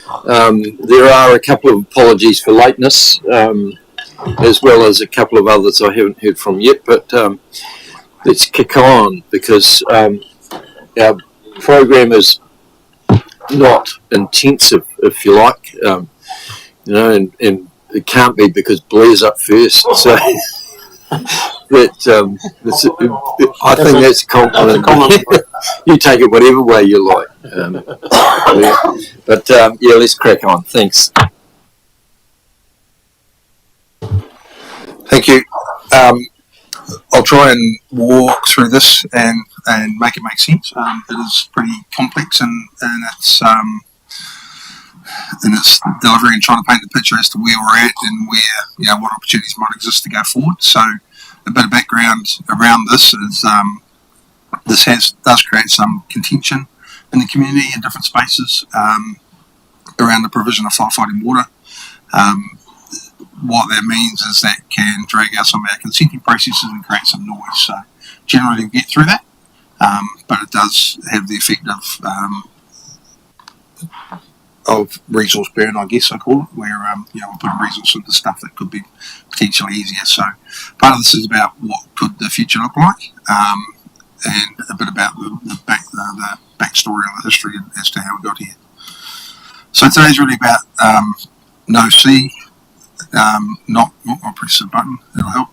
There are a couple of apologies for lateness, as well as a couple of others I haven't heard from yet, but let's kick on because our program is not intensive, if you like, and it can't be because Blair's up first, so I think that's a compliment. You take it whatever way you like. But let's crack on. Thanks. Thank you. I'll try and walk through this and make it make sense. It is pretty complex in its delivery and trying to paint the picture as to where we're at and where what opportunities might exist to go forward. So a bit of background around this is this does create some contention in the community in different spaces around the provision of firefighting water. What that means is that can drag out some of our consenting processes and create some noise. So generally we get through that, but it does have the effect of resource burn, I guess I call it, where we're putting resource into stuff that could be potentially easier. So part of this is about what could the future look like, and a bit about the backstory or the history as to how we got here. So today's really about no C. I'll press the button, it'll help.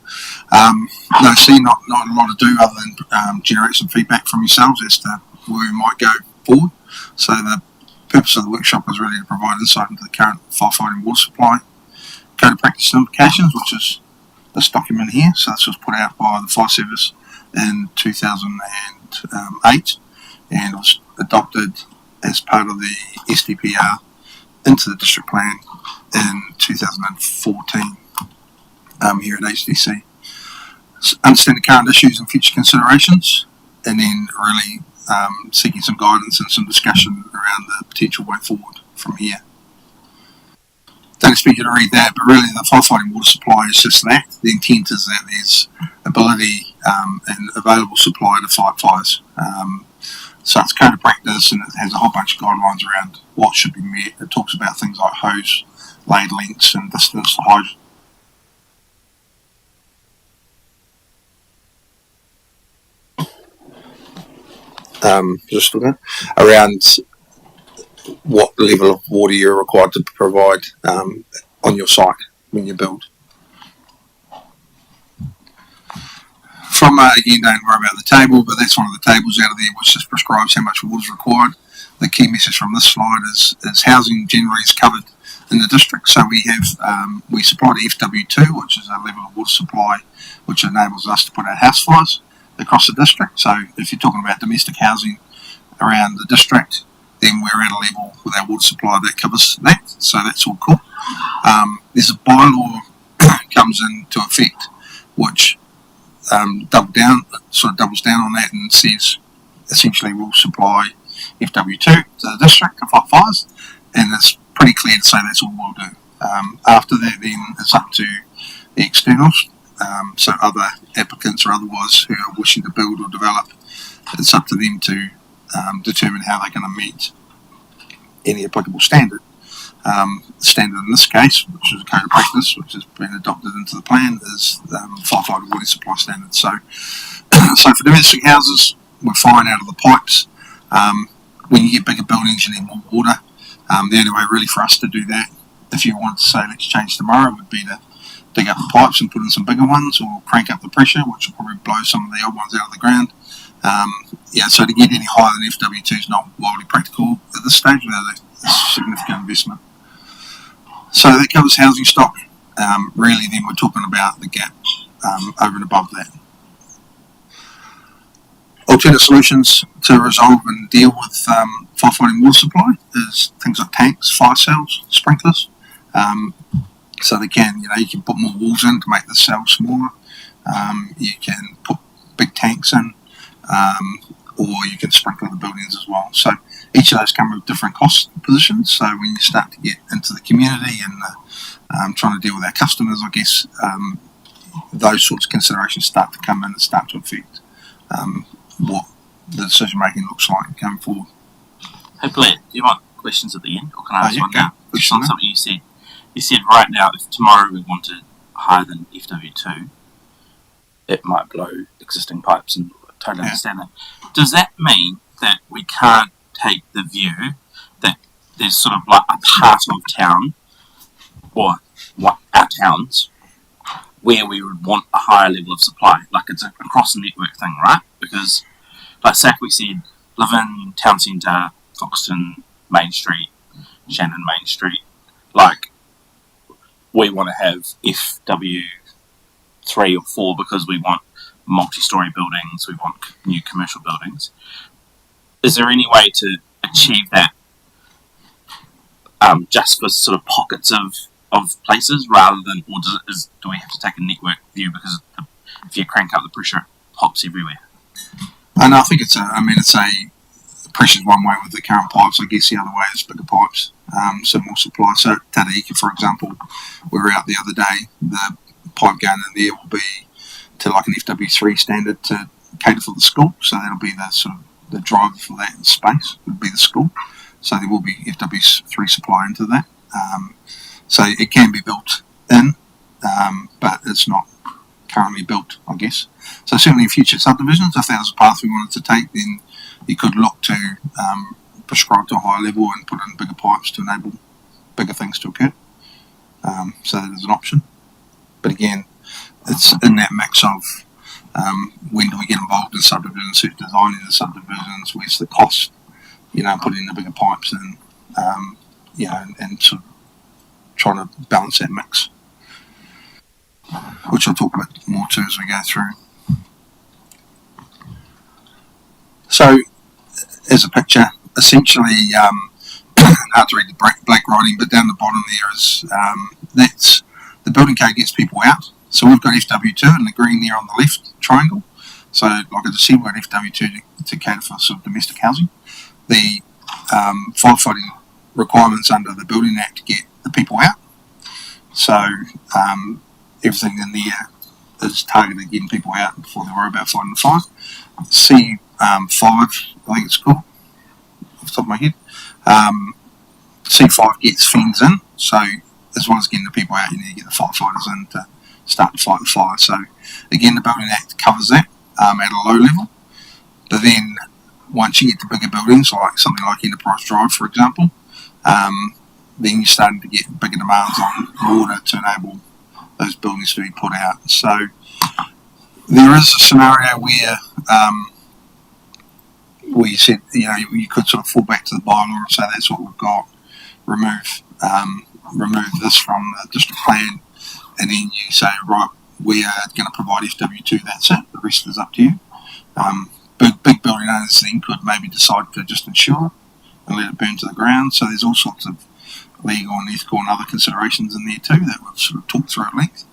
No C, not a lot to do other than generate some feedback from yourselves as to where we might go forward. So the purpose of the workshop is really to provide insight into the current firefighting water supply, code of practice implications, which is this document here. So this was put out by the Fire Service in 2008 and was adopted as part of the SDPR into the district plan in 2014 here at HDC. So understand the current issues and future considerations, and then really seeking some guidance and some discussion around the potential way forward from here. Don't expect you to read that, but really the firefighting water supply is just that. The intent is that there's ability and available supply to fight fires. So it's code of practice, and it has a whole bunch of guidelines around what should be met. It talks about things like hose laid lengths and distance to hose. Around what level of water you're required to provide on your site when you build. From again, don't worry about the table, but that's one of the tables out of there which just prescribes how much water is required. The key message from this slide is housing generally is covered in the district. So we have we supply to FW2, which is a level of water supply which enables us to put out house fires across the district. So if you're talking about domestic housing around the district, then we're at a level with our water supply that covers that. So that's all cool. There's a bylaw comes into effect which doubles down on that and says essentially we'll supply FW2 to the district to fight fires, and it's pretty clear to say that's all we'll do. After that, then it's up to the externals, so other applicants or otherwise who are wishing to build or develop. It's up to them to determine how they're going to meet any applicable standard. Standard in this case, which is a code of practice, which has been adopted into the plan, is firefighting water supply standards. So for domestic houses, we're firing out of the pipes. When you get bigger buildings, you need more water. The only way really for us to do that, if you wanted to say let's change tomorrow, would be to dig up the pipes and put in some bigger ones, or crank up the pressure, which will probably blow some of the old ones out of the ground. So to get any higher than FW2 is not wildly practical at this stage without a significant investment. So that covers housing stock. Really, then we're talking about the gap over and above that. Alternate solutions to resolve and deal with firefighting water supply is things like tanks, fire cells, sprinklers. So they can, you can put more walls in to make the cell smaller. You can put big tanks in, or you can sprinkle the buildings as well. So each of those come with different cost positions. So when you start to get into the community and trying to deal with our customers, I guess those sorts of considerations start to come in and start to affect what the decision making looks like going forward. Hey Blair, do you want questions at the end, or can I ask yeah, one go. now? Just Question on there. something you said. You said right now, if tomorrow we wanted higher than FW2, it might blow existing pipes, and I totally understand that. Does that mean that we can't take the view that there's sort of like a part of town, or our towns, where we would want a higher level of supply? Like it's a across the network thing, right? Because, like say if we said, live in town centre, Foxton, Main Street, Shannon Main Street, like we want to have FW3 or 4 because we want multi-storey buildings, we want new commercial buildings. Is there any way to achieve that just for sort of pockets of places rather than, or do we have to take a network view because if you crank up the pressure, it pops everywhere? And I think it's pressure's one way with the current pipes. I guess the other way is bigger pipes, so more supply. So Taraiki, for example, we were out the other day. The pipe going in there will be to like an FW3 standard to cater for the school. So that'll be the sort of the driver for that space would be the school. So there will be FW3 supply into that. So it can be built in, but it's not currently built, I guess. So certainly in future subdivisions, if that was a path we wanted to take, then you could look to prescribe to a higher level and put in bigger pipes to enable bigger things to occur. So that is an option. But again, it's in that mix of when do we get involved in subdivisions, who's designing the subdivisions, where's the cost, putting the bigger pipes in, and sort of trying to balance that mix, which I'll talk about more too as we go through. So, as a picture, essentially, hard to read the black writing, but down the bottom there is that's the building code gets people out. So we've got FW2 in the green there on the left triangle. So, like I just said, we've got FW2 to cater for sort of domestic housing. The firefighting requirements under the Building Act get the people out. So everything in there is targeted at getting people out before they worry about fighting the fire. C5, I think it's called, off the top of my head. C5 gets fens in, so as well as getting the people out, you need to get the firefighters in to start to fight the fire. So again, the Building Act covers that at a low level. But then once you get to bigger buildings, like something like Enterprise Drive, for example, then you're starting to get bigger demands on water to enable those buildings to be put out. So there is a scenario where you said, you could sort of fall back to the bylaw and say that's what we've got, remove this from the district plan, and then you say, right, we are going to provide FW2, that's it, the rest is up to you. Big building owners then could maybe decide to just insure it and let it burn to the ground. So there's all sorts of legal and ethical and other considerations in there too that we've sort of talked through at length.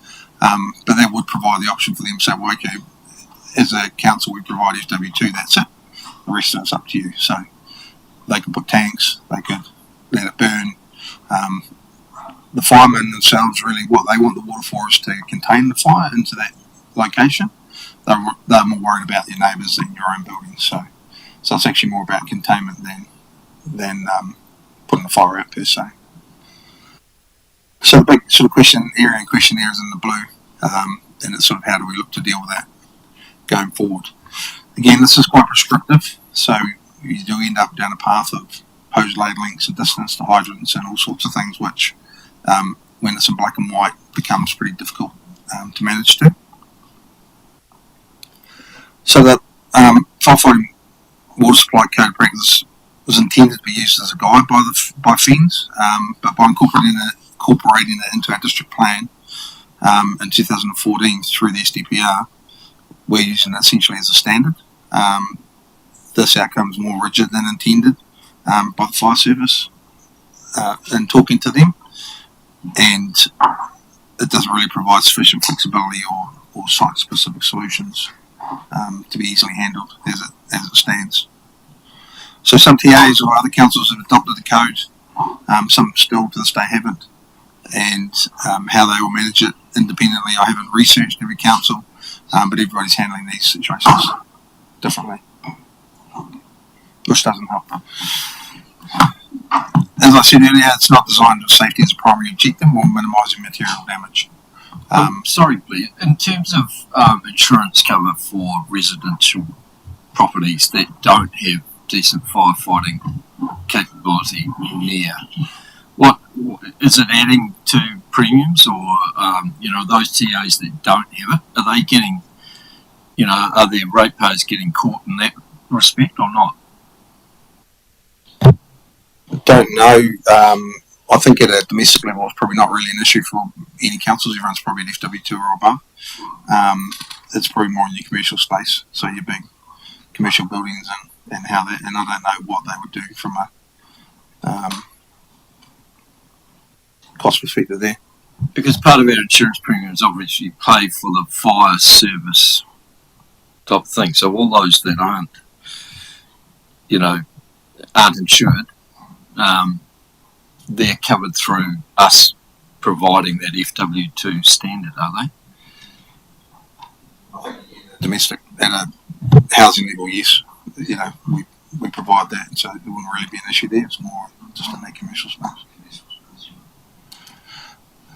But that would provide the option for them to say, well, okay, as a council we provide FW2, that's it. The rest of it's up to you. So they could put tanks, they could let it burn. The firemen themselves, really what they want the water for is to contain the fire into that location. They're more worried about their neighbours than your own building. So it's actually more about containment than putting the fire out per se. So the big sort of question there is in the blue, and it's sort of how do we look to deal with that going forward. Again, this is quite prescriptive, so you do end up down a path of hose laid lengths and distance to hydrants and all sorts of things, which when it's in black and white becomes pretty difficult to manage to. So the firefighting water supply code practice was intended to be used as a guide by FENS, but by incorporating it into our district plan in 2014 through the SDPR, we're using it essentially as a standard. This outcome is more rigid than intended by the fire service in talking to them, and it doesn't really provide sufficient flexibility or site-specific solutions to be easily handled as it stands. So some TAs or other councils have adopted the code, some still to this day haven't, and how they will manage it independently, I haven't researched every council, but everybody's handling these situations differently, which doesn't help. as I said earlier, it's not designed with safety as a primary objective or minimising material damage. Sorry, Blair. In terms of insurance cover for residential properties that don't have decent firefighting capability near, what is it adding to premiums, or those TAs that don't have it, are they getting, are their ratepayers getting caught in that respect or not? Don't know. I think at a domestic level, it's probably not really an issue for any councils. Everyone's probably at FW2 or above. It's probably more in your commercial space, so your big commercial buildings and how that. And I don't know what they would do from a cost perspective there. Because part of our insurance premiums obviously pay for the fire service type of thing. So all those that aren't insured, they're covered through us providing that FW2 standard, are they? Domestic at a housing level, yes. We provide that, so it wouldn't really be an issue there. It's more just in that commercial space.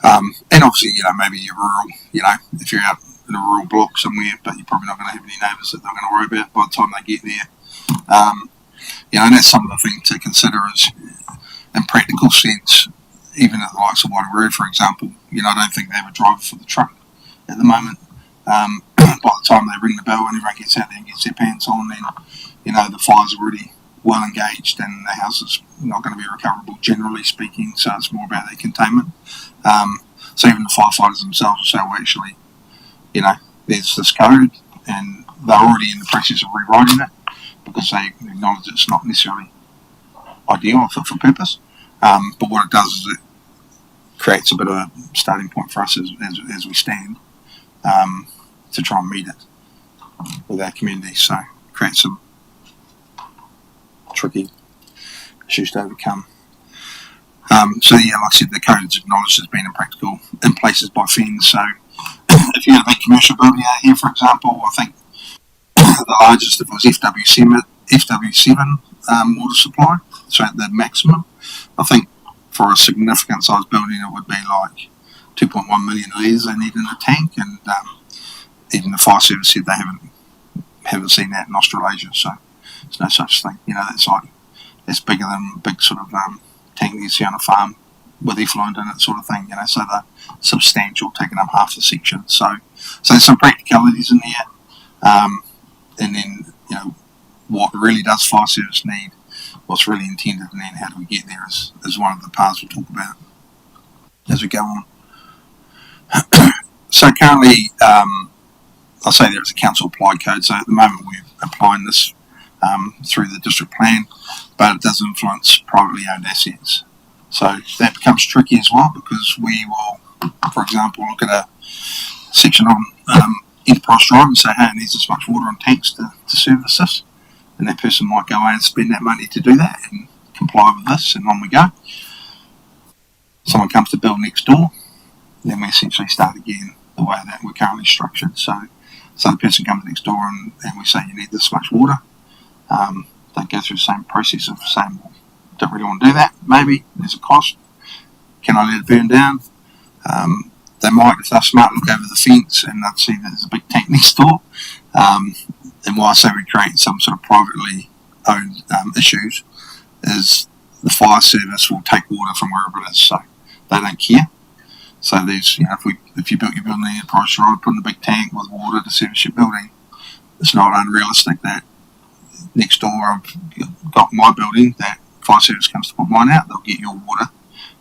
And obviously, maybe you're rural, if you're out in a rural block somewhere, but you're probably not going to have any neighbours that they're going to worry about by the time they get there. And that's some of the things to consider is, in practical sense, even at the likes of Wairarua, for example, I don't think they have a driver for the truck at the moment. By the time they ring the bell and everyone gets out there and gets their pants on, then, the fire's already well engaged and the house is not going to be recoverable, generally speaking, so it's more about their containment. So even the firefighters themselves will say, well, actually, there's this code and they're already in the process of rewriting it because they acknowledge it's not necessarily ideal or fit for purpose. But what it does is it creates a bit of a starting point for us as we stand to try and meet it with our community. So it creates some tricky issues to overcome. So like I said, the code is acknowledged as being impractical in places by fans. So if you had a big commercial building out here, for example, I think the largest, if it was FW7 water supply, so at the maximum, I think for a significant size building it would be like 2.1 million litres they need in the tank, and even the fire service said they haven't seen that in Australasia, so there's no such thing. That's bigger than a big sort of tank that you see on a farm with effluent in it, sort of thing. So they're substantial, taking up half the section. So there's some practicalities in there, and then what really does fire service need, what's really intended, and then how do we get there is one of the paths we'll talk about as we go on. So currently, I'll say there is a council applied code. So at the moment we're applying this through the district plan, but it does influence privately owned assets. So that becomes tricky as well, because we will, for example, look at a section on Enterprise Drive and say, hey, it needs this much water on tanks to service this. And that person might go away and spend that money to do that and comply with this, and on we go. Someone comes to build next door, then we essentially start again the way that we're currently structured. So the person comes next door and we say, you need this much water. They go through the same process of saying, well, don't really want to do that. Maybe there's a cost. Can I let it burn down? They might, if they're smart, look over the fence and they'll see that there's a big tank next door. And why I say we create some sort of privately owned issues is the fire service will take water from wherever it is, so they don't care. So there's, if you built your building in Enterprise Drive, put in a big tank with water to service your building, it's not unrealistic that next door I've got my building, that fire service comes to put mine out, they'll get your water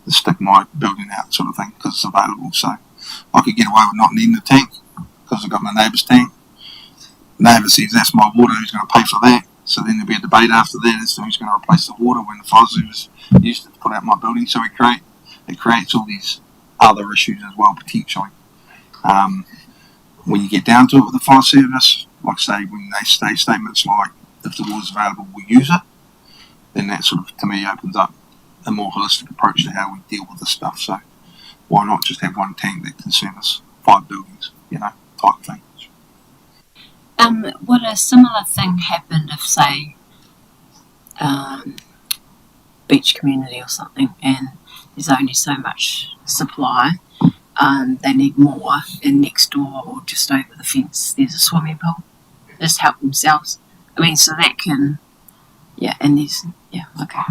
to stick my building out, sort of thing, because it's available. So I could get away with not needing the tank because I've got my neighbour's tank. The neighbour says that's my water, who's going to pay for that? So then there'll be a debate after that as to who's going to replace the water when the fire service used it to put out my building. So it creates all these other issues as well, potentially. When you get down to it with the fire service, like I say, when they say statements like, if the water's available, we'll use it, then that sort of, to me, opens up a more holistic approach to how we deal with this stuff. So why not just have one tank that can service 5 buildings, type thing. Would a similar thing happen if, say, beach community or something, and there's only so much supply. They need more, and next door or just over the fence there's a swimming pool. Just help themselves. I mean, so that can, yeah, and there's, yeah, okay.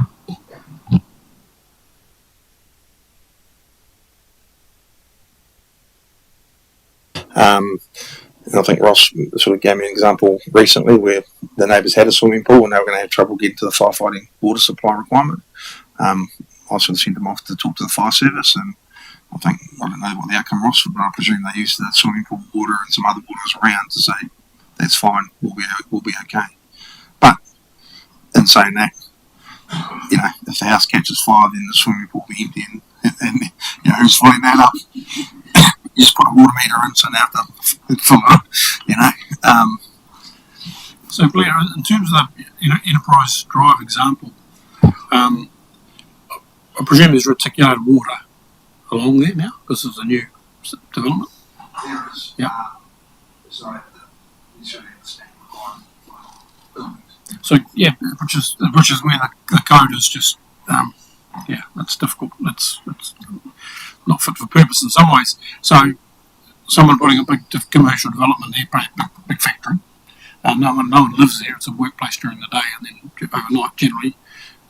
And I think Ross sort of gave me an example recently where the neighbours had a swimming pool and they were going to have trouble getting to the firefighting water supply requirement. I sort of sent them off to talk to the fire service, and I don't know what the outcome was, but I presume they used the swimming pool water and some other waters around to say, that's fine, we'll be okay. But in saying that, you know, if the house catches fire, then the swimming pool will be empty, and you know, who's filling that up? You just put a water meter in, so now to fill it up, you know. So Blair, in terms of the Enterprise Drive example, I presume there's reticulated water along there now because it's a new development. There is. Yeah. So you should understand buildings. So yeah, which is where the code is just yeah, that's difficult. It's not fit for purpose in some ways. So someone putting a big commercial development there, big factory. No one lives there. It's a workplace during the day, and then overnight generally.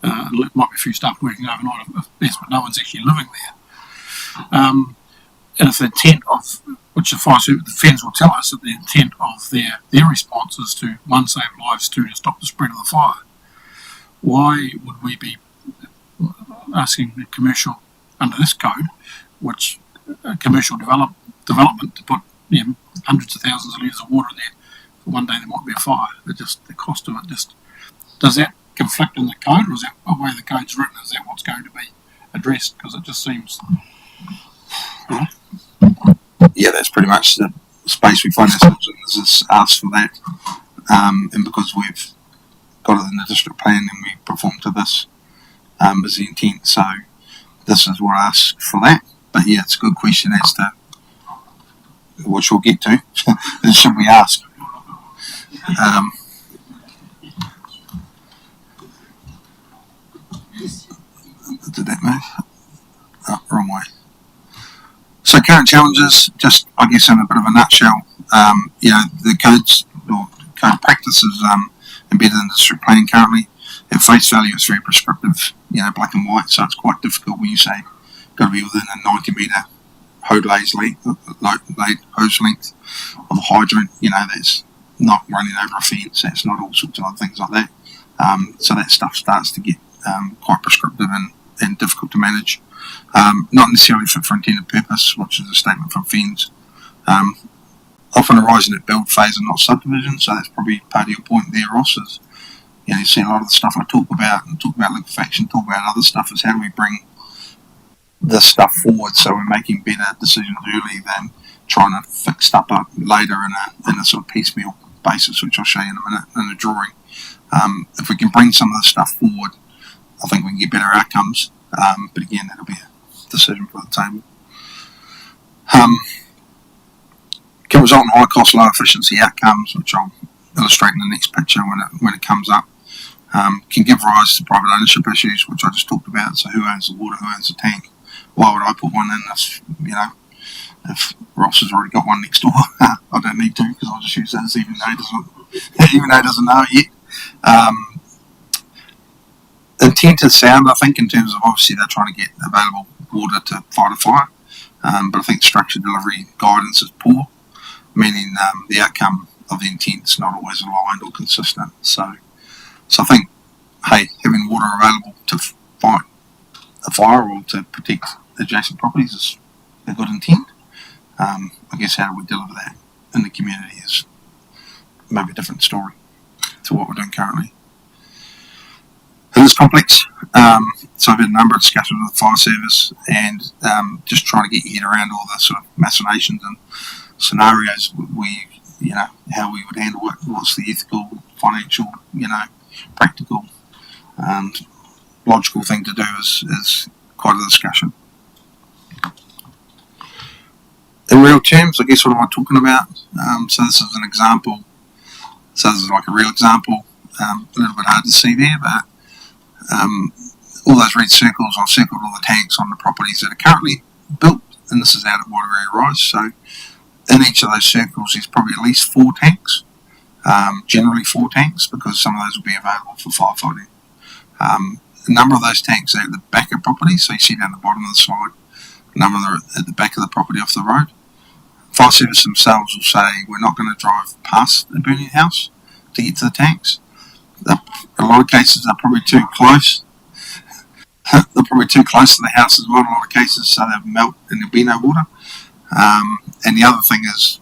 It might be a few staff working overnight, but no one's actually living there. And if the intent of, which the feds will tell us, that the intent of their response is to, one, save lives, two, to stop the spread of the fire, why would we be asking the commercial, under this code, which commercial development to put hundreds of thousands of litres of water in there, for one day there might be a fire. The cost of it just, does that conflict in the code, or is that the way the code's written? Is that what's going to be addressed? Because it just seems, you know. Yeah, that's pretty much the space we find ourselves in, is ask for that. And because we've got it in the district plan and we perform to this is the intent, so this is what I ask for that. But yeah, it's a good question as to, which we'll get to, is should we ask? Did that move? Oh, wrong way. So current challenges, just I guess in a bit of a nutshell, the codes or code practices embedded in the district plan currently, at face value it's very prescriptive, black and white, so it's quite difficult when you say got to be within a 90 metre hose length of a hydrant, that's not running over a fence, that's not all sorts of other things like that. So that stuff starts to get quite prescriptive and difficult to manage. Not necessarily fit for intended purpose, which is a statement from FENS. Often arising at build phase and not subdivision, so that's probably part of your point there, Ross, is you've seen a lot of the stuff I talk about liquefaction, talk about other stuff, is how do we bring this stuff forward so we're making better decisions early than trying to fix stuff up later in a sort of piecemeal basis, which I'll show you in a minute in a drawing. If we can bring some of this stuff forward, I think we can get better outcomes. But again, that'll be a decision for the table. Can result in high cost, low efficiency outcomes, which I'll illustrate in the next picture when it comes up. Can give rise to private ownership issues, which I just talked about. So who owns the water, who owns the tank? Why would I put one in if Ross has already got one next door? I don't need to, because I'll just use that even though he doesn't know it yet. Intent is sound, I think, in terms of obviously they're trying to get available water to fight a fire, but I think structured delivery guidance is poor, meaning the outcome of the intent is not always aligned or consistent. So I think, having water available to fight a fire or to protect adjacent properties is a good intent. I guess how do we deliver that in the community is maybe a different story to what we're doing currently. It is complex, so I've had a number of discussions with the fire service and just trying to get your head around all the sort of machinations and scenarios how we would handle it, what's the ethical, financial, practical, logical thing to do is quite a discussion. In real terms, I guess what am I talking about? So this is an example, so this is like a real example, a little bit hard to see there, but all those red circles, I've circled all the tanks on the properties that are currently built, and this is out at Wairere Rise. So in each of those circles, there's probably at least 4 tanks, generally 4 tanks, because some of those will be available for firefighting. A number of those tanks are at the back of property, so you see down the bottom of the slide. A number are at the back of the property off the road. Fire service themselves will say we're not going to drive past the burning house to get to the tanks. A lot of cases they're probably too close. They're probably too close to the house as well in a lot of cases, so they'll melt and there'll be no water. And the other thing is,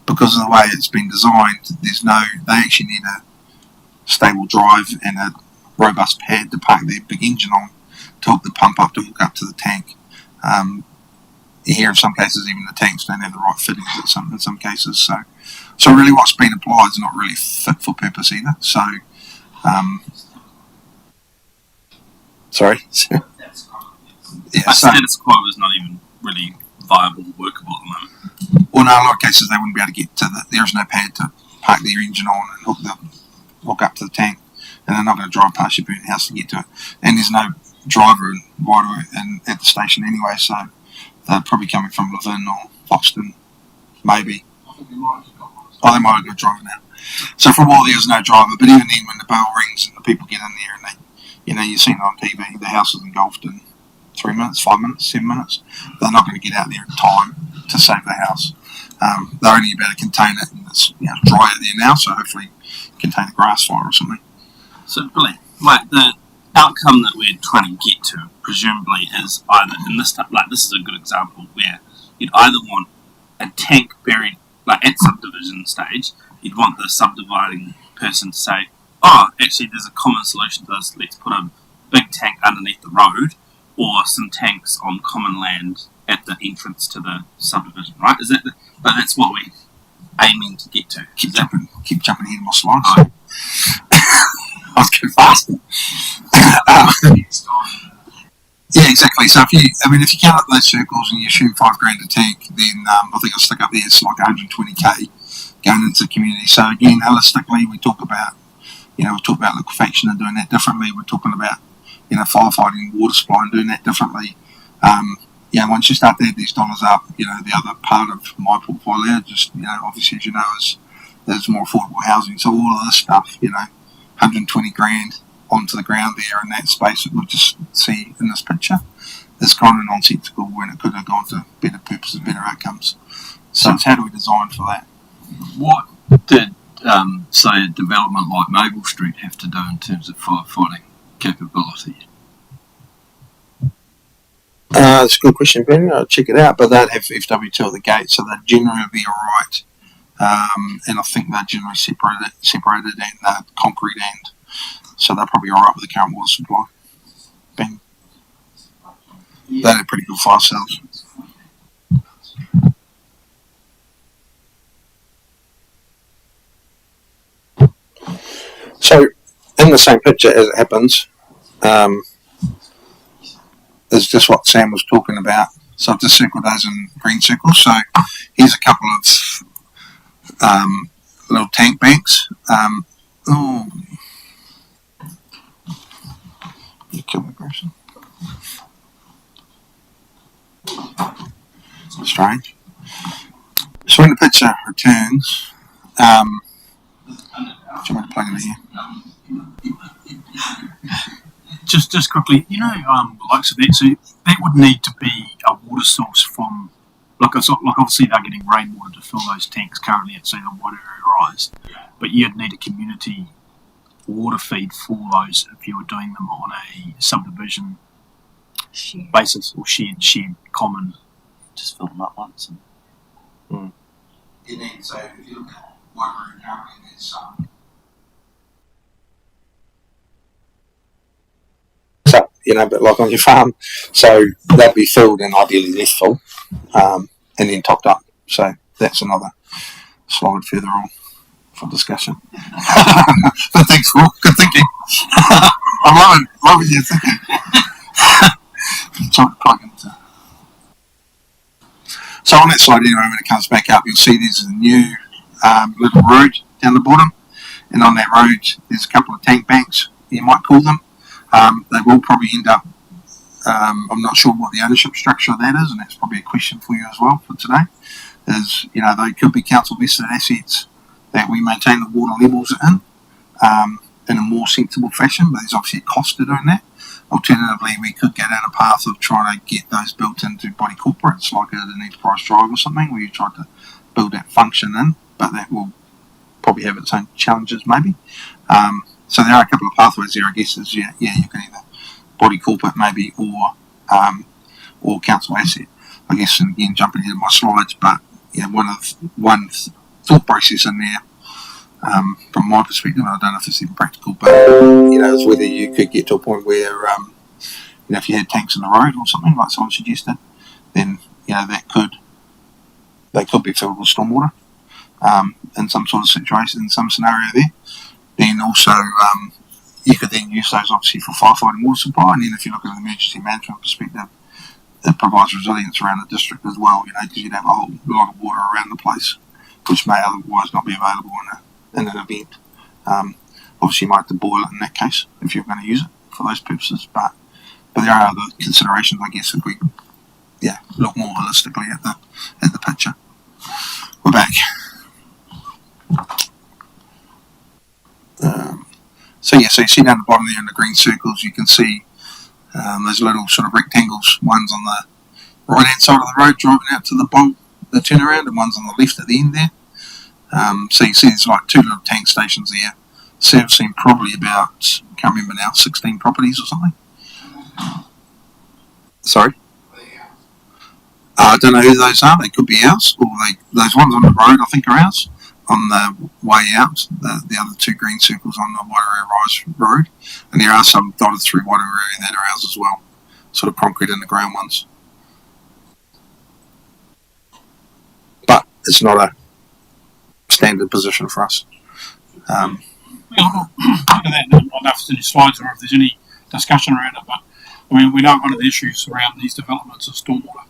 because of the way it's been designed, they actually need a stable drive and a robust pad to park their big engine on to hook the pump up to hook up to the tank. Here in some cases even the tanks don't have the right fittings in some cases, so really what's been applied is not really fit for purpose either. So sorry. Yeah, so, status quo is not even really viable, workable at the moment. well, no, in a lot of cases they wouldn't be able to get to there's no pad to park their engine on and hook up to the tank, and they're not going to drive past your burnt house to get to it. And there's no driver and rider at the station anyway, so they're probably coming from Levin or Foxton, maybe. They might have got a driver now. So for a while there's no driver, but even then when the bell rings and the people get in there and you've seen it on TV, the house is engulfed in 3 minutes, 5 minutes, 7 minutes. They're not going to get out there in time to save the house. They're only about to contain it, and it's dry out there now, so hopefully contain a grass fire or something. So, Billy, like the outcome that we're trying to get to, presumably, is either in this type, like this is a good example where you'd either want a tank buried, like at subdivision stage, you'd want the subdividing person to say, oh, actually, there's a common solution to this. Let's put a big tank underneath the road, or some tanks on common land at the entrance to the subdivision, right? Is that but that's what we're aiming to get to. Keep jumping ahead of my slides. I was going faster. Yeah, exactly. So if you count up those circles and you assume $5,000 a tank, then I think I'll stick up there. It's like 120k going into the community. So again, holistically, we talk about liquefaction and doing that differently. We're talking about firefighting, water supply, and doing that differently. Once you start to add these dollars up, the other part of my portfolio, just obviously as you know, is more affordable housing. So all of this stuff, 120 grand onto the ground there in that space that we'll just see in this picture is kind of nonsensical when it could have gone to better purposes, better outcomes. So it's how do we design for that? What did, say, a development like Maple Street have to do in terms of firefighting capability? That's a good question, Ben. I'll check it out, but they'd have FW2 at the gate, so they'd generally be alright. And I think they're generally separated and concrete end, so they're probably alright with the current water supply. Ben, they had pretty good fire cells. So, in the same picture as it happens, is just what Sam was talking about. So I've just circled those in green circles. So here's a couple of little tank banks. You killed me, person. Strange. So when the picture returns, do you want to plug it in here? Just quickly, the likes of that, so that would need to be a water source from, like obviously they're getting rainwater to fill those tanks currently at, say, the Wairere Rise, but you'd need a community water feed for those if you were doing them on a subdivision basis or shared common. Just fill them up once. So if you look at Wairere currently, there's but like on your farm, so that'd be filled and ideally less full, and then topped up. So that's another slide further on for discussion. But thanks for good thinking. I'm loving your thinking. Trying to plug into. So on that slide anyway, when it comes back up, you'll see there's a new little road down the bottom, and on that road there's a couple of tank banks, you might call them. They will probably end up. I'm not sure what the ownership structure of that is, and that's probably a question for you as well for today. Is they could be council vested assets that we maintain the water levels in a more sensible fashion, but there's obviously a cost to doing that. Alternatively, we could go down a path of trying to get those built into body corporates, like an Enterprise Drive or something, where you try to build that function in, but that will probably have its own challenges, maybe. So there are a couple of pathways there, I guess. Is you can either body corporate maybe, or council asset, I guess. And again, jumping ahead of my slides, but one thought process in there. From my perspective, I don't know if it's even practical, but it's whether you could get to a point where, if you had tanks in the road or something like someone suggested, then they could be filled with stormwater in some sort of situation, in some scenario there. Then also, you could then use those obviously for firefighting water supply, and then if you look at an emergency management perspective, it provides resilience around the district as well, because you'd have a whole lot of water around the place, which may otherwise not be available in an event. Obviously, you might have to boil it in that case if you're going to use it for those purposes, but there are other considerations, I guess, if we look more holistically at the picture. We're back. So you see down the bottom there in the green circles, you can see those little sort of rectangles. One's on the right hand side of the road driving out to the turnaround, and one's on the left at the end there. So you see there's like two little tank stations there, servicing probably about, can't remember now, 16 properties or something. Sorry? I don't know who those are. They could be ours, or those ones on the road I think are ours. On the way out, the other two green circles on the Wairoa Rise Road, and there are some dotted through Wairoa that are ours as well, sort of concrete in the ground ones. But it's not a standard position for us. Look at that. I don't know if there's any slides or if there's any discussion around it, but I mean, we know one of the issues around these developments is stormwater.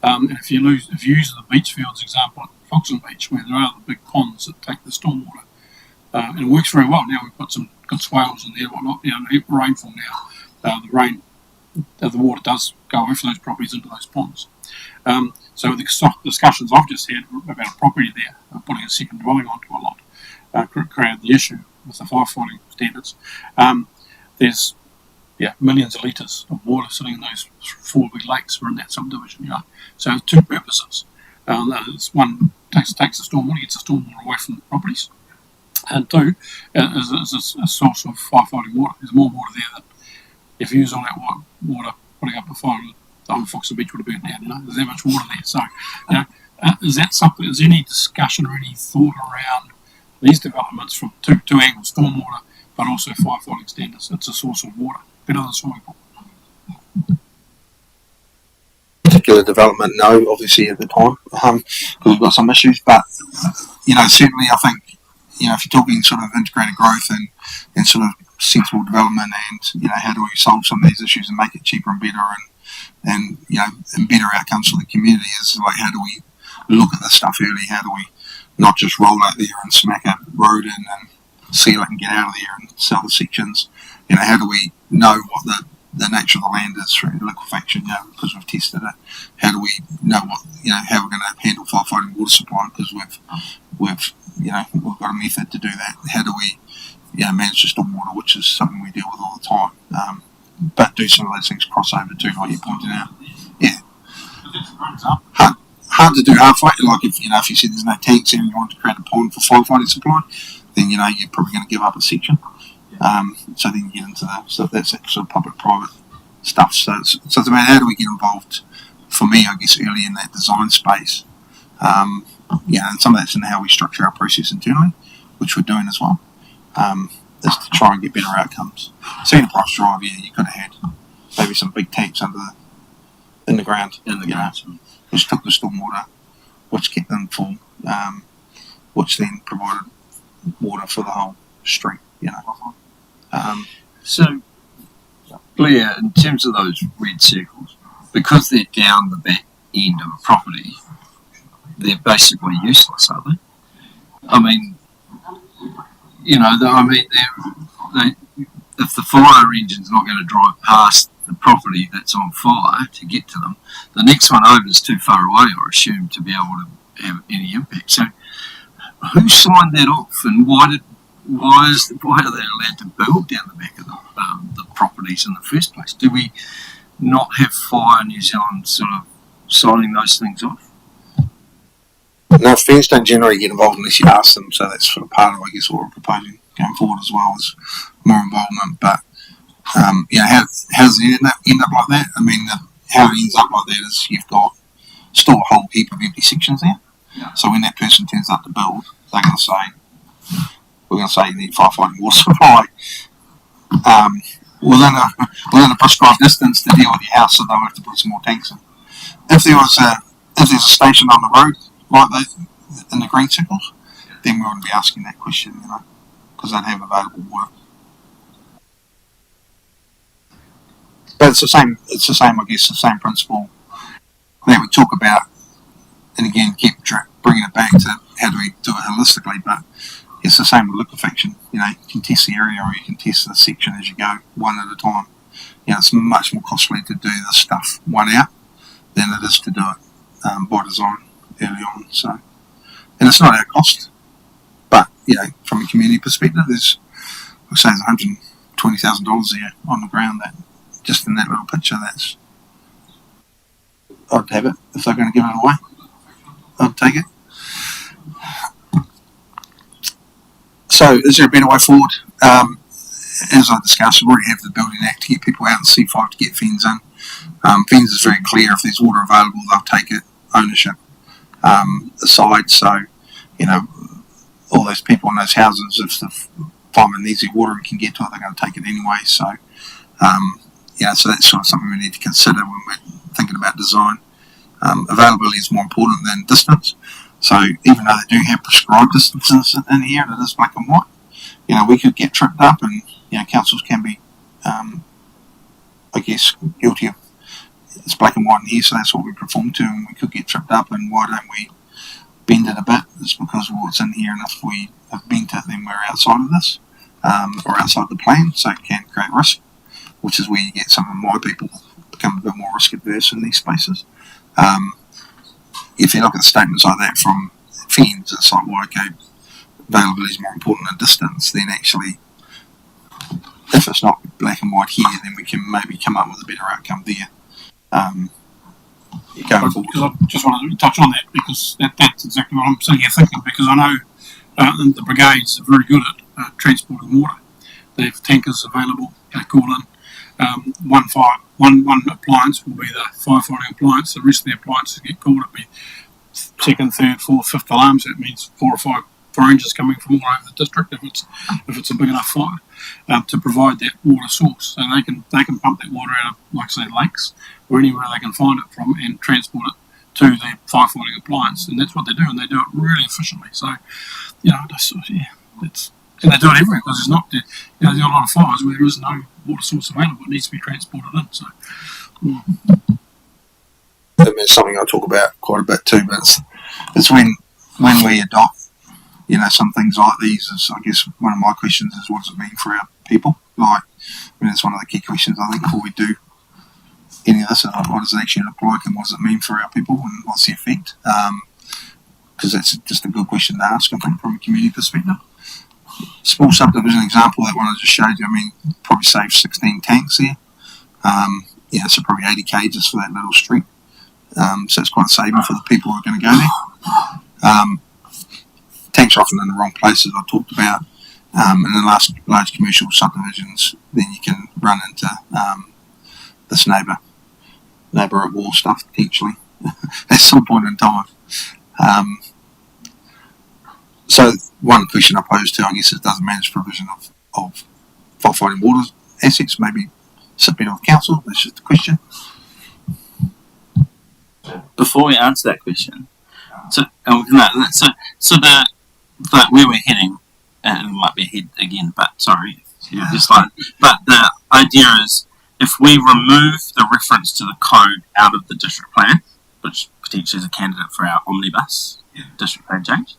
And if you use the beach fields example at Foxton Beach, where there are the big ponds that take the stormwater, and it works very well. Now we've got some good swales in there, whatnot. Rainfall now, the water does go away from those properties into those ponds. So the discussions I've just had about a property there, putting a second dwelling onto a lot, created the issue with the firefighting standards. There's millions of litres of water sitting in those 4 big lakes in that subdivision. So two purposes. One takes the stormwater, gets the stormwater away from the properties, and two is a source of firefighting water. There's more water there that if you use all that water putting up a fire, the whole Foxton Beach would have burned down. There's that much water there. So, is that something? Is there any discussion or any thought around these developments from two angles: stormwater, but also firefighting standards? It's a source of water, better than swimming pool. Particular development, no, obviously at the time, because we've got some issues, but certainly I think if you're talking sort of integrated growth and sort of sensible development, and how do we solve some of these issues and make it cheaper and better, and better outcomes for the community, is like, how do we look at this stuff early? How do we not just roll out there and smack a road in and seal it and get out of there and sell the sections? How do we know what the nature of the land is through liquefaction, because we've tested it? How do we know how we're going to handle firefighting water supply, because we've got a method to do that? How do we manage the stormwater, which is something we deal with all the time, but do some of those things cross over too, like you pointed out? Hard to do halfway. Like if you said there's no tanks and you want to create a pond for firefighting supply, then you're probably going to give up a section. So then you get into that's sort of public-private stuff. So it's about how do we get involved, for me, I guess, early in that design space. And some of that's in how we structure our process internally, which we're doing as well, is to try and get better outcomes. So Enterprise Drive, you could have had maybe some big tanks in the ground, which took the stormwater, which kept them full, which then provided water for the whole street. So, Blair, in terms of those red circles, because they're down the back end of a property, they're basically useless, are they? I mean, if the fire engine's not going to drive past the property that's on fire to get to them, the next one over is too far away, I assume, to be able to have any impact. So, who signed that off, and why are they allowed to build down the back of the properties in the first place? Do we not have Fire New Zealand sort of signing those things off? No, friends don't generally get involved unless you ask them, so that's sort of part of, I guess, what we're proposing going forward as well, as more involvement. But, how does it end up like that? I mean, how it ends up like that is you've got still a whole heap of empty sections there. Yeah. So when that person turns up to build, they're going to say, we're going to say you need firefighting water supply within a prescribed distance to deal with your house, so they'll have to put some more tanks in. If there's a station on the road, like those in the green circles, then we wouldn't be asking that question, because they'd have available water. But it's the same, I guess, the same principle that we talk about, and again, keep bringing it back to how do we do it holistically, but it's the same with liquefaction. You can test the area, or you can test the section as you go, one at a time. It's much more costly to do this stuff one out than it is to do it by design early on. So, and it's not our cost, but from a community perspective, there's $120,000 there on the ground that just in that little picture. That's I'd have it if they're going to give it away. I'd take it. So, is there a better way forward? As I discussed, we already have the Building Act to get people out in C5 to get FENS in. FENS is very clear. If there's water available, they'll take it. Ownership aside. So, all those people in those houses, if the fireman needs their water and can get to it, they're going to take it anyway. So, so that's sort of something we need to consider when we're thinking about design. Availability is more important than distance. So even though they do have prescribed distances in here, and it is black and white, we could get tripped up, and councils can be, I guess, guilty of it's black and white in here, so that's what we conform to, and we could get tripped up. And why don't we bend it a bit? It's because of what's in here, and if we have bent it, then we're outside of this, or outside the plan, so it can create risk, which is where you get some of my people become a bit more risk adverse in these spaces. If you look at statements like that from FENS, it's like, well, okay, availability is more important than distance. Then actually, if it's not black and white here, then we can maybe come up with a better outcome there. Going forward. Because I just wanted to touch on that, because that's exactly what I'm sitting here thinking, because I know the brigades are very good at transporting water. They have tankers available, they call in. One appliance will be the firefighting appliance. The rest of the appliances get called. It'll be second, third, fourth, fifth alarms. That means 4 or 5 fire engines coming from all over the district if it's a big enough fire to provide that water source. So they can pump that water out of, like say, lakes or anywhere they can find it from and transport it to the firefighting appliance. And that's what they do, and they do it really efficiently. So, and they do it everywhere, because there's not, there's a lot of fires where there is no water source available. It needs to be transported in. So, It's something I talk about quite a bit too, but it's when we adopt, some things like these. Is, I guess one of my questions is, what does it mean for our people? It's one of the key questions I think before we do any of this. Is what does it actually look like, and what does it mean for our people, and what's the effect? Because that's just a good question to ask, I think, from a community perspective. Small subdivision example, that one I just showed you, probably save 16 tanks there. So probably 80 cages for that little street. So it's quite a saving for the people who are going to go there. Tanks are often in the wrong places, I talked about. And in large commercial subdivisions, then you can run into this neighbour at war stuff, potentially, at some point in time. So one question I pose to, I guess, is, does the managed provision of firefighting water assets maybe sit better with council? That's just a question. Before we answer that question, so where we're heading, and it might be ahead again, but sorry, but the idea is, if we remove the reference to the code out of the district plan, which potentially is a candidate for our omnibus district plan change,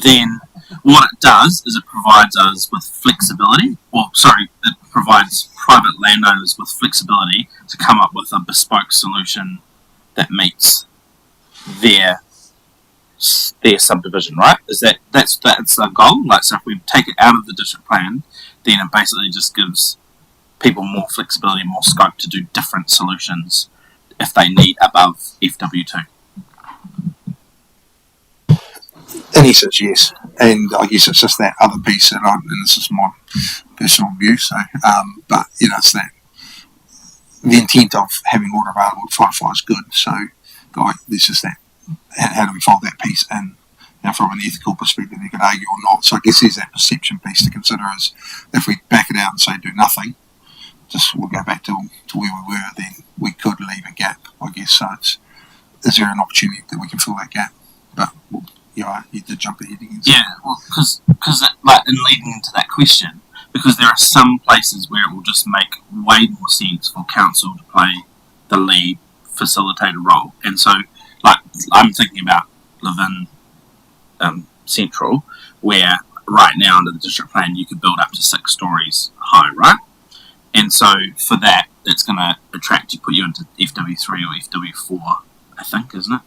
then what it does is it provides us with flexibility, it provides private landowners with flexibility to come up with a bespoke solution that meets their subdivision, right? That's a goal? Like, so if we take it out of the district plan, then it basically just gives people more flexibility, more scope to do different solutions if they need above FW2. In essence, yes. And I guess it's just that other piece that and this is my personal view, so, but, it's that the intent of having water available at 5 is good, so, there's just that, how do we fold that piece in? From an ethical perspective, you could argue or not. So I guess there's that perception piece to consider is if we back it out and say do nothing, we'll go back to where we were, then we could leave a gap, I guess. So is there an opportunity that we can fill that gap? But, you did jump ahead again. Yeah, well, because in leading into that question, because there are some places where it will just make way more sense for council to play the lead facilitator role. And so, I'm thinking about Levin Central, where right now under the district plan you could build up to 6 stories high, right? And so for that, it's going to put you into FW3 or FW4, I think, isn't it?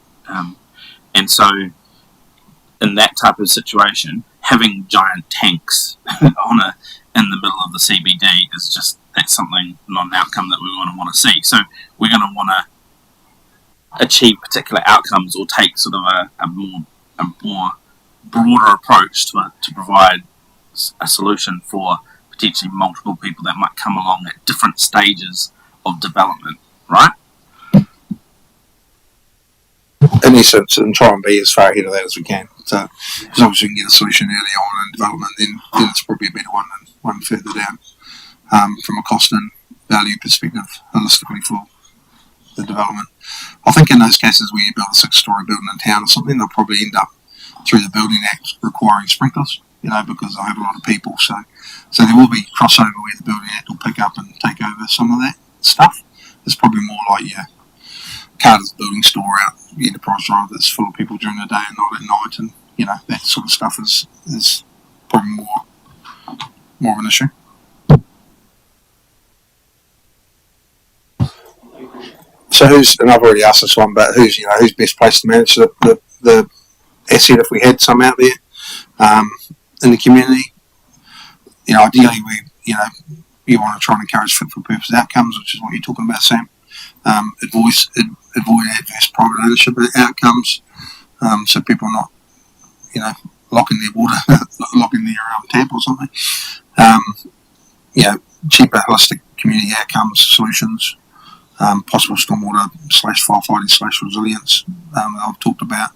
And so in that type of situation, having giant tanks in the middle of the CBD is that's something, not an outcome that we're going to want to see. So we're going to want to achieve particular outcomes or take sort of a more broader approach to provide a solution for potentially multiple people that might come along at different stages of development, right? In essence, and try and be as far ahead of that as we can. So, as long as we can get a solution early on in development, then it's probably a better one than one further down. From a cost and value perspective, holistically for the development. I think in those cases where you build a 6-story building in town or something, they'll probably end up through the Building Act requiring sprinklers, because I have a lot of people. So there will be crossover where the Building Act will pick up and take over some of that stuff. It's probably more like your Carter's building store out the Enterprise Drive that's full of people during the day and not at night, and that sort of stuff is probably more of an issue. So and I've already asked this one, but who's best placed to manage the asset if we had some out there in the community? Ideally you want to try and encourage fit for purpose outcomes, which is what you're talking about, Sam. Avoid adverse private ownership outcomes, so people are not locking their water, locking their tap or something. Cheaper holistic community outcomes solutions. Possible stormwater /firefighting /resilience I've talked about,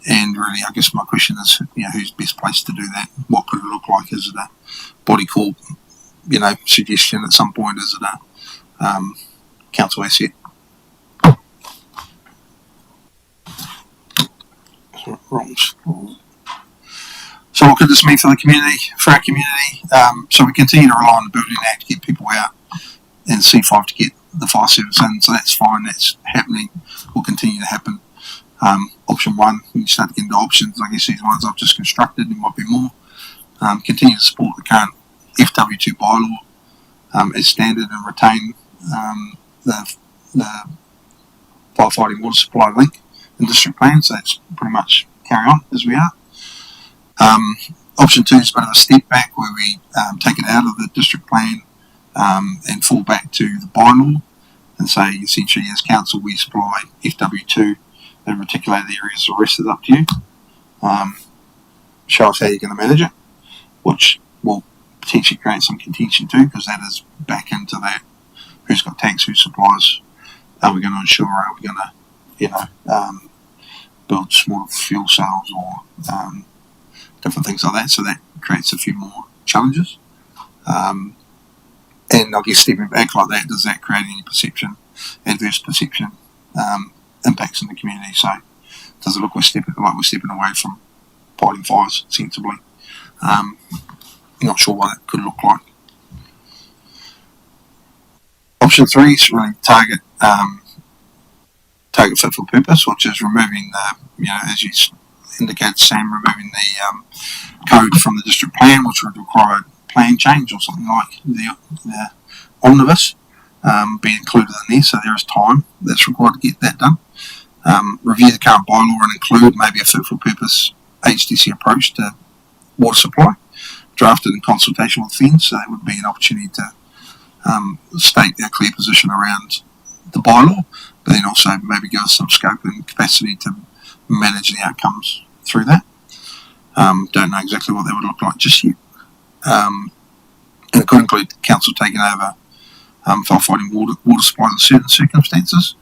and really I guess my question is who's best placed to do that? What could it look like? Is it a body corp suggestion at some point? Is it a council asset? Wrongs. So what could this mean for the community, for our community? So we continue to rely on the Building Act to get people out, and C5 to get the fire service in, so that's fine, that's happening, will continue to happen. Option 1, when you start to get into options, I guess these ones I've just constructed, there might be more. Continue to support the current FW2 bylaw as standard and retain the firefighting water supply link in district plans, so that's pretty much carry on as we are. Option 2 is a bit of a step back where we take it out of the district plan and fall back to the bylaw and say essentially as council we supply FW2 and articulate the areas, the rest is up to you. Show us how you're going to manage it, which will potentially create some contention too, because that is back into that who's got tanks, who supplies, are we going to insure, are we going to build smaller fuel cells or different things like that, so that creates a few more challenges. And I guess stepping back like that, does that create any adverse perception impacts in the community? So does it look like we're stepping away from fighting fires sensibly? Not sure what that could look like. Option 3 is really target fit for purpose, which is removing the, as you indicated, Sam, removing the code from the district plan, which would require plan change or something like the omnibus be included in there. So there is time that's required to get that done. Review the current bylaw and include maybe a fit for purpose HDC approach to water supply, drafted in consultation with FENS. So that would be an opportunity to state their clear position around the bylaw, but then also maybe give us some scope and capacity to manage the outcomes through that. Don't know exactly what that would look like just yet. And it could include council taking over firefighting water supply in certain circumstances,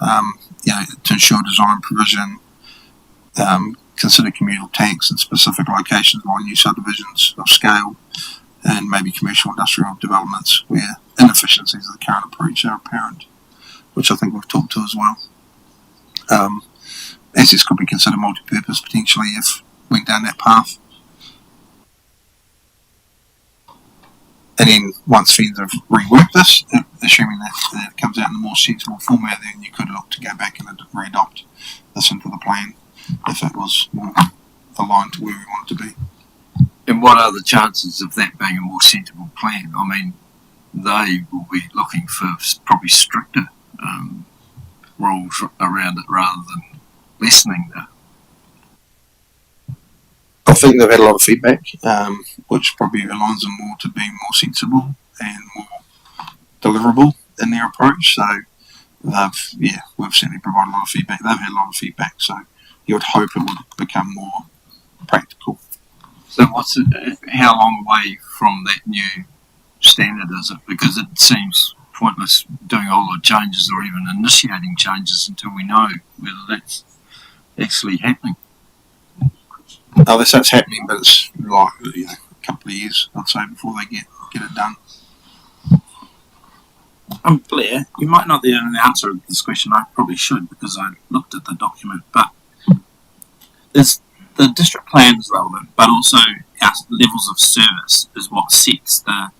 to ensure design provision, consider communal tanks in specific locations like new subdivisions of scale, and maybe commercial industrial developments where inefficiencies of the current approach are apparent, which I think we've talked to as well. Assets could be considered multi-purpose potentially if went down that path. And then once FENS have reworked this, assuming that it comes out in a more sensible format, then you could look to go back and re-adopt this into the plan if it was more aligned to where we want it to be. And what are the chances of that being a more sensible plan? I mean, they will be looking for probably stricter rules around it rather than lessening the. I think they've had a lot of feedback, which probably aligns them more to being more sensible and more deliverable in their approach. So we've certainly provided a lot of feedback. They've had a lot of feedback, so you would hope it would become more practical. So how long away from that new standard is it? Because it seems pointless doing all the changes or even initiating changes until we know whether that's actually happening. Oh, that's happening, but it's like a couple of years, I'd say, before they get it done. Blair, you might not be able to answer this question. I probably should because I looked at the document. But the district plan is relevant, but also our levels of service is what sets the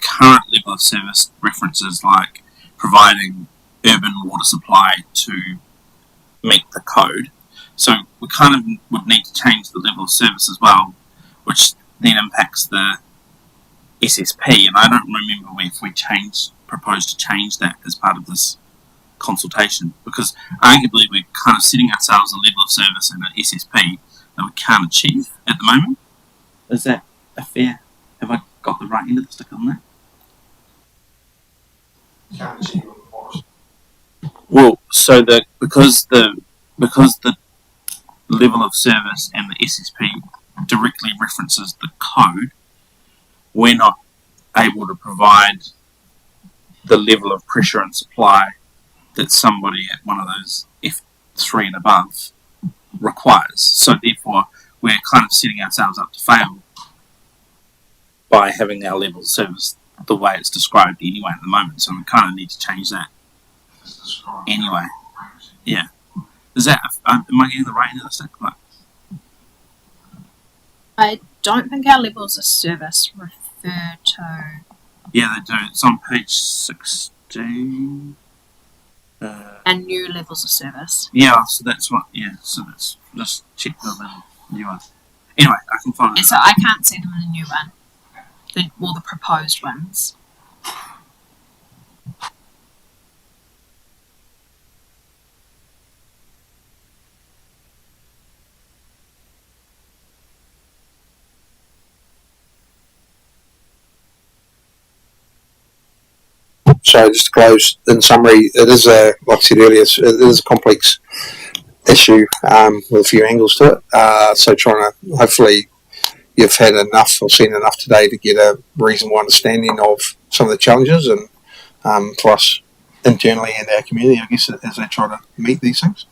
current level of service references like providing urban water supply to meet the code. So we kind of would need to change the level of service as well, which then impacts the SSP. And I don't remember if we proposed to change that as part of this consultation, because arguably we're kind of setting ourselves a level of service in an SSP that we can't achieve at the moment. Is that a fair? Have I got the right end of the stick on that? Well, so because the level of service and the SSP directly references the code, we're not able to provide the level of pressure and supply that somebody at one of those F3 and above requires. So therefore, we're kind of setting ourselves up to fail by having our level of service the way it's described anyway at the moment. So we kind of need to change that anyway. Yeah. Is that, am I getting the right end of the stick? I don't think our levels of service refer to. Yeah, they do. It's on page 16. And new levels of service. Yeah, so that's what. Yeah, so let's just check the new one. Anyway, I can follow. Yeah, so I can't see them in the new one. The proposed ones. So just to close, in summary, it is like I said earlier, it is a complex issue with a few angles to it. So trying to, hopefully you've had enough or seen enough today to get a reasonable understanding of some of the challenges and for us internally and our community, I guess, as they try to meet these things.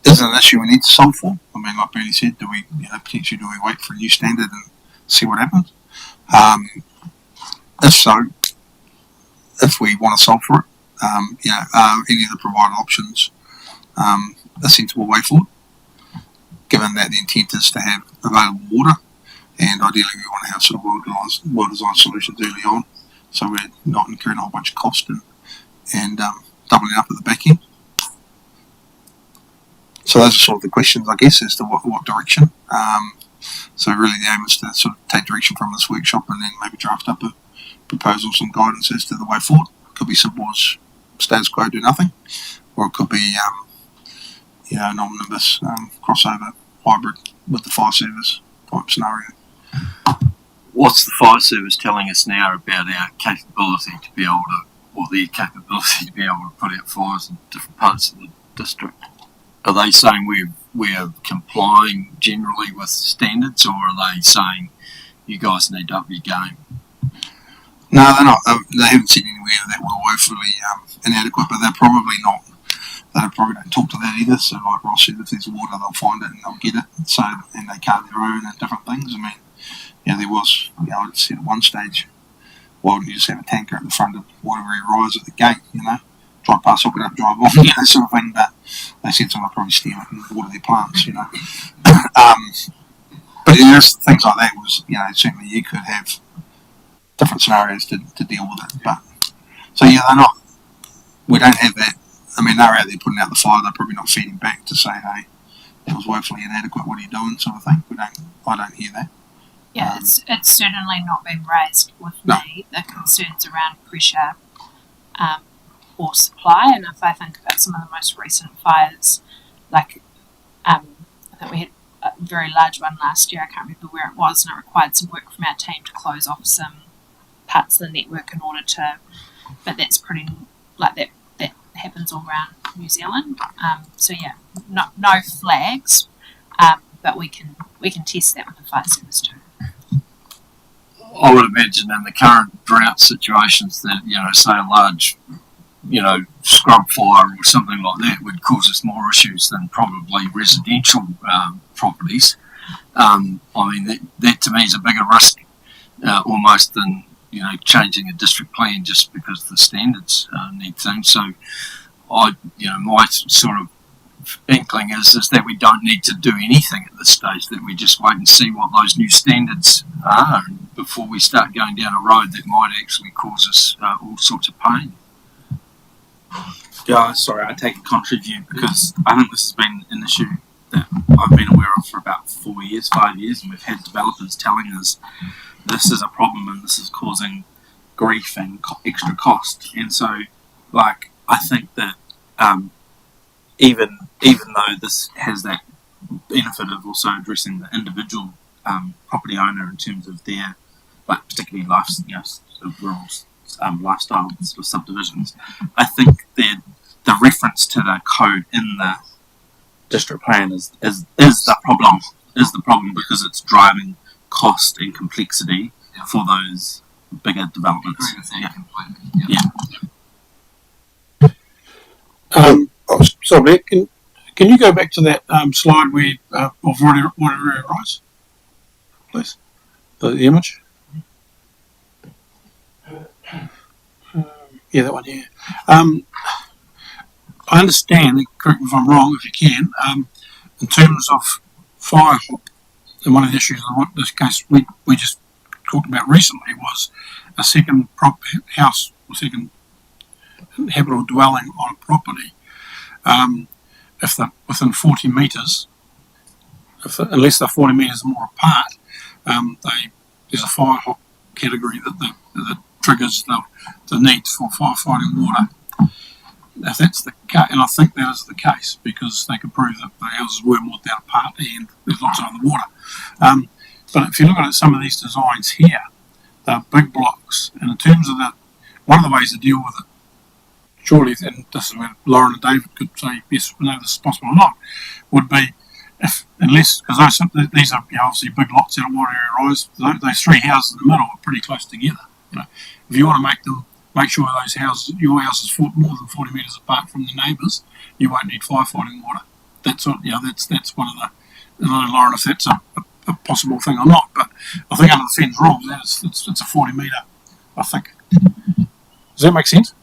Is it an issue we need to solve for? I mean, like Bernie said, potentially do we wait for a new standard and see what happens? If so, if we want to solve for it, are any of the provided options a sensible way forward, given that the intent is to have available water, and ideally we want to have sort of well-designed solutions early on, so we're not incurring a whole bunch of cost and doubling up at the back end. So those are sort of the questions, I guess, as to what direction. So really the aim is to sort of take direction from this workshop and then maybe draft up a proposal, some guidance as to the way forward. It could be simple as status quo, do nothing, or it could be an omnibus crossover hybrid with the fire service type scenario. What's the fire service telling us now about our capability to be able to, or their capability to be able to put out fires in different parts of the district? Are they saying we're complying generally with standards, or are they saying you guys need to up your game? No, they're not. They haven't said anywhere that we're woefully inadequate, but they're probably not. They probably don't talk to that either. So, like Ross said, if there's water, they'll find it and they'll get it. So, and they carve their own and different things. I mean, there was, I said at one stage, why wouldn't you just have a tanker at the front of whatever you rise at the gate, drive past, hook it up, drive off, that sort of thing. But they said someone would probably steam it and water their plants, But there's things like that was, certainly you could have different scenarios to deal with it. But so they're not. We don't have that. I mean, they're out there putting out the fire. They're probably not feeding back to say, "Hey, that was woefully inadequate. What are you doing?" sort of thing. I don't hear that. Yeah, it's certainly not been raised with me. The concerns around pressure or supply, and if I think about some of the most recent fires, like I think we had a very large one last year. I can't remember where it was, and it required some work from our team to close off some parts of the network in order to. But that's pretty like that. That happens all around New Zealand. No flags, but we can test that with the fire service too. I would imagine in the current drought situations that, say a large, scrub fire or something like that would cause us more issues than probably residential properties. I mean, that to me is a bigger risk almost than, changing a district plan just because the standards need things. So my sort of inkling is that we don't need to do anything at this stage, that we just wait and see what those new standards are before we start going down a road that might actually cause us all sorts of pain. Yeah, sorry, I take a contrary view because I think this has been an issue that I've been aware of for about 5 years, and we've had developers telling us this is a problem and this is causing grief and extra cost. And so, I think that even though this has that benefit of also addressing the individual property owner in terms of their, particularly rural lifestyle sort of subdivisions, I think the reference to the code in the district plan is the problem. Is the problem because it's driving cost and complexity for those bigger developments. Sorry, can you go back to that slide where of water rise, please? The image. That one here. I understand, correct me if I'm wrong, if you can, in terms of fire hop, and one of the issues in this case we just talked about recently was a second house or second habitable dwelling on a property. If they're within 40 metres, unless they're 40 metres or more apart, there's a fire hop category that triggers the need for firefighting water. If that's the case, and I think that is the case because they could prove that the houses were more than that apart and there's lots of other water. But if you look at some of these designs here, they're big blocks, and in terms of one of the ways to deal with it, surely, and this is where Lauren and David could say yes, no, this is possible or not, would be because these are obviously big lots out of water area rise. Those three houses in the middle are pretty close together. If you want to make sure your house is more than 40 metres apart from the neighbours, you won't need firefighting water. That's one of the. I don't know, Lauren, if that's a possible thing or not, but I think under the FENS rules, it's a 40 metre. I think. Does that make sense?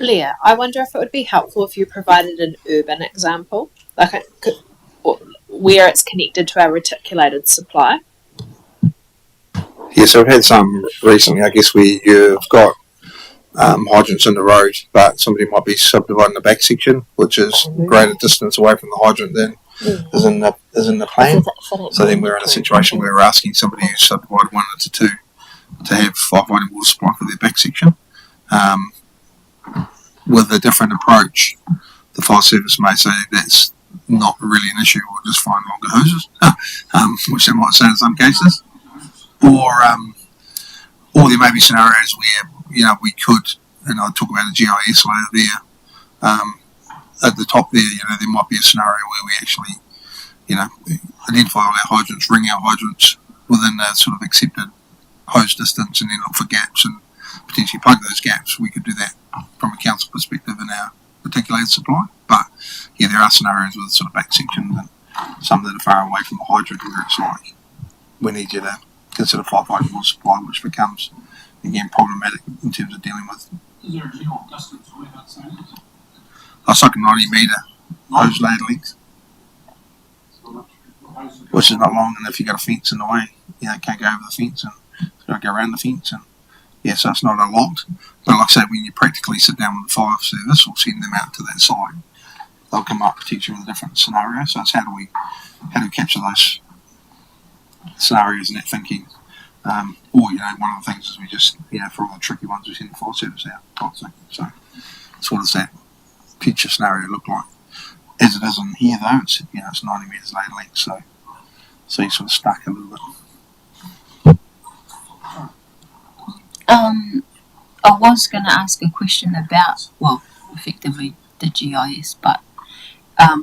Leah, I wonder if it would be helpful if you provided an urban example, like where it's connected to our reticulated supply. Yeah, so we've had some recently. I guess you've got hydrants in the road, but somebody might be subdividing the back section, which is greater distance away from the hydrant than is in the plan. So then we're in a situation where we're asking somebody who's subdivided one into two to have firefighting water supply for their back section. With a different approach, the fire service may say that's not really an issue, we'll just find longer hoses, which they might say in some cases. Or there may be scenarios where, we could, and I'll talk about the GIS layer there, at the top there, there might be a scenario where we actually, identify all our hydrants, ring our hydrants within a sort of accepted hose distance and then look for gaps and potentially plug those gaps. We could do that from a council perspective in our reticulated supply. But, yeah, there are scenarios with sort of back sections and some that are far away from the hydrant where it's like, we need you to consider firefighting water supply, which becomes, again, problematic in terms of dealing with. Is there a minimum distance away about saying? That's like a 90 metre hose laid length, which is not long enough if you've got a fence in the way. Can't go over the fence and it's got to go around the fence. And yeah, so it's not a lot. But like I say, when you practically sit down with the fire service or send them out to that site, they'll come up and teach you with a different scenario. So it's how do we capture those scenarios and that thinking. Or, one of the things is we just, for all the tricky ones, we send the fire service out type thing. So what does that future scenario look like? As it is in here though, it's, it's 90 metres laid length, so you're sort of stuck a little bit. I was going to ask a question about, effectively the GIS, but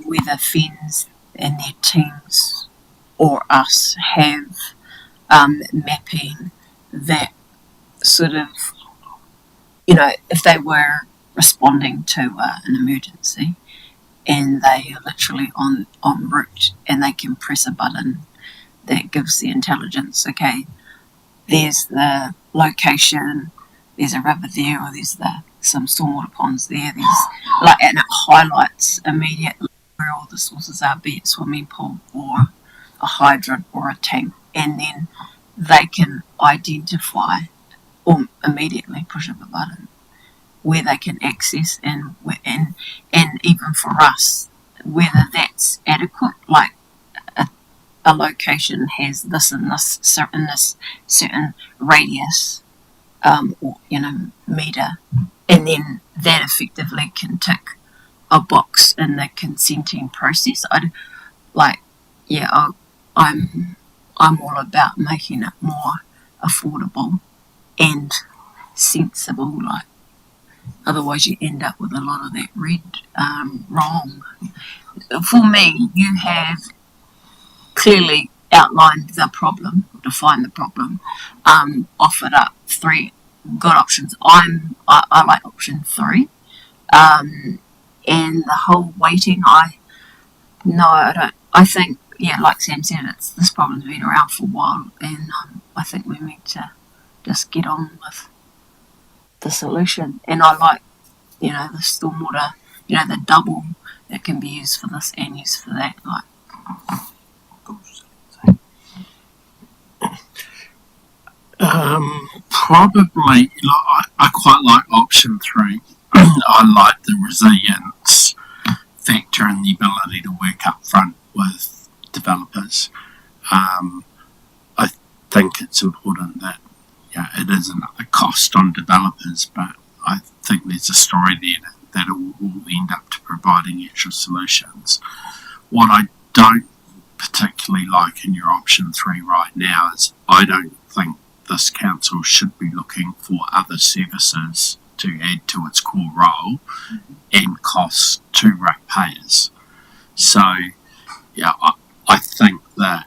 whether FENS and their teams or us have mapping that sort of, if they were responding to an emergency and they are literally en route and they can press a button that gives the intelligence, okay, there's the location, there's a river there, or there's some stormwater ponds there, and it highlights immediately where all the sources are, be it swimming pool or a hydrant or a tank, and then they can identify or immediately push up a button where they can access and even for us whether that's adequate, like a location has this and this in this certain radius or meter, and then that effectively can tick a box in the consenting process. I'm all about making it more affordable and sensible. Otherwise, you end up with a lot of that red wrong. For me, you have clearly outlined the problem, defined the problem, offered up 3 good options. I like option 3, and the whole waiting. I don't. I think, like Sam said, this problem's been around for a while, and I think we need to just get on with the solution. And I like, the stormwater, the double that can be used for this and used for that. Probably, I quite like option 3. I like the resilience factor and the ability to work up front with developers. I think it's important that it isn't a cost on developers, but I think there's a story there that it will end up to providing extra solutions. What I don't particularly like in your option 3 right now is I don't think this council should be looking for other services to add to its core role and costs to ratepayers. So, I think that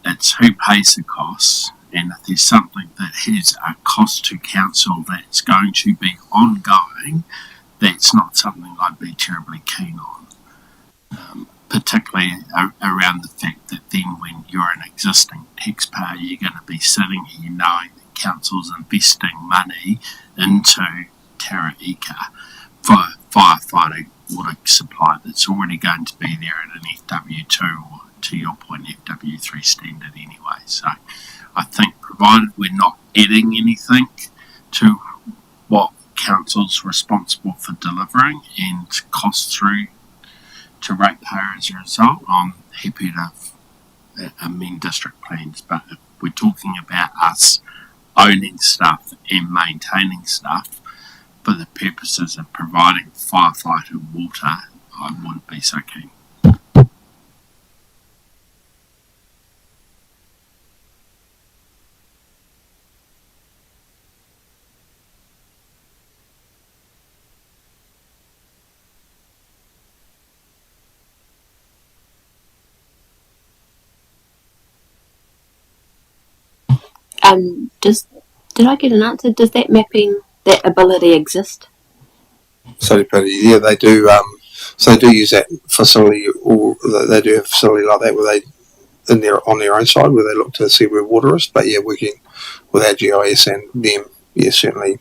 it's who pays the costs, and if there's something that has a cost to council that's going to be ongoing, that's not something I'd be terribly keen on. Particularly around the fact that then when you're an existing taxpayer, you're going to be sitting here knowing that council's investing money into Terra Eka for firefighting water supply that's already going to be there at an FW2 or, to your point, FW3 standard anyway. So I think provided we're not adding anything to what council's responsible for delivering and cost through to ratepayer as a result, I'm happy to amend district plans. But if we're talking about us owning stuff and maintaining stuff for the purposes of providing firefighter water, I wouldn't be so keen. Did I get an answer? Does that mapping, that ability exist? So, yeah, they do. So they do use that facility, or they do have a facility like that where they, on their own side, where they look to see where water is. But yeah, working with our GIS and them, yeah, certainly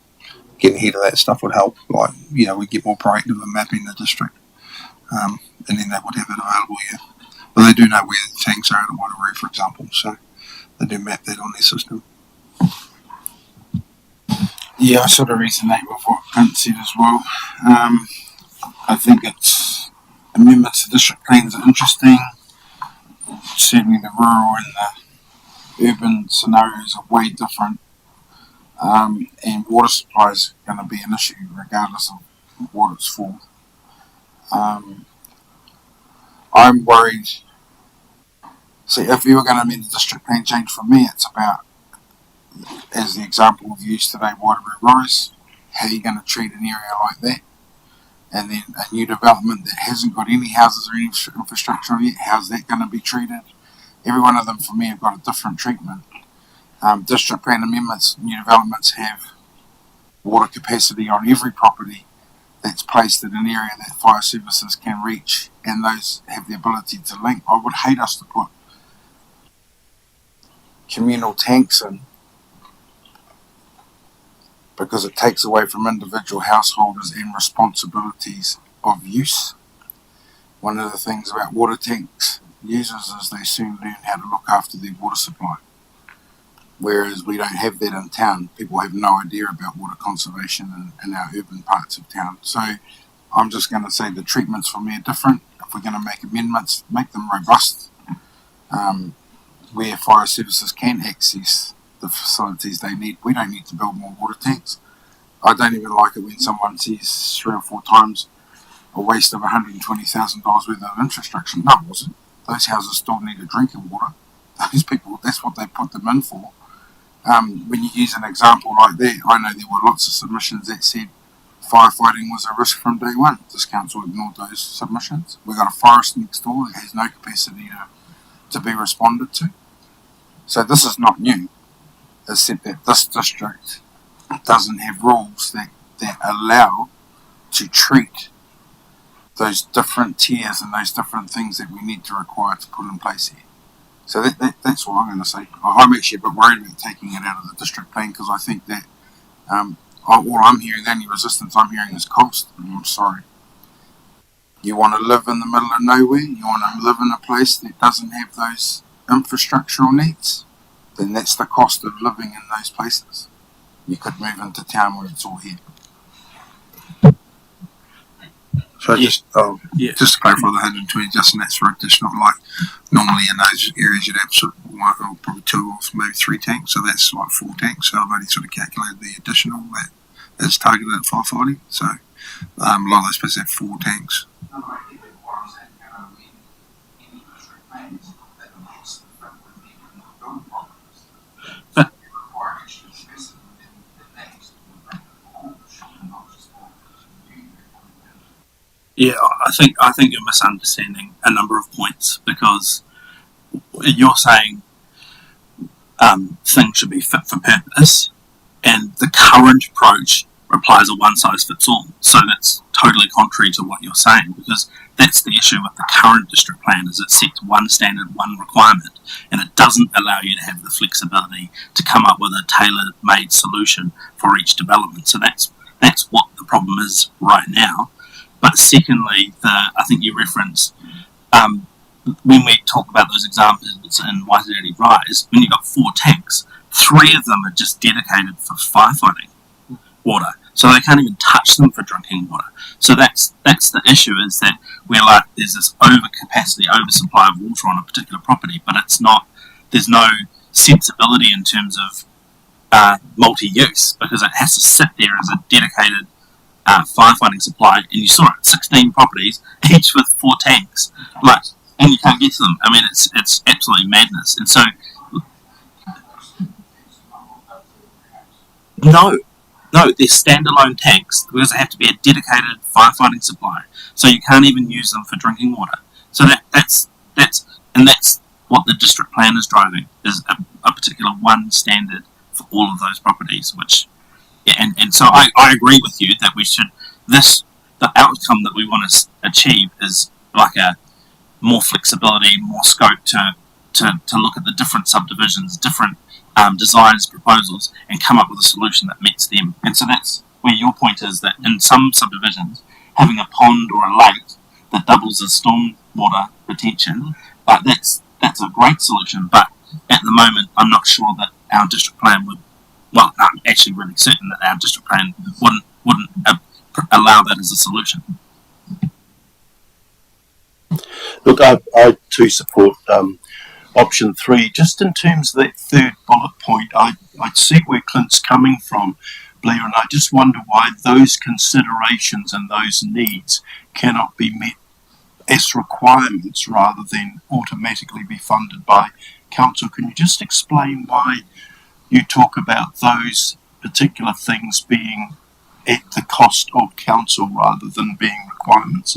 getting ahead of that stuff would help. Like, you know, we get more proactive in mapping the district, and then they would have it available. Yeah, but they do know where the tanks are in the Wateroo, for example. So they do map that on their system. Yeah, I sort of resonate with what Clint said as well. I think it's amendments to district plans are interesting. Certainly the rural and the urban scenarios are way different. And water supply is going to be an issue regardless of what it's for. I'm worried. See, if you were going to amend the district plan change, for me it's about, as the example we've used today, Wateroo Rise, how are you going to treat an area like that? And then a new development that hasn't got any houses or any infrastructure on it, how's that going to be treated? Every one of them for me have got a different treatment. District plan amendments, new developments have water capacity on every property that's placed in an area that fire services can reach, and those have the ability to link. I would hate us to put communal tanks in, because it takes away from individual householders and responsibilities of use. One of the things about water tanks users is they soon learn how to look after their water supply. Whereas we don't have that in town. People have no idea about water conservation in our urban parts of town. So I'm just going to say the treatments for me are different. If we're going to make amendments, make them robust, where fire services can access the facilities they need. We don't need to build more water tanks. I don't even like it when someone says 3 or 4 times a waste of $120,000 worth of infrastructure. No, it wasn't. Those houses still needed drinking water. Those people, that's what they put them in for. When you use an example like that, I know there were lots of submissions that said firefighting was a risk from day one. This council ignored those submissions. We've got a forest next door that has no capacity to be responded to. So this is not new, except that this district doesn't have rules that allow to treat those different tiers and those different things that we need to require to put in place here. So that's what I'm going to say. I'm actually a bit worried about taking it out of the district plan, because I think that all I'm hearing, the only resistance I'm hearing is cost. And I'm sorry. You want to live in the middle of nowhere? You want to live in a place that doesn't have those infrastructural needs? Then that's the cost of living in those places. You could move into town where it's all here. So just to clarify, the 120, Justin, that's for additional, like normally in those areas you'd have sort of 1 or probably 2 or maybe 3 tanks, so that's like 4 tanks. So I've only sort of calculated the additional that is targeted at firefighting. So a lot of those places have 4 tanks. Yeah, I think you're misunderstanding a number of points, because you're saying things should be fit for purpose, and the current approach applies a one-size-fits-all. So that's totally contrary to what you're saying, because that's the issue with the current district plan, is it sets one standard, one requirement, and it doesn't allow you to have the flexibility to come up with a tailor-made solution for each development. So that's what problem is right now. But secondly, I think you referenced when we talk about those examples in Waitangi Rise, when you've got 4 tanks, 3 of them are just dedicated for firefighting water, so they can't even touch them for drinking water. So that's the issue, is that we're like, there's this overcapacity, oversupply of water on a particular property, but it's not. There's no sensibility in terms of multi-use, because it has to sit there as a dedicated firefighting supply, and you saw it, 16 properties, each with 4 tanks, like, and you can't get to them. I mean, it's absolutely madness. And so, no, they're standalone tanks because they have to be a dedicated firefighting supply. So you can't even use them for drinking water. So that's what the district plan is driving, is a particular one standard for all of those properties, which. Yeah, and so I agree with you that the outcome that we want to achieve is like a more flexibility, more scope to look at the different subdivisions, different designs, proposals, and come up with a solution that meets them. And so that's where your point is, that in some subdivisions, having a pond or a lake that doubles as stormwater retention, like that's a great solution. But at the moment, I'm not sure that our district plan would. Well, I'm actually really certain that our district plan wouldn't allow that as a solution. Look, I too support option 3. Just in terms of that third bullet point, I see where Clint's coming from, Blair, and I just wonder why those considerations and those needs cannot be met as requirements rather than automatically be funded by council. Can you just explain why you talk about those particular things being at the cost of council rather than being requirements?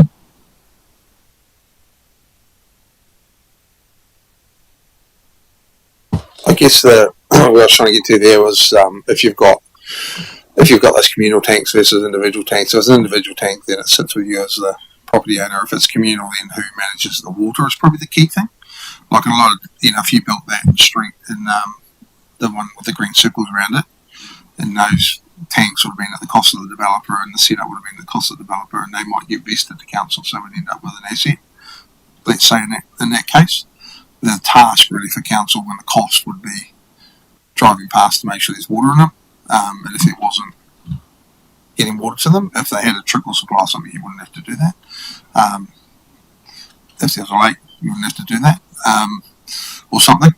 I guess what I was trying to get to there was if you've got those communal tanks versus individual tanks. So if it's an individual tank, then it sits with you as the property owner. If it's communal, then who manages the water is probably the key thing. Like a lot of, if you built that street in the one with the green circles around it, and those tanks would have been at the cost of the developer, and the setup would have been the cost of the developer, and they might get vested to council, so we'd end up with an asset. Let's say in that case, the task really for council and the cost would be driving past to make sure there's water in them, and if there wasn't, getting water to them. If they had a trickle supply or something, you wouldn't have to do that. If there was a lake, you wouldn't have to do that, or something.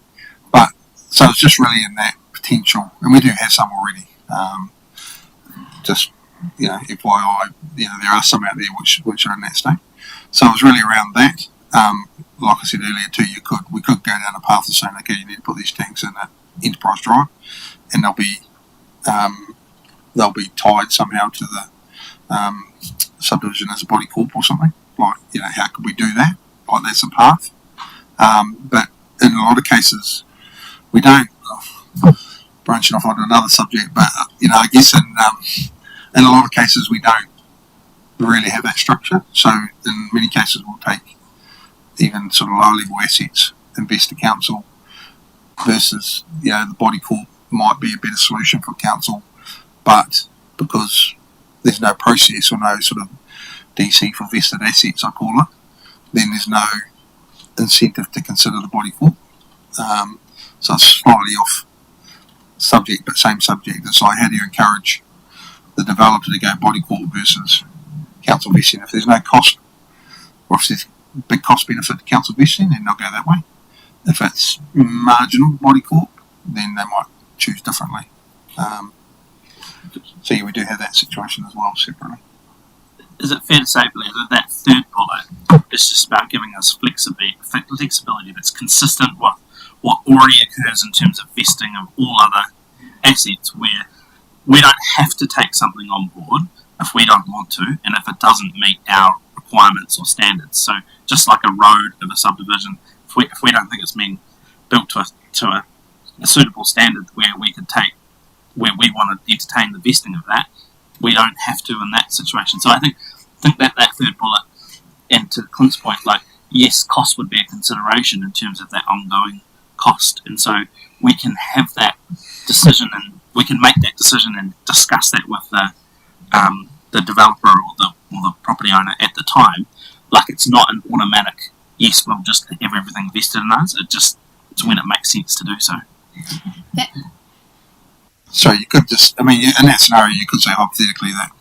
But so it's just really in that potential, and we do have some already. Just FYI, there are some out there which are in that state. So it was really around that. Like I said earlier too, we could go down a path of saying, okay, you need to put these tanks in an enterprise drive, and they'll be tied somehow to the subdivision as a body corp or something. Like, how could we do that? Like, that's a path. But in a lot of cases, we don't. Branching off onto another subject, but I guess in a lot of cases we don't really have that structure. So in many cases we'll take even sort of low level assets, invest to council, versus the body corp might be a better solution for council, but because there's no process or no sort of DC for vested assets, I call it, then there's no incentive to consider the body corp. So it's slightly off subject, but same subject. It's like, how do you encourage the developer to go body corp versus council vesting? If there's no cost, or if there's big cost benefit to council vesting, then they'll go that way. If it's marginal body corp, then they might choose differently. So we do have that situation as well separately. Is it fair to say, Blair, that third bullet is just about giving us flexibility that's consistent with what already occurs in terms of vesting of all other assets, where we don't have to take something on board if we don't want to, and if it doesn't meet our requirements or standards. So just like a road of a subdivision, if we don't think it's being built to a suitable standard where we want to entertain the vesting of that, we don't have to in that situation. So I think that third bullet, and to Clint's point, yes, cost would be a consideration in terms of that ongoing cost, and so we can have that decision, and we can make that decision and discuss that with the developer or the property owner at the time. Like, it's not an automatic, yes, we'll just have everything vested in us. It's when it makes sense to do so. So you could just, I mean, in that scenario, you could say hypothetically that,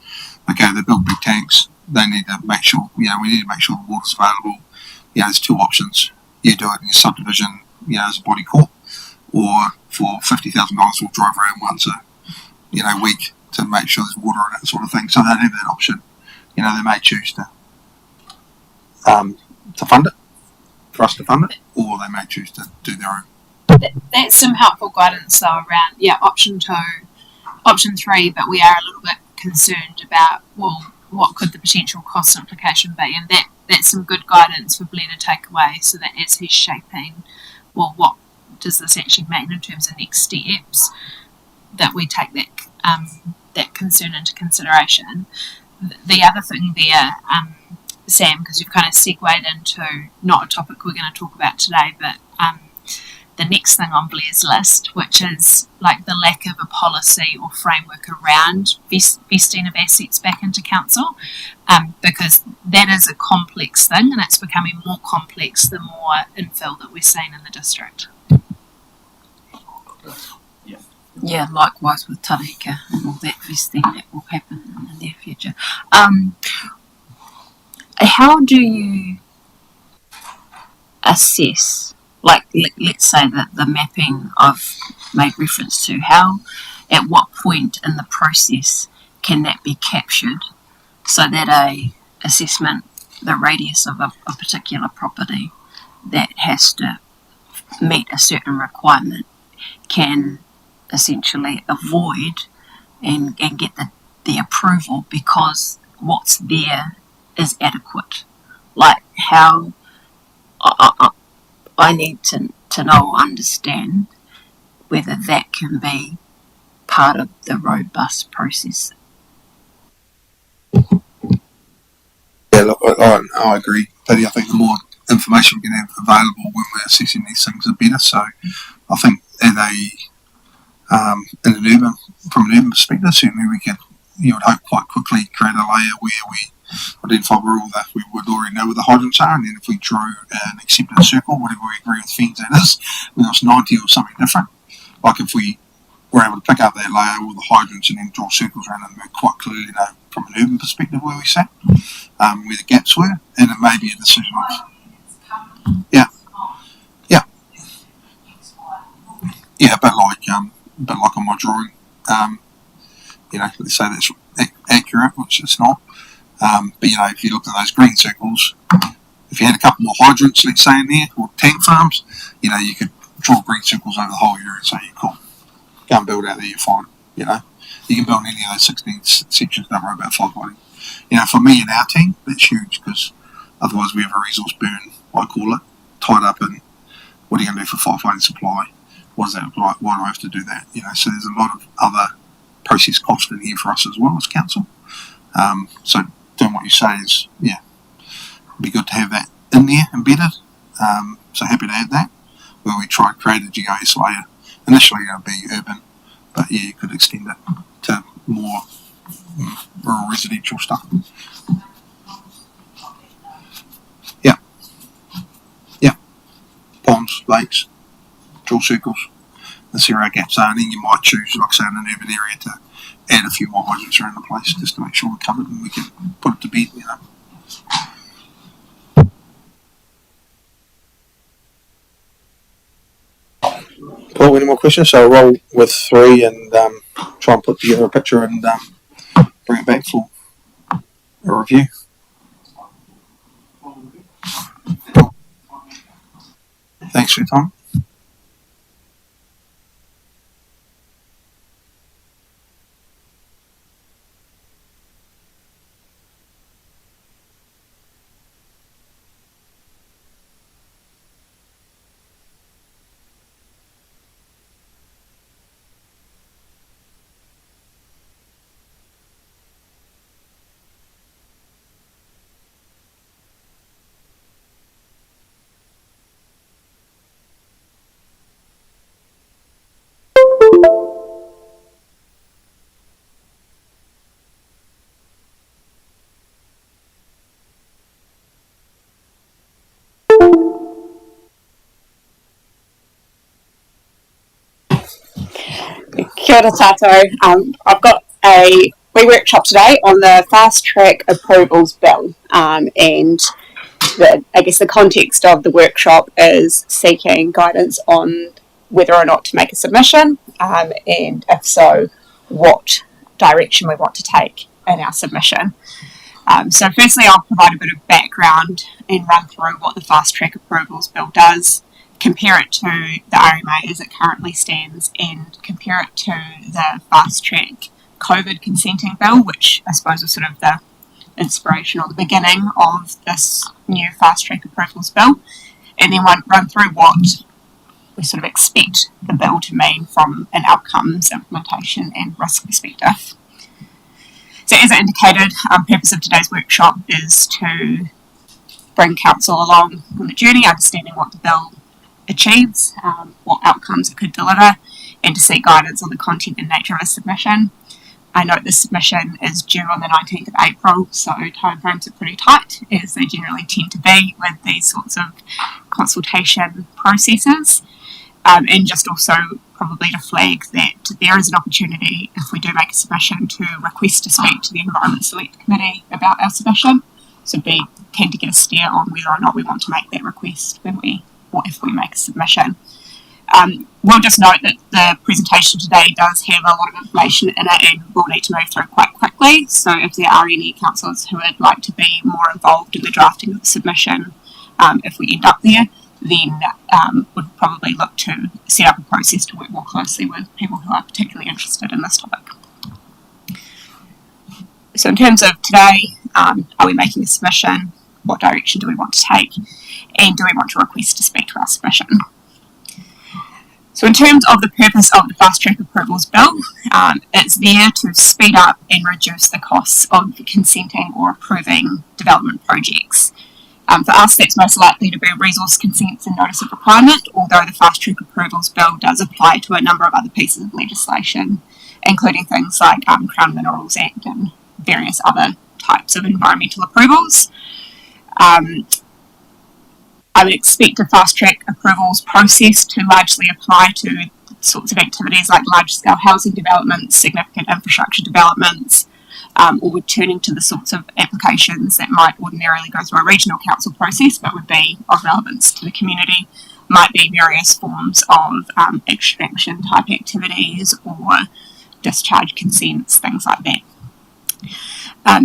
okay, they build big tanks, they need to make sure, we need to make sure the water's available. There's two options. You do it in your subdivision, as a body corp, or for $50,000 we'll drive around once a week to make sure there's water and that sort of thing. So they have that option. They may choose to fund it, for us to fund it, or they may choose to do their own. That's some helpful guidance though around option 2, option 3, but we are a little bit concerned about what could the potential cost implication be, and that's some good guidance for Blair to take away, so that as he's shaping, what does this actually mean in terms of next steps, that we take that concern into consideration. The other thing there, Sam, because you've kind of segued into not a topic we're going to talk about today, but the next thing on Blair's list, which is like the lack of a policy or framework around vesting of assets back into council, because that is a complex thing, and it's becoming more complex the more infill that we're seeing in the district. Yeah, likewise with Tareka and all that vesting that will happen in the near future. How do you assess, like let's say that the mapping I've made reference to, at what point in the process can that be captured so that a assessment, the radius of a particular property that has to meet a certain requirement, can essentially avoid and get the approval because what's there is adequate? Like, how I need to know, understand whether that can be part of the robust process. Yeah, look, I agree, Paddy. I think the more information we can have available when we're assessing these things, the better. So I think from an urban perspective, certainly you would hope quite quickly create a layer where we identify where we would already know where the hydrants are, and then if we drew an acceptance circle, whatever we agree with FENS that is, whether it's 90 or something different, like if we were able to pick up that layer with the hydrants and then draw circles around them, we quite clearly know from an urban perspective where we sat, where the gaps were, and it may be a decision of a bit like on my drawing, let's say that's accurate, which it's not. But if you looked at those green circles, if you had a couple more hydrants, let's say in there, or tank farms, you could draw green circles over the whole area and say, cool, go and build out there, you're fine. You can build any of those 16 sections, don't worry about floodlighting. For me and our team, that's huge, because otherwise we have a resource burn, I call it, tied up in what are you going to do for firefighting supply? What does that look like? Why do I have to do that? So there's a lot of other process cost in here for us as well as council. So doing what you say is, it'd be good to have that in there embedded. So happy to add that, where we try to create a GIS layer. Initially it'll be urban, but you could extend it to more rural residential stuff. Ponds, lakes, draw circles, and see where our gaps are, and then you might choose, like I say, in an urban area to add a few more hydrants around the place just to make sure we're covered and we can put it to bed, Paul, any more questions? So I'll roll with 3 and try and put together a picture and bring it back for a review. Thanks for your time. Kia ora tātou. I've got a wee workshop today on the fast track approvals bill, and I guess the context of the workshop is seeking guidance on whether or not to make a submission, and if so, what direction we want to take in our submission. So firstly, I'll provide a bit of background and run through what the fast track approvals bill does, compare it to the RMA as it currently stands, and compare it to the fast track COVID consenting bill, which I suppose was sort of the inspiration or the beginning of this new fast track approvals bill, and then run through what we sort of expect the bill to mean from an outcomes, implementation and risk perspective. So as I indicated, purpose of today's workshop is to bring council along on the journey, understanding what the bill achieves, what outcomes it could deliver, and to seek guidance on the content and nature of a submission. I note this submission is due on the 19th of April, so timeframes are pretty tight, as they generally tend to be with these sorts of consultation processes. And just also probably to flag that there is an opportunity, if we do make a submission, to request to speak to the Environment Select Committee about our submission. So be keen to get a steer on whether or not we want to make that request if we make a submission. We'll just note that the presentation today does have a lot of information in it and we'll need to move through quite quickly. So if there are any councillors who would like to be more involved in the drafting of the submission, if we end up there, then would probably look to set up a process to work more closely with people who are particularly interested in this topic. So in terms of today, are we making a submission? What direction do we want to take? And do we want to request to speak to our submission? So in terms of the purpose of the fast track approvals bill, it's there to speed up and reduce the costs of consenting or approving development projects. For us, that's most likely to be resource consents and notice of requirement, although the fast track approvals bill does apply to a number of other pieces of legislation, including things like Crown Minerals Act and various other types of environmental approvals. I would expect a fast track approvals process to largely apply to sorts of activities like large scale housing developments, significant infrastructure developments, or returning to the sorts of applications that might ordinarily go through a regional council process but would be of relevance to the community, might be various forms of extraction type activities or discharge consents, things like that.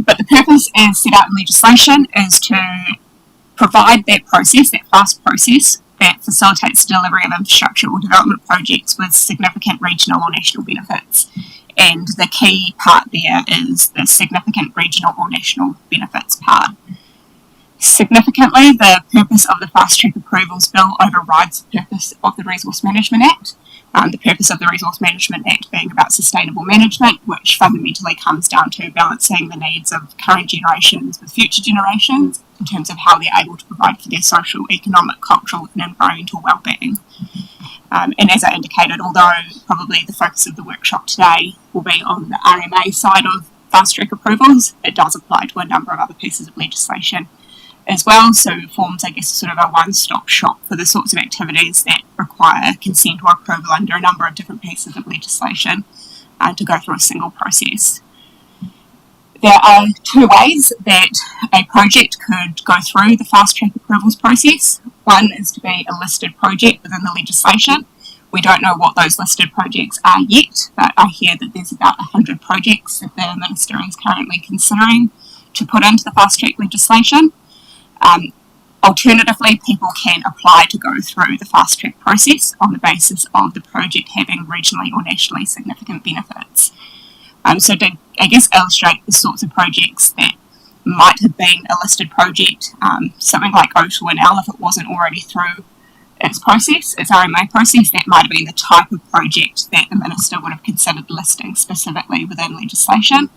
But the purpose as set out in legislation is to provide that process, that fast process, that facilitates the delivery of infrastructure or development projects with significant regional or national benefits. And the key part there is the significant regional or national benefits part. Significantly, the purpose of the fast track approvals bill overrides the purpose of the Resource Management Act. The purpose of the Resource Management Act being about sustainable management, which fundamentally comes down to balancing the needs of current generations with future generations in terms of how they're able to provide for their social, economic, cultural and environmental well-being. And as I indicated, although probably the focus of the workshop today will be on the RMA side of fast track approvals, it does apply to a number of other pieces of legislation as well, so it forms, I guess, sort of a one-stop shop for the sorts of activities that require consent or approval under a number of different pieces of legislation to go through a single process. There are two ways that a project could go through the fast track approvals process. One is to be a listed project within the legislation. We don't know what those listed projects are yet, but I hear that there's about 100 projects that the Minister is currently considering to put into the fast track legislation. Alternatively, people can apply to go through the fast track process on the basis of the project having regionally or nationally significant benefits. So to, I guess, illustrate the sorts of projects that might have been a listed project, something like O2NL, if it wasn't already through its process, its RMA process, that might have been the type of project that the Minister would have considered listing specifically within legislation.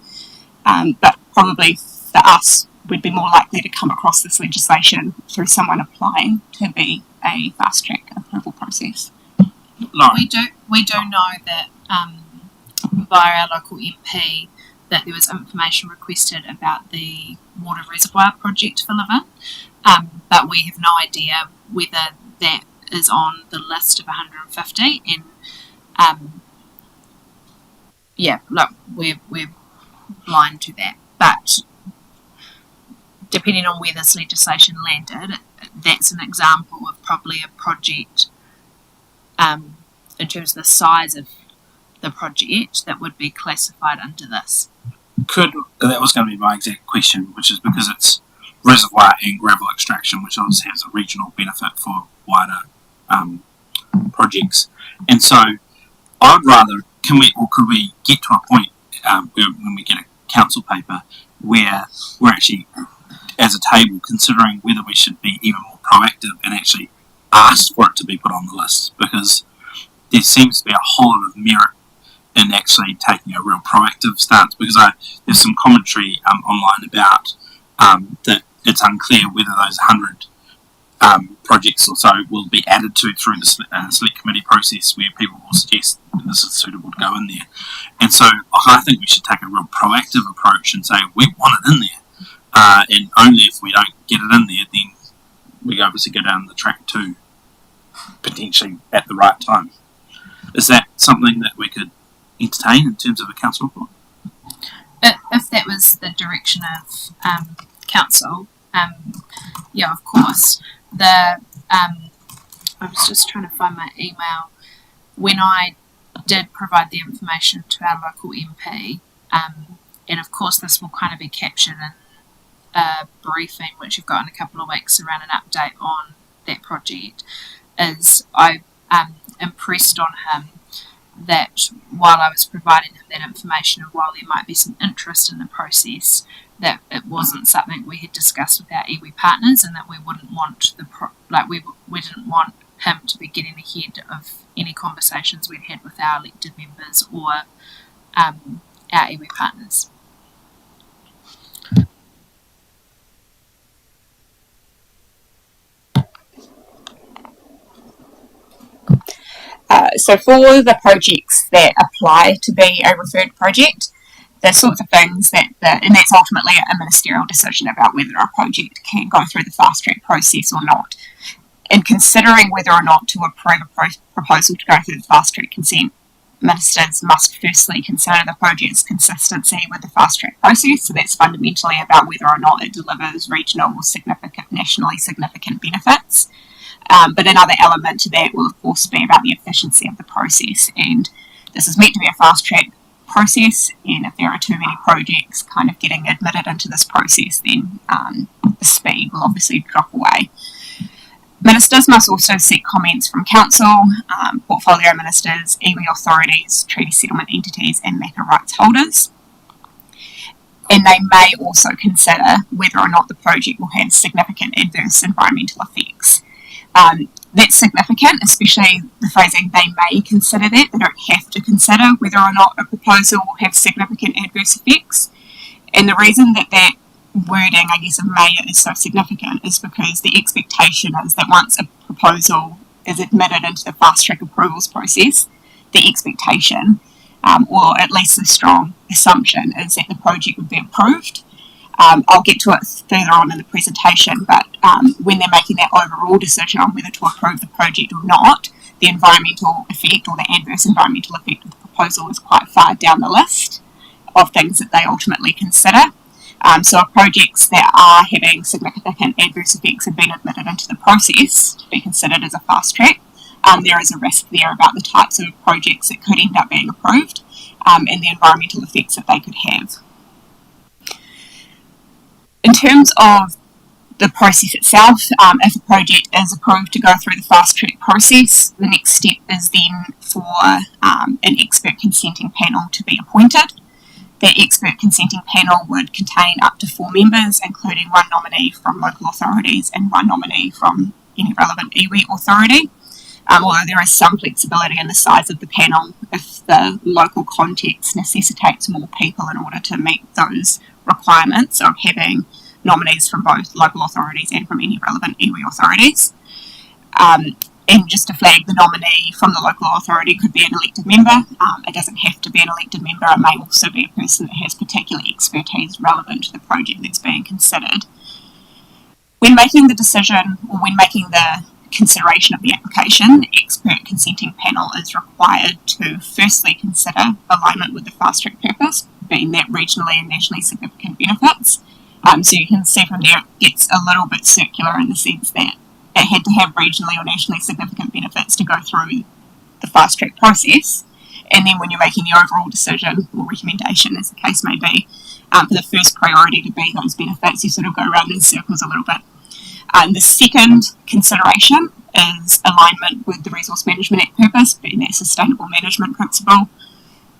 But probably for us, we'd be more likely to come across this legislation through someone applying to be a fast track approval process. Lauren. We do know that via our local MP that there was information requested about the water reservoir project for Liver, but we have no idea whether that is on the list of 150, and look, we're blind to that. But depending on where this legislation landed, that's an example of probably a project, in terms of the size of the project, that would be classified under this. That was going to be my exact question, which is because it's reservoir and gravel extraction, which obviously has a regional benefit for wider projects. And so I'd rather, could we get to a point when we get a council paper where we're actually, as a table, considering whether we should be even more proactive and actually ask for it to be put on the list, because there seems to be a whole lot of merit in actually taking a real proactive stance, because there's some commentary online about that it's unclear whether those 100 projects or so will be added to through the select committee process, where people will suggest this is suitable to go in there. And so I think we should take a real proactive approach and say we want it in there, and only if we don't get it in there, then we obviously go down the track to potentially at the right time. Is that something that we could entertain in terms of a council report? If that was the direction of council, yeah, of course. I was just trying to find my email. When I did provide the information to our local MP, and of course this will kind of be captured in a briefing which you've got in a couple of weeks around an update on that project, is I impressed on him that while I was providing him that information, and while there might be some interest in the process, that it wasn't something we had discussed with our iwi partners, and that we wouldn't want we didn't want him to be getting ahead of any conversations we'd had with our elected members or our iwi partners. So for the projects that apply to be a referred project, the sorts of things and that's ultimately a ministerial decision about whether a project can go through the fast track process or not. In considering whether or not to approve a proposal to go through the fast track consent, ministers must firstly consider the project's consistency with the fast track process. So that's fundamentally about whether or not it delivers regional or nationally significant benefits. But another element to that will of course be about the efficiency of the process, and this is meant to be a fast track process, and if there are too many projects kind of getting admitted into this process, then the speed will obviously drop away. Ministers must also seek comments from council, portfolio ministers, iwi authorities, treaty settlement entities and matter rights holders, and they may also consider whether or not the project will have significant adverse environmental effects. That's significant, especially the phrasing they may consider that. They don't have to consider whether or not a proposal will have significant adverse effects. And the reason that wording, I guess, of may is so significant is because the expectation is that once a proposal is admitted into the fast track approvals process, the expectation, or at least the strong assumption, is that the project would be approved. I'll get to it further on in the presentation, but when they're making that overall decision on whether to approve the project or not, the environmental effect or the adverse environmental effect of the proposal is quite far down the list of things that they ultimately consider. So if projects that are having significant adverse effects have been admitted into the process to be considered as a fast track, there is a risk there about the types of projects that could end up being approved and the environmental effects that they could have. In terms of the process itself, if a project is approved to go through the fast track process, the next step is then for an expert consenting panel to be appointed. That expert consenting panel would contain up to 4 members, including 1 nominee from local authorities and 1 nominee from any relevant iwi authority. Although there is some flexibility in the size of the panel if the local context necessitates more people in order to meet those requirements of having nominees from both local authorities and from any relevant iwi authorities. And just to flag, the nominee from the local authority could be an elected member. It doesn't have to be an elected member. It may also be a person that has particular expertise relevant to the project that's being considered. When making the decision, or when making the consideration of the application, the expert consenting panel is required to firstly consider alignment with the fast track purpose, being that regionally and nationally significant benefits. So you can see from there it gets a little bit circular in the sense that it had to have regionally or nationally significant benefits to go through the fast track process. And then when you're making the overall decision or recommendation, as the case may be, for the first priority to be those benefits, you sort of go around in circles a little bit. The second consideration is alignment with the Resource Management Act purpose, being that sustainable management principle.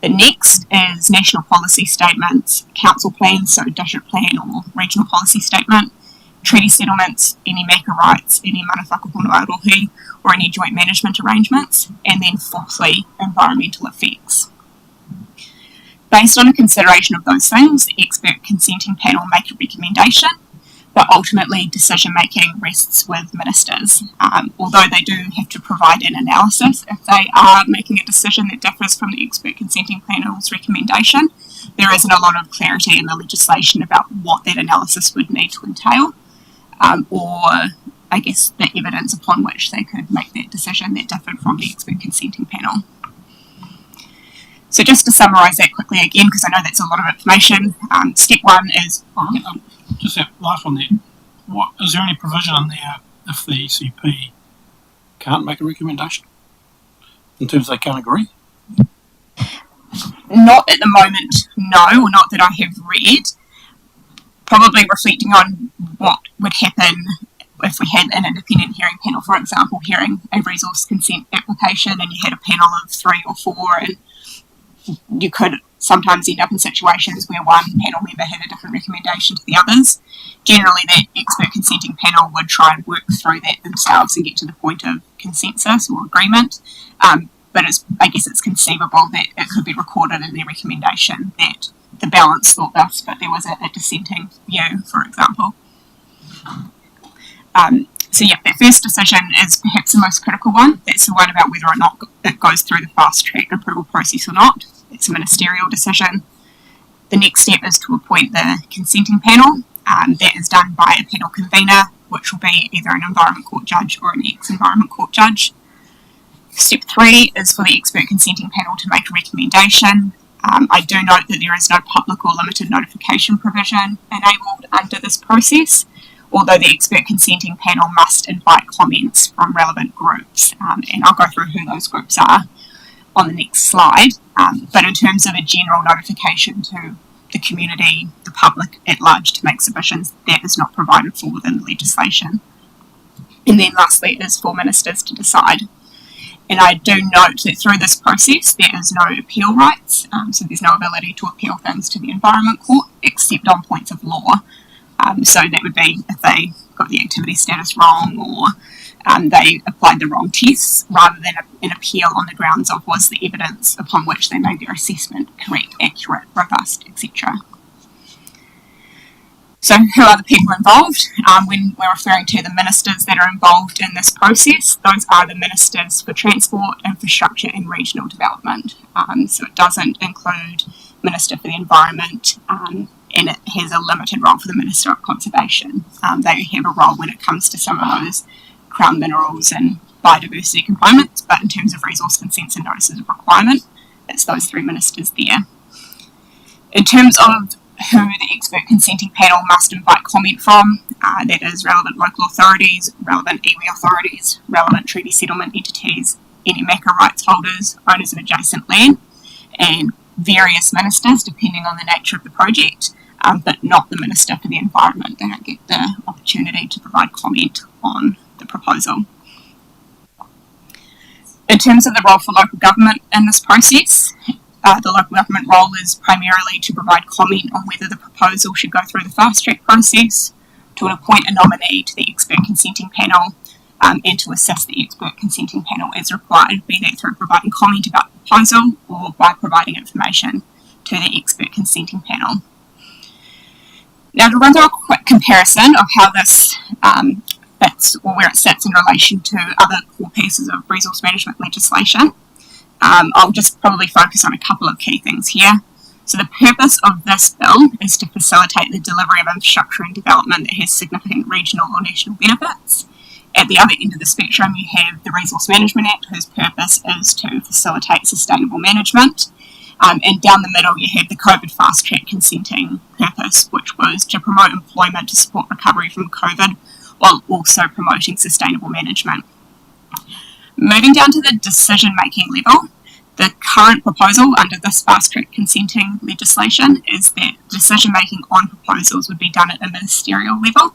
The next is national policy statements, council plans, so district plan or regional policy statement, treaty settlements, any MACA rights, any mana whakapono arohi, or any joint management arrangements, and then fourthly, environmental effects. Based on a consideration of those things, the expert consenting panel make a recommendation, but ultimately decision making rests with ministers. Although they do have to provide an analysis if they are making a decision that differs from the expert consenting panel's recommendation, there isn't a lot of clarity in the legislation about what that analysis would need to entail, or I guess the evidence upon which they could make that decision that differed from the expert consenting panel. So just to summarise that quickly again, because I know that's a lot of information, step one is... Just that last one there. What is there any provision in there if the ECP can't make a recommendation? In terms they can't agree? Not at the moment, no, or not that I have read. Probably reflecting on what would happen if we had an independent hearing panel, for example, hearing a resource consent application and you had a panel of 3 or 4, and you could sometimes end up in situations where one panel member had a different recommendation to the others. Generally, that expert consenting panel would try and work through that themselves and get to the point of consensus or agreement. But I guess it's conceivable that it could be recorded in their recommendation that the balance thought this, but there was a dissenting view, for example. So yeah, that first decision is perhaps the most critical one. That's the one about whether or not it goes through the fast track approval process or not. It's a ministerial decision. The next step is to appoint the consenting panel. That is done by a panel convener, which will be either an Environment Court judge or an ex-Environment Court judge. Step 3 is for the expert consenting panel to make a recommendation. I do note that there is no public or limited notification provision enabled under this process, although the expert consenting panel must invite comments from relevant groups, and I'll go through who those groups are on the next slide. But in terms of a general notification to the community, the public at large to make submissions, that is not provided for within the legislation. And then lastly is for ministers to decide. And I do note that through this process there is no appeal rights, so there's no ability to appeal things to the Environment Court except on points of law. So that would be if they got the activity status wrong or they applied the wrong tests, rather than an appeal on the grounds of was the evidence upon which they made their assessment correct, accurate, robust, etc. So who are the people involved? When we're referring to the ministers that are involved in this process, those are the ministers for transport, infrastructure and regional development. So it doesn't include Minister for the Environment, and it has a limited role for the Minister of Conservation. They have a role when it comes to some of those crown minerals and biodiversity components, but in terms of resource consents and notices of requirement, it's those 3 ministers there. In terms of who the expert consenting panel must invite comment from, that is relevant local authorities, relevant iwi authorities, relevant treaty settlement entities, any MACA rights holders, owners of adjacent land, and various ministers depending on the nature of the project, but not the Minister for the Environment. They don't get the opportunity to provide comment on the proposal. In terms of the role for local government in this process, the local government role is primarily to provide comment on whether the proposal should go through the fast track process, to appoint a nominee to the expert consenting panel, and to assist the expert consenting panel as required, be that through providing comment about the proposal or by providing information to the expert consenting panel. Now, to run through a quick comparison of how this fits or where it sits in relation to other core pieces of resource management legislation, I'll just probably focus on a couple of key things here. So the purpose of this bill is to facilitate the delivery of infrastructure and development that has significant regional or national benefits. At the other end of the spectrum, you have the Resource Management Act, whose purpose is to facilitate sustainable management. And down the middle, you have the COVID Fast Track consenting purpose, which was to promote employment to support recovery from COVID, while also promoting sustainable management. Moving down to the decision-making level, the current proposal under this Fast Track consenting legislation is that decision-making on proposals would be done at a ministerial level,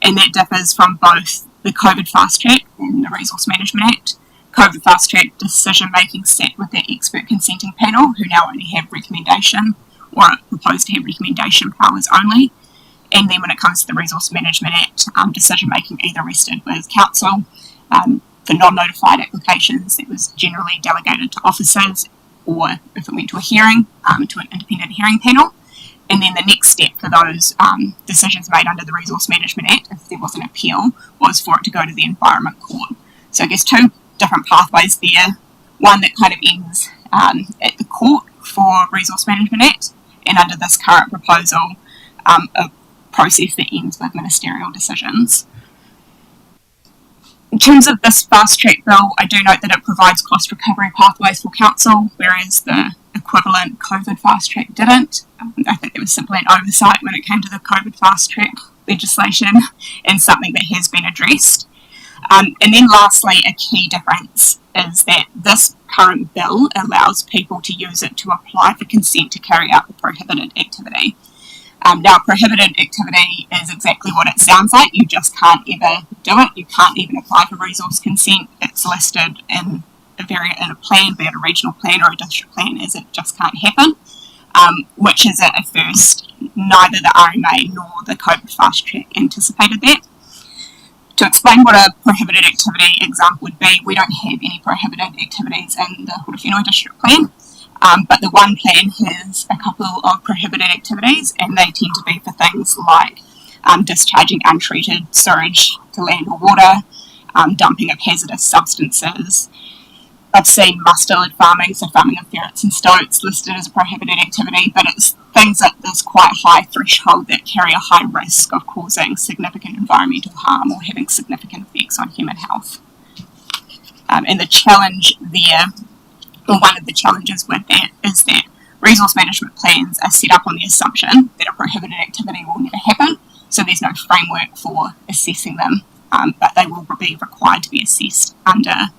and that differs from both the COVID Fast Track and the Resource Management Act. COVID Fast Track decision-making sat with the expert consenting panel, who now only have recommendation, or propose to have recommendation powers only. And then when it comes to the Resource Management Act, decision-making either rested with council. For non-notified applications, it was generally delegated to officers, or if it went to a hearing, to an independent hearing panel. And then the next step for those decisions made under the Resource Management Act, if there was an appeal, was for it to go to the Environment Court. So I guess two different pathways there. One that kind of ends at the court for Resource Management Act, and under this current proposal, a process that ends with ministerial decisions. In terms of this fast track bill, I do note that it provides cost recovery pathways for council, whereas the equivalent COVID fast track didn't. I think there was simply an oversight when it came to the COVID fast track legislation, and something that has been addressed. And then lastly, a key difference is that this current bill allows people to use it to apply for consent to carry out a prohibited activity. Now, prohibited activity is exactly what it sounds like. You just can't ever do it. You can't even apply for resource consent. It's listed in a plan, be it a regional plan or a district plan, as it just can't happen, which is at first neither the RMA nor the COVID Fast Track anticipated that. To explain what a prohibited activity example would be, we don't have any prohibited activities in the Horowhenua District Plan, but the one plan has a couple of prohibited activities, and they tend to be for things like discharging untreated sewage to land or water, dumping of hazardous substances. I've seen mustard farming, so farming of ferrets and stoats, listed as a prohibited activity, but it's things at this quite high threshold that carry a high risk of causing significant environmental harm or having significant effects on human health. And the challenge there, or one of the challenges with that, is that resource management plans are set up on the assumption that a prohibited activity will never happen, so there's no framework for assessing them, but they will be required to be assessed under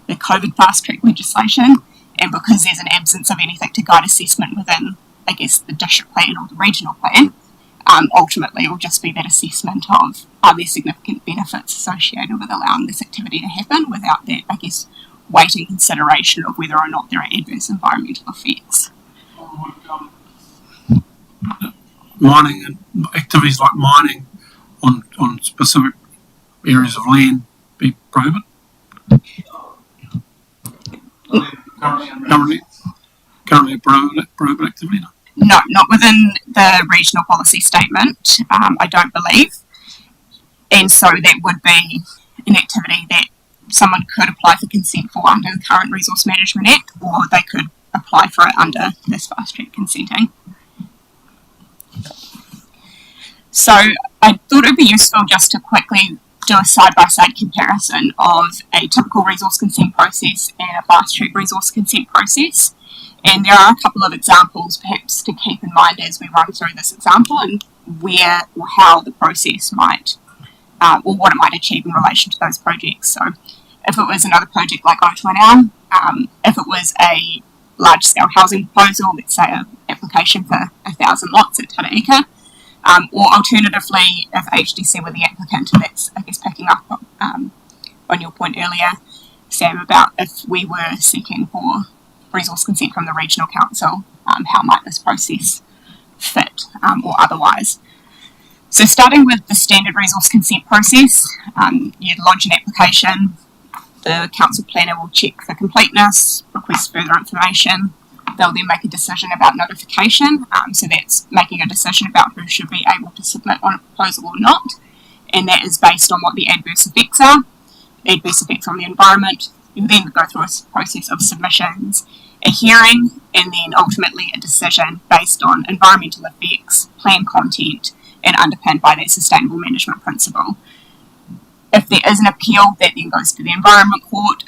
the COVID Fast Track legislation, and because there's an absence of anything to guide assessment within, I guess, the district plan or the regional plan, ultimately it will just be that assessment of are there significant benefits associated with allowing this activity to happen without that, I guess, weighting consideration of whether or not there are adverse environmental effects. Mining and activities like mining on specific areas of land be prohibited? Currently a prohibited activity? No, not within the regional policy statement, I don't believe. And so that would be an activity that someone could apply for consent for under the current Resource Management Act, or they could apply for it under this fast track consenting. So I thought it would be useful just to quickly do a side-by-side comparison of a typical resource consent process and a fast track resource consent process. And there are a couple of examples perhaps to keep in mind as we run through this example and where or how the process might, or what it might achieve in relation to those projects. So if it was another project like O2NL, if it was a large-scale housing proposal, let's say an application for 1,000 lots at Taraika, or alternatively, if HDC were the applicant, and that's, I guess, picking up on your point earlier, Sam, about if we were seeking for resource consent from the regional council, how might this process fit or otherwise. So starting with the standard resource consent process, you'd lodge an application, the council planner will check for completeness, request further information. They'll then make a decision about notification, so that's making a decision about who should be able to submit on a proposal or not, and that is based on what the adverse effects are, adverse effects on the environment. You then go through a process of submissions, a hearing, and then ultimately a decision based on environmental effects, plan content, and underpinned by that sustainable management principle. If there is an appeal, that then goes to the Environment Court,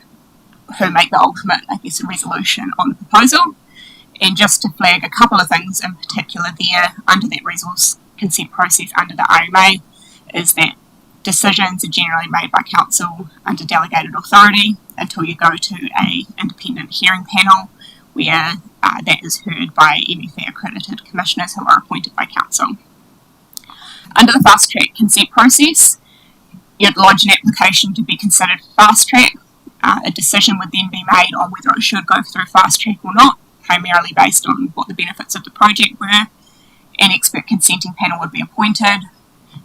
who make the ultimate, I guess, resolution on the proposal. And just to flag a couple of things in particular there, under that resource consent process under the RMA, is that decisions are generally made by council under delegated authority until you go to a independent hearing panel where that is heard by MFA accredited commissioners who are appointed by council. Under the fast track consent process, you'd lodge an application to be considered fast track. A decision would then be made on whether it should go through fast track or not, primarily based on what the benefits of the project were. An expert consenting panel would be appointed.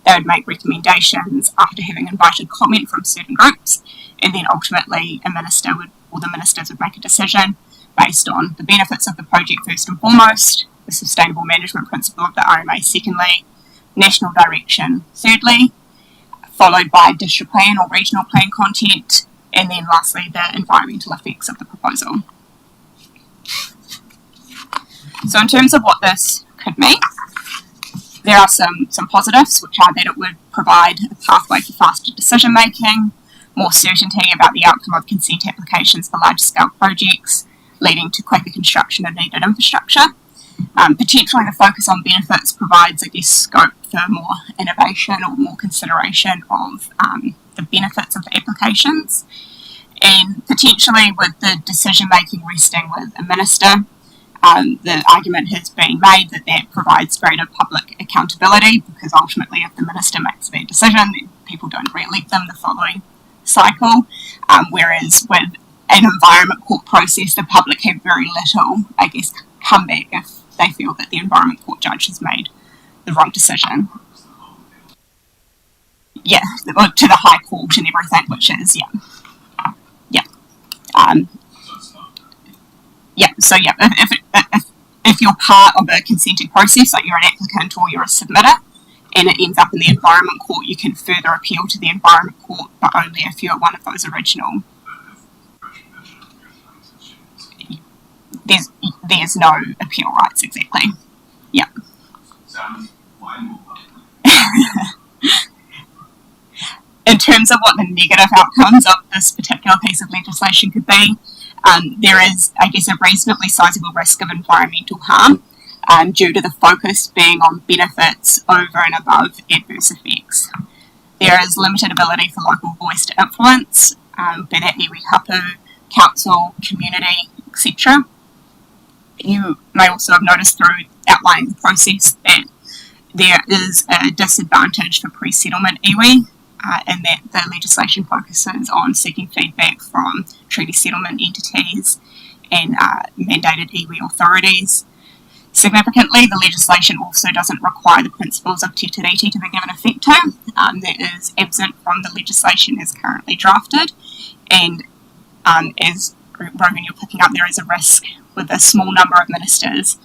They would make recommendations after having invited comment from certain groups, and then ultimately the ministers would make a decision based on the benefits of the project first and foremost, the sustainable management principle of the RMA secondly, national direction thirdly, followed by district plan or regional plan content, and then lastly the environmental effects of the proposal. So in terms of what this could mean, there are some positives, which are that it would provide a pathway for faster decision making, more certainty about the outcome of consent applications for large scale projects, leading to quicker construction of needed infrastructure. Potentially the focus on benefits provides, I guess, scope for more innovation or more consideration of the benefits of the applications. And potentially with the decision making resting with a minister, the argument has been made that that provides greater public accountability, because ultimately if the minister makes that decision, then people don't re-elect them the following cycle, whereas with an Environment Court process, the public have very little, I guess, comeback if they feel that the Environment Court judge has made the wrong decision. Yeah, to the High Court and everything, which is, if you're part of a consenting process, like you're an applicant or you're a submitter, and it ends up in the Environment Court, you can further appeal to the Environment Court, but only if you're one of those original. There's no appeal rights, exactly. Yeah. In terms of what the negative outcomes of this particular piece of legislation could be, there is, I guess, a reasonably sizable risk of environmental harm due to the focus being on benefits over and above adverse effects. There is limited ability for local voice to influence, be that iwi hapu, council, community, etc. You may also have noticed through outlining the process that there is a disadvantage for pre-settlement iwi, in that the legislation focuses on seeking feedback from treaty settlement entities and mandated iwi authorities. Significantly, the legislation also doesn't require the principles of te tiriti to be given effect to. That is absent from the legislation as currently drafted, and as Roman, you're picking up, there is a risk with a small number of ministers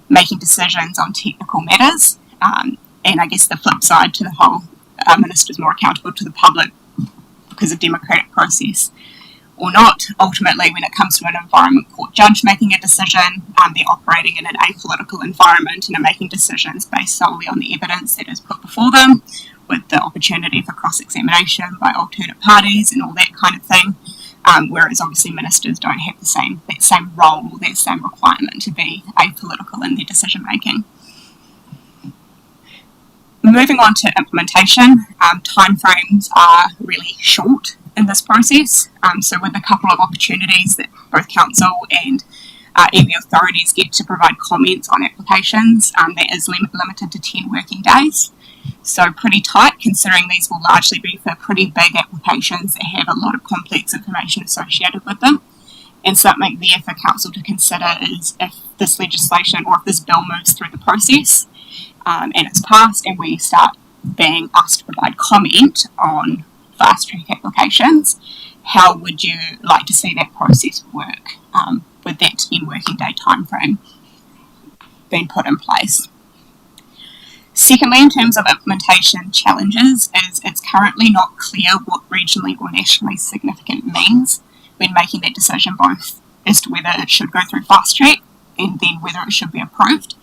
making decisions on technical matters, and I guess the flip side to the whole ministers more accountable to the public because of democratic process or not. Ultimately, when it comes to an Environment Court judge making a decision, they're operating in an apolitical environment and are making decisions based solely on the evidence that is put before them, with the opportunity for cross-examination by alternate parties and all that kind of thing. Whereas obviously ministers don't have that same role or that same requirement to be apolitical in their decision making. Moving on to implementation, timeframes are really short in this process. So with a couple of opportunities that both council and iwi authorities get to provide comments on applications, that is limited to 10 working days. So pretty tight, considering these will largely be for pretty big applications that have a lot of complex information associated with them. And something there for council to consider is if this legislation or if this bill moves through the process and it's passed and we start being asked to provide comment on fast track applications, how would you like to see that process work with that 10 working day time frame being put in place? Secondly, in terms of implementation challenges, is it's currently not clear what regionally or nationally significant means when making that decision, both as to whether it should go through fast track and then whether it should be approved.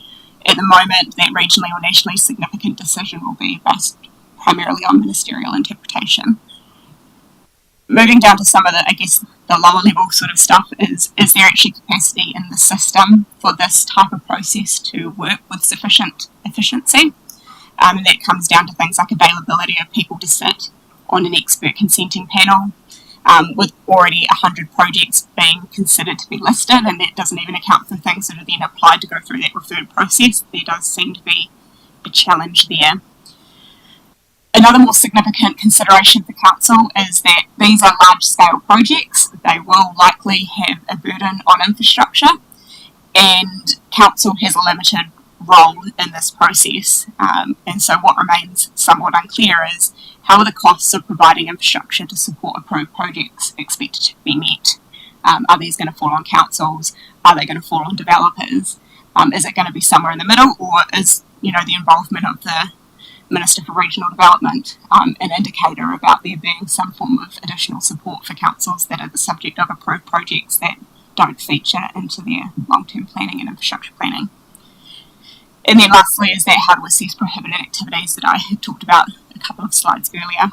At the moment, that regionally or nationally significant decision will be based primarily on ministerial interpretation. moving down to some of the, I guess, the lower level sort of stuff is there actually capacity in the system for this type of process to work with sufficient efficiency? And that comes down to things like availability of people to sit on an expert consenting panel, with already 100 projects being considered to be listed, and that doesn't even account for things that are then applied to go through that referred process. There does seem to be a challenge there. Another more significant consideration for council is that these are large-scale projects. They will likely have a burden on infrastructure, and council has a limited role in this process. And so what remains somewhat unclear is how are the costs of providing infrastructure to support approved projects expected to be met? Are these going to fall on councils? Are they going to fall on developers? Is it going to be somewhere in the middle, or is the involvement of the Minister for Regional Development an indicator about there being some form of additional support for councils that are the subject of approved projects that don't feature into their long-term planning and infrastructure planning? And then lastly is that how to assess prohibited activities that I had talked about a couple of slides earlier.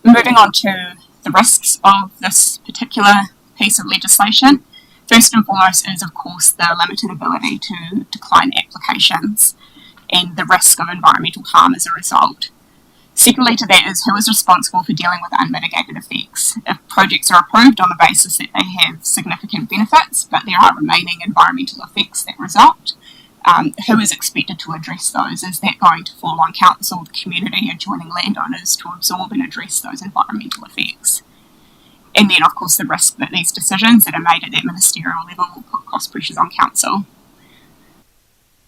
Moving on to the risks of this particular piece of legislation. First and foremost is, of course, the limited ability to decline applications and the risk of environmental harm as a result. Secondly to that is who is responsible for dealing with unmitigated effects. If projects are approved on the basis that they have significant benefits, but there are remaining environmental effects that result, who is expected to address those? Is that going to fall on council, the community, adjoining landowners to absorb and address those environmental effects? And then, of course, the risk that these decisions that are made at that ministerial level will put cost pressures on council.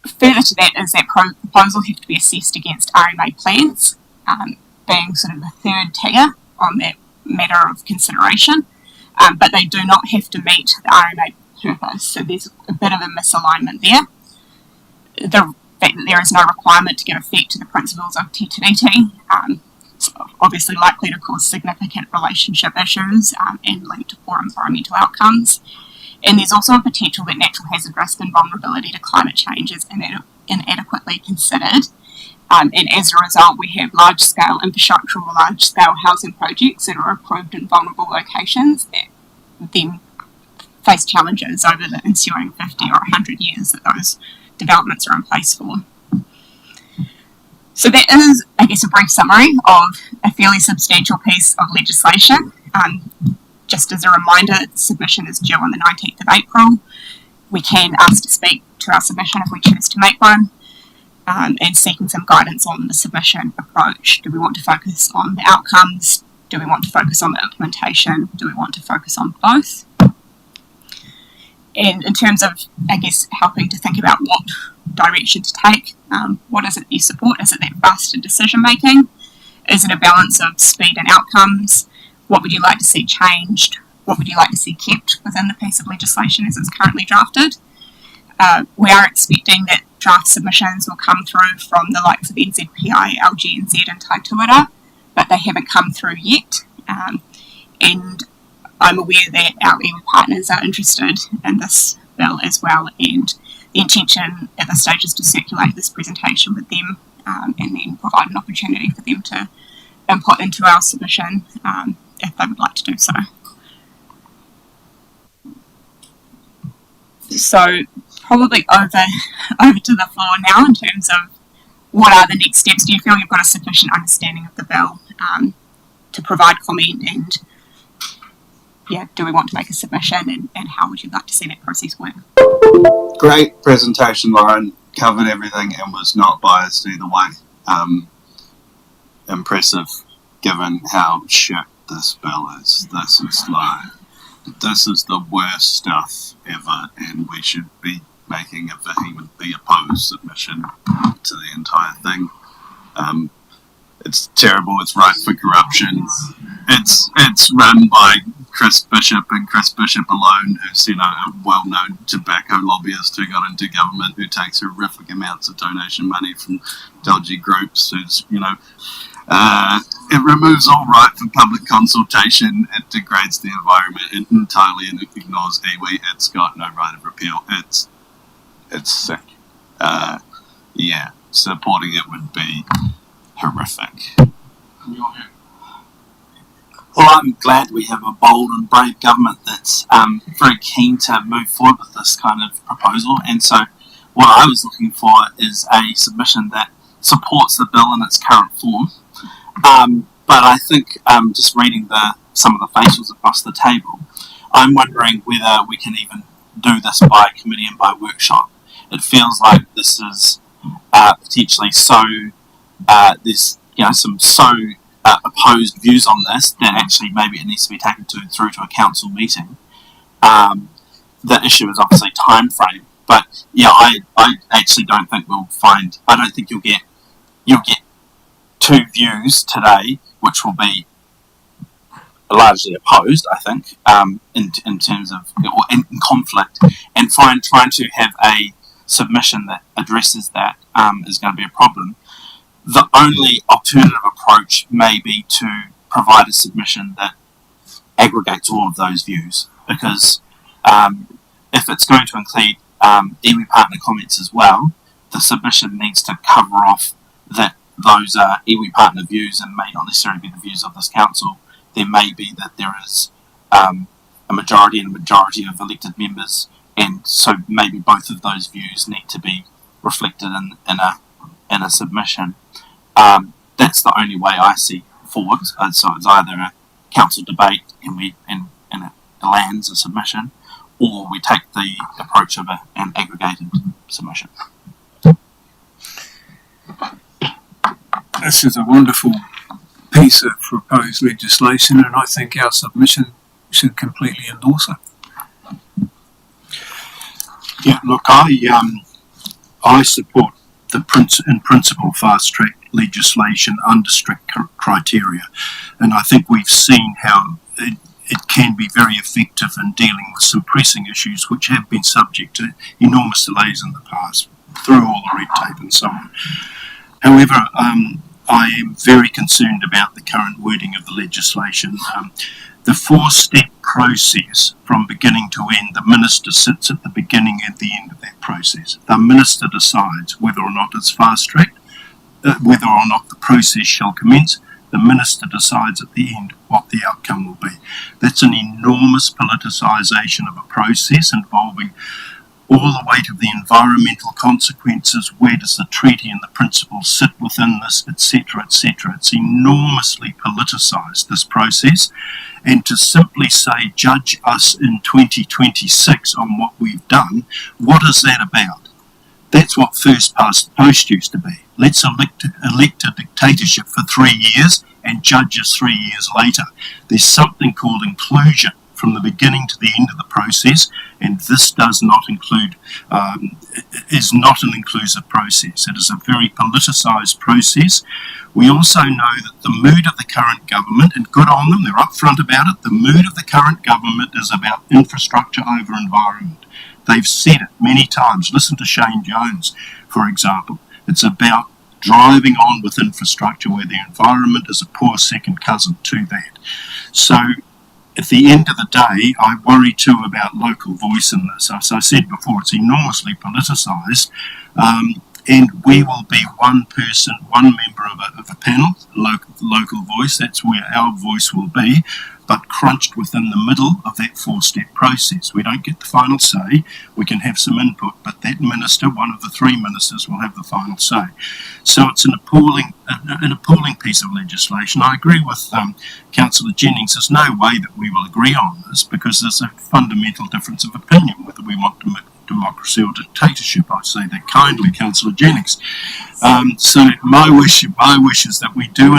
Further to that is that proposals have to be assessed against RMA plans, being sort of the third tier on that matter of consideration, but they do not have to meet the RMA purpose, so there's a bit of a misalignment there. The fact that there is no requirement to give effect to the principles of TTDT is obviously likely to cause significant relationship issues and lead to poor environmental outcomes. And there's also a potential that natural hazard risk and vulnerability to climate change is inadequately considered. And as a result, we have large-scale infrastructure or large-scale housing projects that are approved in vulnerable locations that then face challenges over the ensuing 50 or 100 years that those developments are in place for. So that is, I guess, a brief summary of a fairly substantial piece of legislation. Just as a reminder, the submission is due on the 19th of April. We can ask to speak to our submission if we choose to make one, and seeking some guidance on the submission approach. Do we want to focus on the outcomes? Do we want to focus on the implementation? Do we want to focus on both? And in terms of, I guess, helping to think about what direction to take, what is it you support? Is it that faster decision making? Is it a balance of speed and outcomes? What would you like to see changed? What would you like to see kept within the piece of legislation as it's currently drafted? We are expecting that draft submissions will come through from the likes of NZPI, LGNZ and Tai Tuara, but they haven't come through yet. And I'm aware that our iwi partners are interested in this bill as well, and the intention at this stage is to circulate this presentation with them and then provide an opportunity for them to input into our submission if they would like to do so. So probably over to the floor now in terms of what are the next steps. Do you feel you've got a sufficient understanding of the bill to provide comment, and do we want to make a submission, and how would you like to see that process work? Great presentation, Lauren. Covered everything and was not biased either way. Impressive given how shit this bill is. This is the worst stuff ever, and we should be making a vehemently opposed submission to the entire thing. It's terrible. It's rife for corruption. It's run by Chris Bishop and Chris Bishop alone, who's a well-known tobacco lobbyist who got into government, who takes horrific amounts of donation money from dodgy groups. Who's it removes all right for public consultation. It degrades the environment entirely, and it ignores iwi. It's got no right of repeal. It's sick. Supporting it would be horrific. Well, I'm glad we have a bold and brave government that's very keen to move forward with this kind of proposal. And so what I was looking for is a submission that supports the bill in its current form. But I think just reading some of the facials across the table, I'm wondering whether we can even do this by committee and by workshop. It feels like this is potentially there's some opposed views on this that actually maybe it needs to be taken through to a council meeting. The issue is obviously time frame, but yeah, I actually don't think I don't think you'll get two views today which will be largely opposed, I think, in terms of, or in conflict, and trying to have a submission that addresses that is going to be a problem. The only alternative approach may be to provide a submission that aggregates all of those views, because if it's going to include iwi partner comments as well, the submission needs to cover off that those are iwi partner views and may not necessarily be the views of this council. There may be that there is a majority of elected members, and so maybe both of those views need to be reflected in a submission. That's the only way I see forward. So it's either a council debate and it lands a submission, or we take the approach of an aggregated submission. This is a wonderful piece of proposed legislation, and I think our submission should completely endorse it. Yeah, look, I support in principle fast track legislation under strict criteria, and I think we've seen how it can be very effective in dealing with some pressing issues which have been subject to enormous delays in the past through all the red tape and so on. However, I am very concerned about the current wording of the legislation. The four-step process from beginning to end, the minister sits at the beginning and the end of that process. The minister decides whether or not it's fast-tracked, whether or not the process shall commence. The minister decides at the end what the outcome will be. That's an enormous politicisation of a process involving all the weight of the environmental consequences. Where does the treaty and the principles sit within this, etc., etc. It's enormously politicised, this process, and to simply say judge us in 2026 on what we've done, what is that about? That's what first past the post used to be. Let's elect a dictatorship for 3 years and judge us 3 years later. There's something called inclusion from the beginning to the end of the process, and this does not include, is not an inclusive process. It is a very politicised process. We also know that the mood of the current government, and good on them, they're upfront about it, the mood of the current government is about infrastructure over environment. They've said it many times. Listen to Shane Jones, for example. It's about driving on with infrastructure where the environment is a poor second cousin to that. So at the end of the day, I worry too about local voice in this. As I said before, it's enormously politicised, and we will be one person, one member of a panel, local voice. That's where our voice will be, but crunched within the middle of that four-step process. We don't get the final say. We can have some input, but that minister, one of the three ministers, will have the final say. So it's an appalling piece of legislation. I agree with Councillor Jennings. There's no way that we will agree on this, because there's a fundamental difference of opinion whether we want democracy or dictatorship. I say that kindly, Councillor Jennings. So my wish is that we do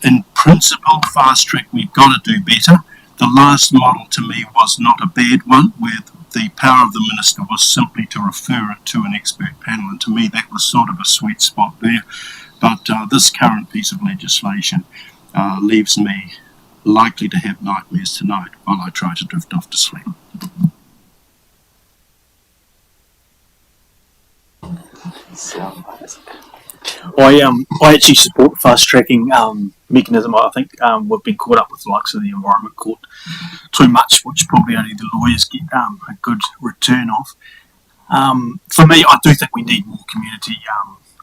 in principle fast track. We've got to do better. The last model to me was not a bad one, where the power of the minister was simply to refer it to an expert panel, and to me that was sort of a sweet spot there. But this current piece of legislation leaves me likely to have nightmares tonight while I try to drift off to sleep. I actually support the fast tracking mechanism. I think we've been caught up with the likes of the Environment Court too much, which probably only the lawyers get a good return of. For me, I do think we need more community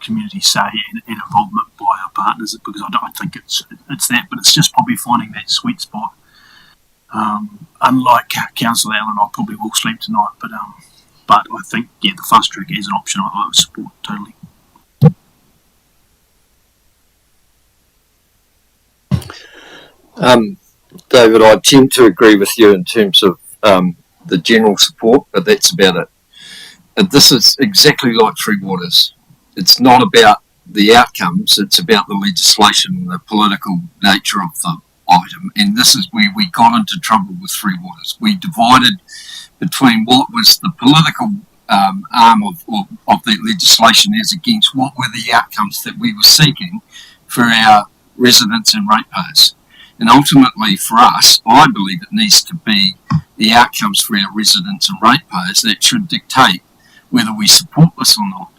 community say and involvement by our partners, because I don't think it's that, but it's just probably finding that sweet spot. Unlike Councillor Allen, I probably will sleep tonight, but I think the fast track is an option I would support totally. David, I tend to agree with you in terms of the general support, but that's about it. And this is exactly like Three Waters. It's not about the outcomes, it's about the legislation, the political nature of the item. And this is where we got into trouble with Three Waters. We divided between what was the political arm of that legislation as against what were the outcomes that we were seeking for our residents and ratepayers. And ultimately for us, I believe it needs to be the outcomes for our residents and ratepayers that should dictate whether we support this or not.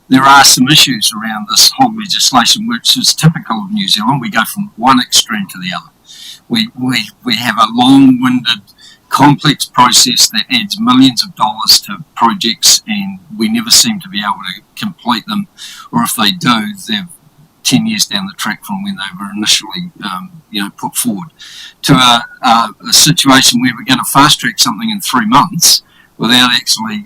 There are some issues around this whole legislation which is typical of New Zealand. We go from one extreme to the other. We have a long-winded, complex process that adds millions of dollars to projects, and we never seem to be able to complete them, or if they do, they're 10 years down the track from when they were initially put forward, to a situation where we're going to fast track something in 3 months without actually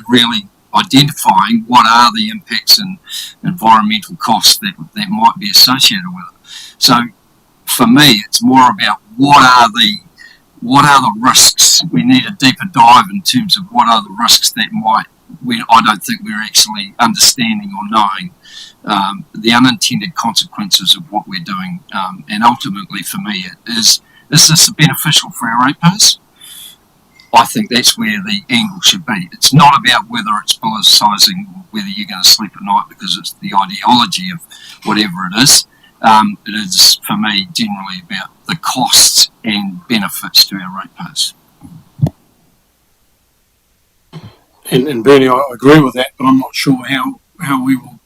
really identifying what are the impacts and environmental costs that might be associated with it. So for me, it's more about what are the risks. We need a deeper dive in terms of what are the risks that I don't think we're actually understanding or knowing the unintended consequences of what we're doing. And ultimately for me, is this beneficial for our ratepayers? I think that's where the angle should be. It's not about whether it's politicising or whether you're going to sleep at night because it's the ideology of whatever it is. It is, for me, generally about the costs and benefits to our ratepayers. And Bernie, I agree with that, but I'm not sure how we will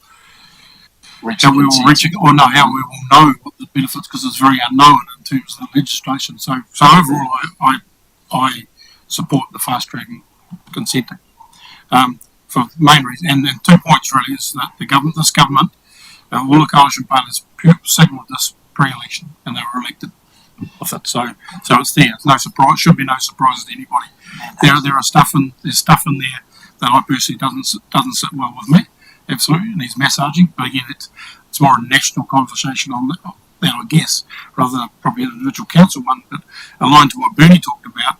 reach it, or no, how we will know what the benefits, because it's very unknown in terms of the legislation. So overall, I support the fast tracking consenting for the main reason, and 2 points really is that this government, all the coalition partners signalled this pre-election, and they were elected with it. So it's there. It's no surprise. Should be no surprise to anybody. There's stuff in there that I personally doesn't sit well with me. Absolutely, and he's massaging. But again, it's more a national conversation on that, I guess, rather than probably an individual council one. But aligned to what Bernie talked about,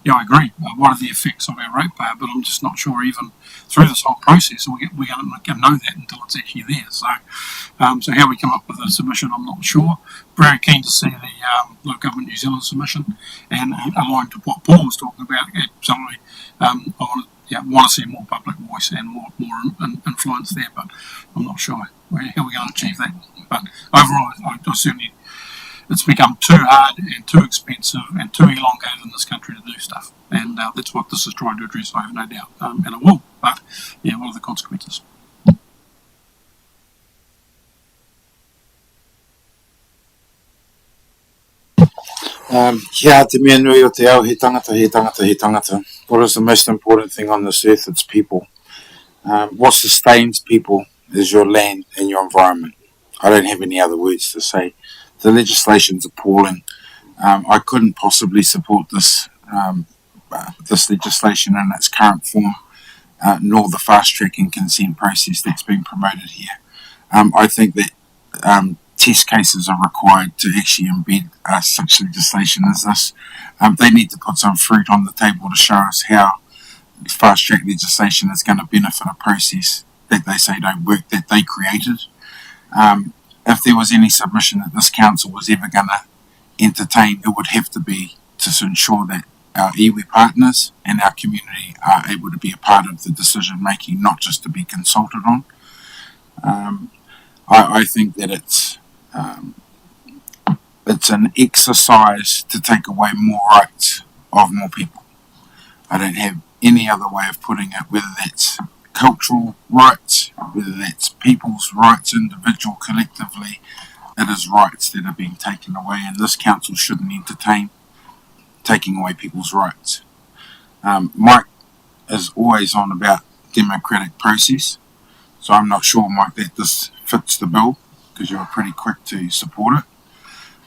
I agree. What are the effects of our ratepayer? But I'm just not sure even through this whole process we're going to know that until it's actually there. So how we come up with a submission, I'm not sure. Very keen to see the Local Government New Zealand submission, and aligned to what Paul was talking about. Absolutely, I want to see more public voice and more influence there, but I'm not sure how we're going to achieve that. But overall, I certainly, it's become too hard and too expensive and too elongated in this country to do stuff, and that's what this is trying to address, I have no doubt, and it will. But what are the consequences? Te mea nui o te ao, he tangata. What is the most important thing on this earth? It's people. What sustains people is your land and your environment. I don't have any other words to say. The legislation's appalling. I couldn't possibly support this legislation in its current form, nor the fast-tracking consent process that's been promoted here. I think that test cases are required to actually embed such legislation as this. They need to put some fruit on the table to show us how fast-track legislation is going to benefit a process that they say don't work, that they created. If there was any submission that this council was ever going to entertain, it would have to be to ensure that our iwi partners and our community are able to be a part of the decision making, not just to be consulted on. I think that it's an exercise to take away more rights of more people. I don't have any other way of putting it, whether that's cultural rights, whether that's people's rights, individual, collectively. It is rights that are being taken away, and this council shouldn't entertain taking away people's rights. Mike is always on about democratic process, So I'm not sure, Mike, that this fits the bill, because you were pretty quick to support it.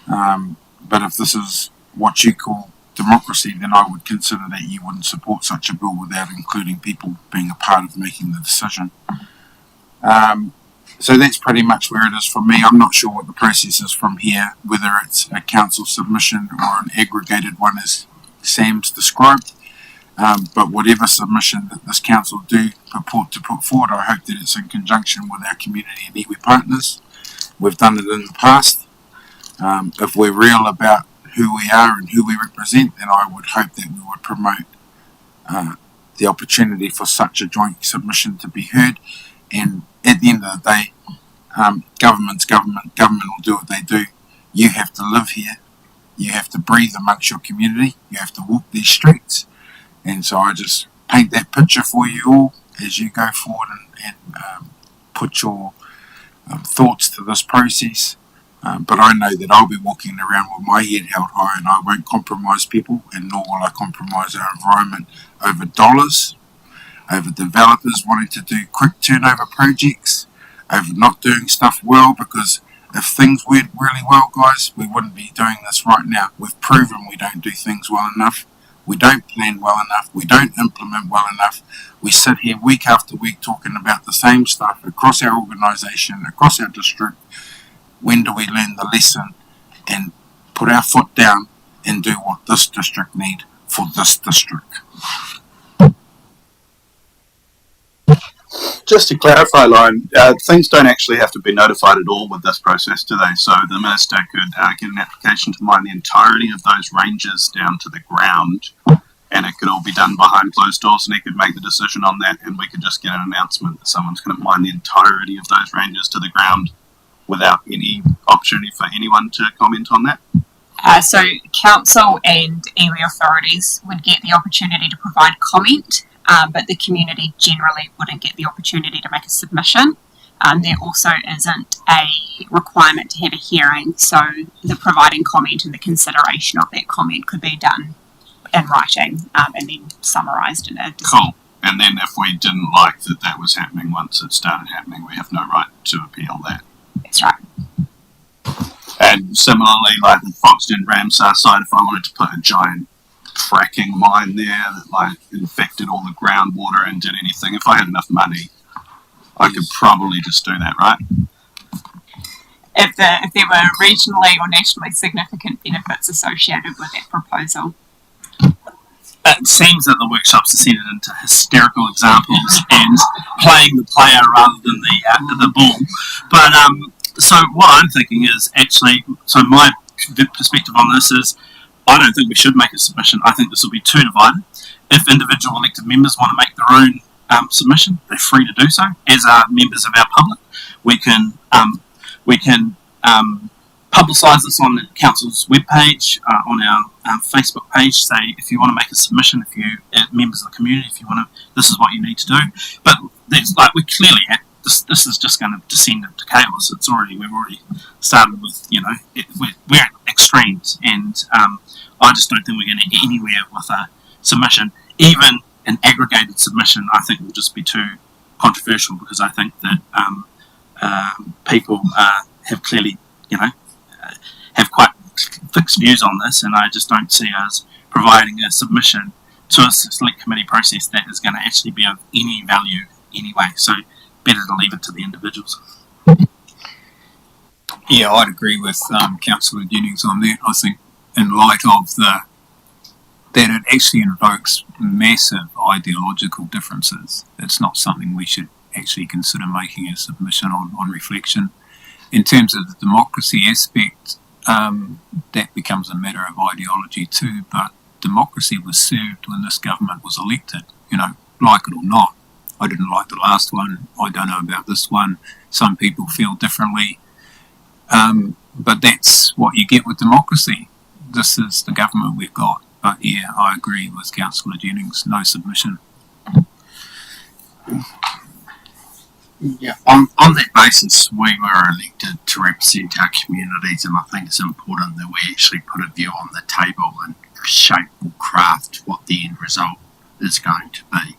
But if this is what you call democracy, then I would consider that you wouldn't support such a bill without including people being a part of making the decision. So that's pretty much where it is for me. I'm not sure what the process is from here, whether it's a council submission or an aggregated one as Sam's described. But whatever submission that this council do purport to put forward, I hope that it's in conjunction with our community and iwi partners. We've done it in the past. If we're real about who we are and who we represent, then I would hope that we would promote the opportunity for such a joint submission to be heard. And at the end of the day, government's government. Government will do what they do. You have to live here. You have to breathe amongst your community. You have to walk these streets. And so I just paint that picture for you all as you go forward and put your thoughts to this process. But I know that I'll be walking around with my head held high, and I won't compromise people, and nor will I compromise our environment over dollars, over developers wanting to do quick turnover projects, over not doing stuff well, because if things went really well, guys, we wouldn't be doing this right now. We've proven we don't do things well enough. We don't plan well enough. We don't implement well enough. We sit here week after week talking about the same stuff across our organisation, across our district. When do we learn the lesson and put our foot down and do what this district need for this district? Just to clarify, Lauren, things don't actually have to be notified at all with this process, do they? So the minister could get an application to mine the entirety of those ranges down to the ground, and it could all be done behind closed doors, and he could make the decision on that, and we could just get an announcement that someone's going to mine the entirety of those ranges to the ground without any opportunity for anyone to comment on that. So council and iwi authorities would get the opportunity to provide comment, but the community generally wouldn't get the opportunity to make a submission. There also isn't a requirement to have a hearing, so the providing comment and the consideration of that comment could be done in writing and then summarised in a decision. Cool. And then if we didn't like that that was happening once it started happening, we have no right to appeal that. That's right. And similarly, like the Foxton Ramsar side, if I wanted to put a giant fracking mine there that infected all the groundwater and did anything, if I had enough money, I could probably just do that, right? If there were regionally or nationally significant benefits associated with that proposal. It seems that the workshop's descended into hysterical examples and playing the player rather than the bull. But so what I'm thinking is actually, so my perspective on this is, I don't think we should make a submission. I think this will be too divided. If individual elected members want to make their own submission, they're free to do so. As are members of our public, we can publicise this on the council's webpage, on our Facebook page. Say if you want to make a submission, if you members of the community, if you want to, this is what you need to do. But there's we clearly had this is just going to descend into chaos. We've already started with we're at extremes, and I just don't think we're going to get anywhere with a submission. Even an aggregated submission, I think, will just be too controversial, because I think that people have clearly, have quite fixed views on this, and I just don't see us providing a submission to a select committee process that is going to actually be of any value anyway. So better to leave it to the individuals. Yeah, I'd agree with Councillor Jennings on that. I think in light of that it actually invokes massive ideological differences, it's not something we should actually consider making a submission on reflection. In terms of the democracy aspect, that becomes a matter of ideology too, but democracy was served when this government was elected, like it or not. I didn't like the last one. I don't know about this one. Some people feel differently. But that's what you get with democracy. This is the government we've got. But yeah, I agree with Councillor Jennings. No submission. Yeah, on that basis, we were elected to represent our communities, and I think it's important that we actually put a view on the table and shape or craft what the end result is going to be.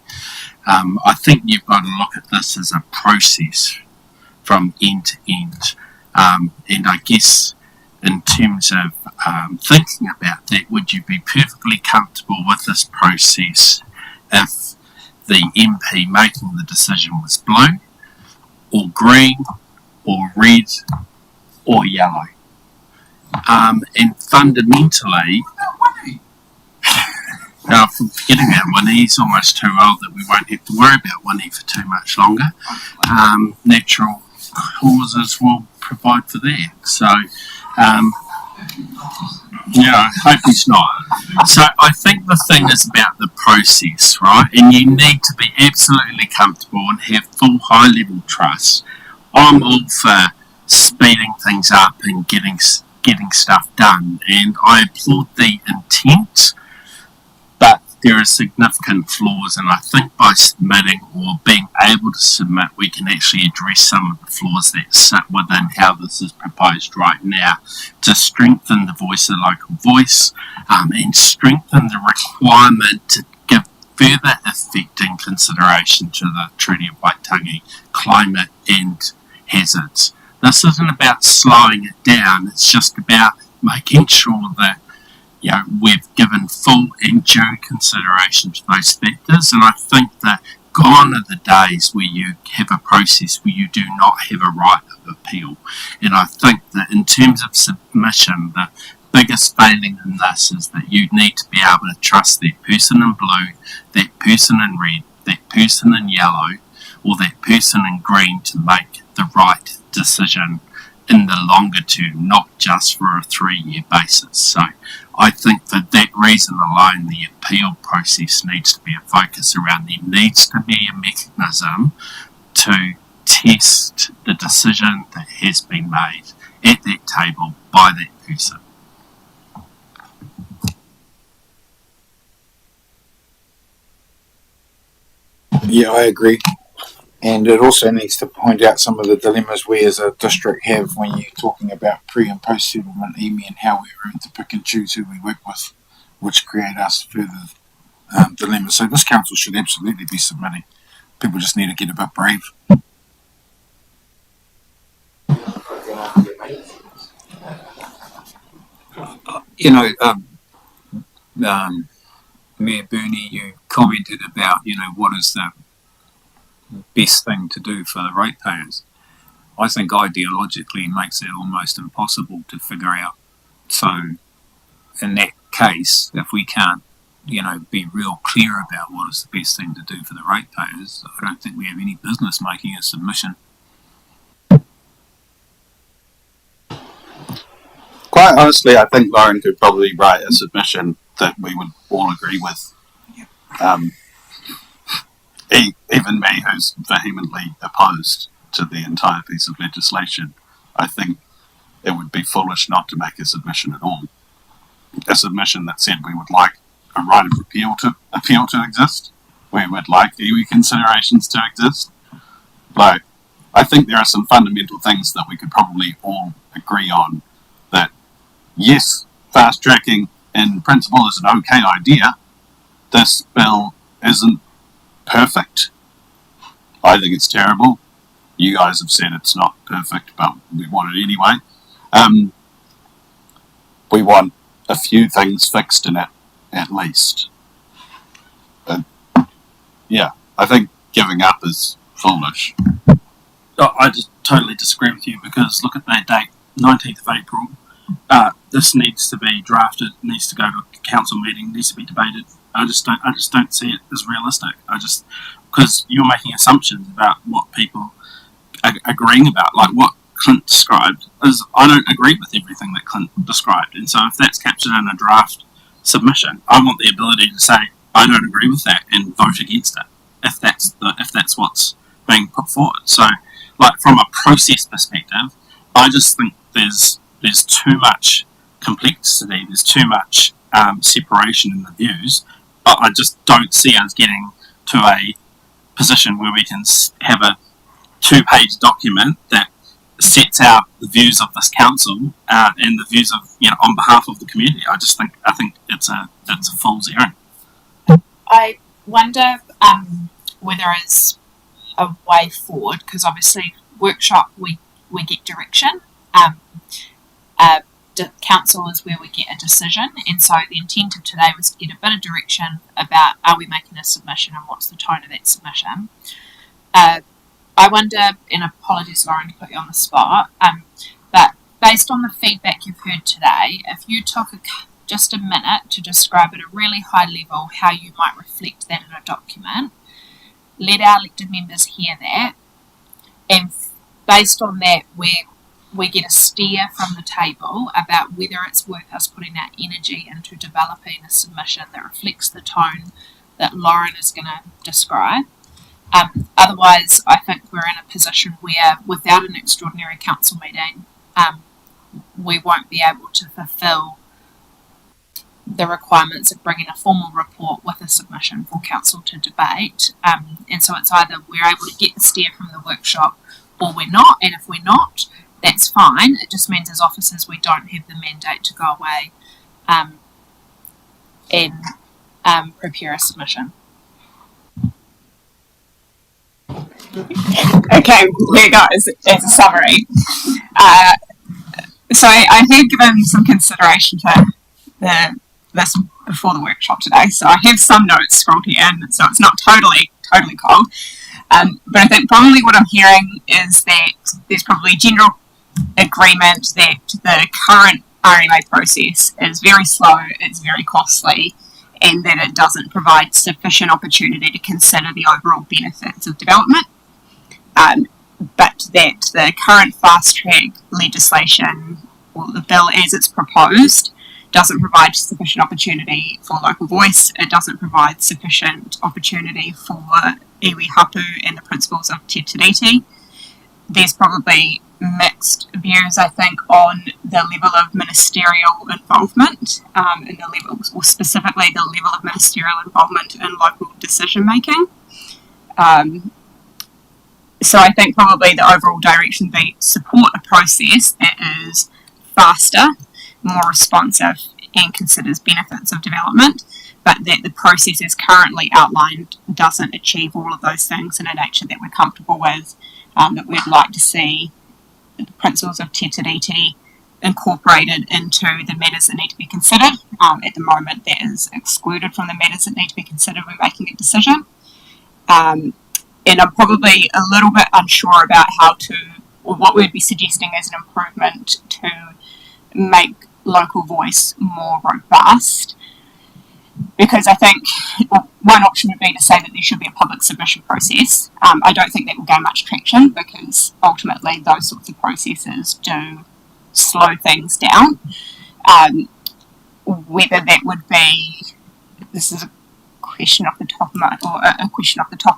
I think you've got to look at this as a process from end to end. And I guess in terms of thinking about that, would you be perfectly comfortable with this process if the MP making the decision was blue, or green, or red, or yellow? And fundamentally, now, forgetting about Winnie, he's almost too old that we won't have to worry about Winnie for too much longer. Natural causes will provide for that. So, I hope he's not. So I think the thing is about the process, right? And you need to be absolutely comfortable and have full high-level trust. I'm all for speeding things up and getting stuff done, and I applaud the intent, but there are significant flaws, and I think by submitting or being able to submit, we can actually address some of the flaws that sit within how this is proposed right now to strengthen the voice of local voice, and strengthen the requirement to give further effect and consideration to the Treaty of Waitangi, climate and hazards. This isn't about slowing it down, it's just about making sure that we've given full and due consideration to those factors, and I think that gone are the days where you have a process where you do not have a right of appeal. And I think that in terms of submission, the biggest failing in this is that you need to be able to trust that person in blue, that person in red, that person in yellow, or that person in green to make the right decision in the longer term, not just for a 3-year basis. So I think for that reason alone, the appeal process needs to be a focus around. There needs to be a mechanism to test the decision that has been made at that table by that person. Yeah, I agree. And it also needs to point out some of the dilemmas we as a district have when you're talking about pre and post settlement EMI and how we're able to pick and choose who we work with, which create us further dilemmas. So this council should absolutely be submitting. People just need to get a bit brave. Mayor Burney, you commented about, what is the best thing to do for the ratepayers. I think ideologically it makes it almost impossible to figure out. So in that case, if we can't, be real clear about what is the best thing to do for the ratepayers, I don't think we have any business making a submission. Quite honestly, I think Lauren could probably write a submission that we would all agree with. Even me, who's vehemently opposed to the entire piece of legislation, I think it would be foolish not to make a submission at all. A submission that said we would like a right of appeal to exist. We would like iwi considerations to exist. Like, I think there are some fundamental things that we could probably all agree on. That yes, fast tracking in principle is an okay idea. This bill isn't perfect. I think it's terrible. You guys have said it's not perfect, but we want it anyway. We want a few things fixed in it, at least. I think giving up is foolish. I just totally disagree with you, because look at that date, 19th of April. This needs to be drafted, needs to go to a council meeting, needs to be debated. I just don't see it as realistic. Because you're making assumptions about what people are agreeing about, like what Clint described. I don't agree with everything that Clint described, and so if that's captured in a draft submission, I want the ability to say I don't agree with that and vote against it if that's what's being put forward. So, like from a process perspective, I just think there's too much complexity, there's too much separation in the views. I just don't see us getting to a position where we can have a 2-page document that sets out the views of this council and the views of on behalf of the community. I think it's a fool's errand. I wonder there is a way forward, because obviously workshop we get direction. Council is where we get a decision, and so the intent of today was to get a bit of direction about, are we making a submission and what's the tone of that submission. I wonder, and apologies Lauren to put you on the spot, but based on the feedback you've heard today, if you took just a minute to describe at a really high level how you might reflect that in a document, let our elected members hear that, and based on that we get a steer from the table about whether it's worth us putting our energy into developing a submission that reflects the tone that Lauren is going to describe. Otherwise, I think we're in a position where, without an extraordinary council meeting, we won't be able to fulfil the requirements of bringing a formal report with a submission for council to debate. And so it's either we're able to get the steer from the workshop or we're not, and if we're not, that's fine. It just means as officers we don't have the mandate to go away and prepare a submission. Okay, here goes as a summary. So I have given some consideration to this before the workshop today, so I have some notes scrolled here, and so it's not totally cold. But I think probably what I'm hearing is that there's probably general agreement that the current RMA process is very slow, it's very costly, and that it doesn't provide sufficient opportunity to consider the overall benefits of development. But that the current fast track legislation, or the bill as it's proposed, doesn't provide sufficient opportunity for local voice. It doesn't provide sufficient opportunity for iwi hapu and the principles of Te Tiriti. There's probably mixed views, I think, on the level of ministerial involvement, and the level, or specifically the level of ministerial involvement in local decision making. So I think probably the overall direction would be support a process that is faster, more responsive, and considers benefits of development, but that the process as currently outlined doesn't achieve all of those things in a nature that we're comfortable with, that we'd like to see the principles of Te Tiriti incorporated into the matters that need to be considered. At the moment, that is excluded from the matters that need to be considered when making a decision. And I'm probably a little bit unsure about how to, or what we'd be suggesting as an improvement to make local voice more robust. Because I think one option would be to say that there should be a public submission process. I don't think that will gain much traction because ultimately those sorts of processes do slow things down. Whether that would be, this is a question off the top of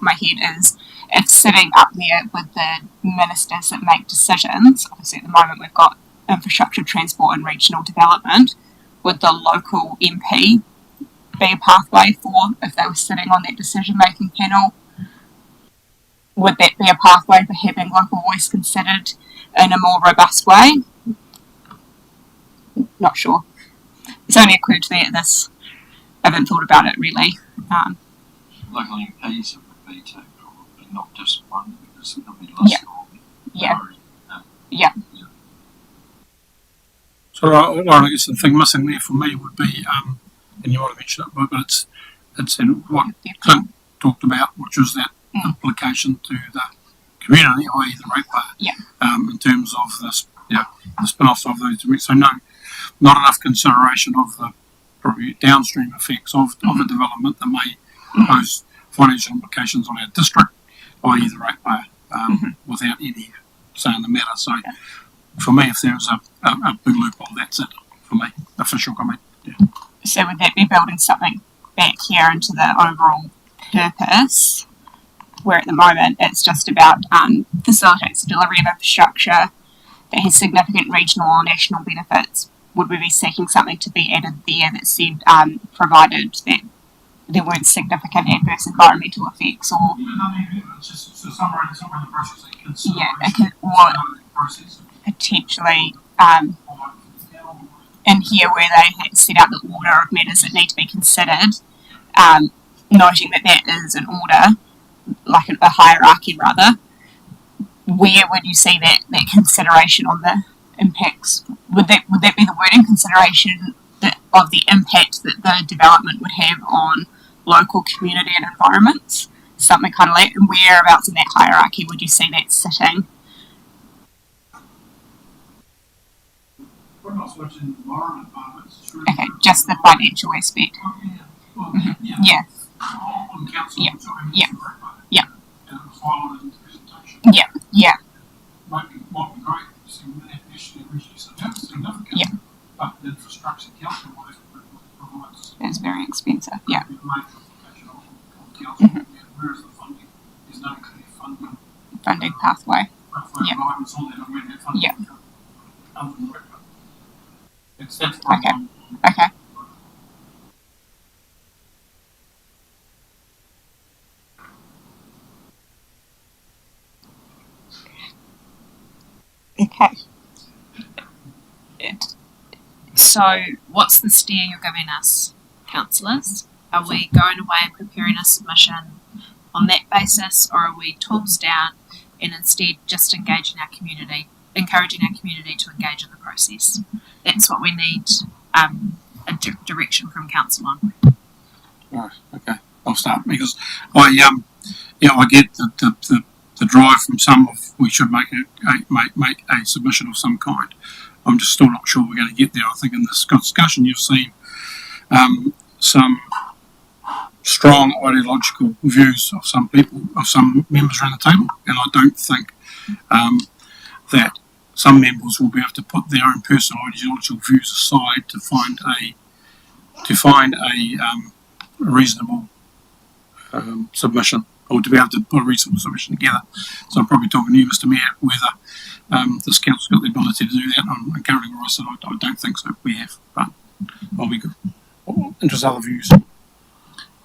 my head, is if sitting up there with the ministers that make decisions, obviously at the moment we've got infrastructure, transport and regional development, would the local MP be a pathway for, if they were sitting on that decision making panel, would that be a pathway for having local voice considered in a more robust way? Not sure. It's only occurred to me at this. I haven't thought about it really. Local MPs it would be too, probably, not just one, because it'll be less. Yeah. So, Lauren, I guess the thing missing there for me would be, and you might have mentioned it, but it's in what Clint talked about, which was that implication to the community, i.e. the ratepayer, in terms of this, the spin-offs of those. So not enough consideration of the probably downstream effects of a development that may pose financial implications on our district, i.e. the ratepayer, without any say in the matter. So for me, if there's a big loophole, that's it for me. Official comment. Yeah. So would that be building something back here into the overall purpose, where at the moment it's just about facilitates the delivery of infrastructure that has significant regional or national benefits? Would we be seeking something to be added there that said provided that there weren't significant adverse environmental effects, or somewhere in the process, or potentially in here where they had set out the order of matters that need to be considered, noting that is an order, like a hierarchy rather, where would you see that consideration on the impacts? Would that be the wording, consideration of the impact that the development would have on local community and environments? Something kind of like, and whereabouts in that hierarchy would you see that sitting? We're not so much in the environment part of it. It's really Okay, just the financial aspect. Yeah. On council, Yeah. which I mean, Yeah. is correct, right? Yeah. And it was highlighted in the presentation. Yeah. Yeah. Might be great to see that initially significant. Yeah. But the infrastructure council provides It's very expensive. Yeah. a major application on council. Whereas the funding is no clear funding Funding pathway. Yeah. guidance on that and where that funding Yeah. will come. Other than that, that's Okay. Okay. Okay. So, what's the steer you're giving us, councillors? Are we going away and preparing a submission on that basis, or are we tools down and instead just encouraging our community to engage in the process? That's what we need a direction from council on. Right. Okay. I'll start because I get the drive from some of we should make a submission of some kind. I'm just still not sure we're going to get there. I think in this discussion you've seen some strong ideological views of some people, of some members around the table, and I don't think that some members will be able to put their own personal ideological views aside to find a reasonable submission, or to be able to put a reasonable submission together. So I'm probably talking to you, Mr. Mayor, whether this council's got the ability to do that. I'm encouraging Ross that I don't think so. We have, but I'll be good. Interest other views.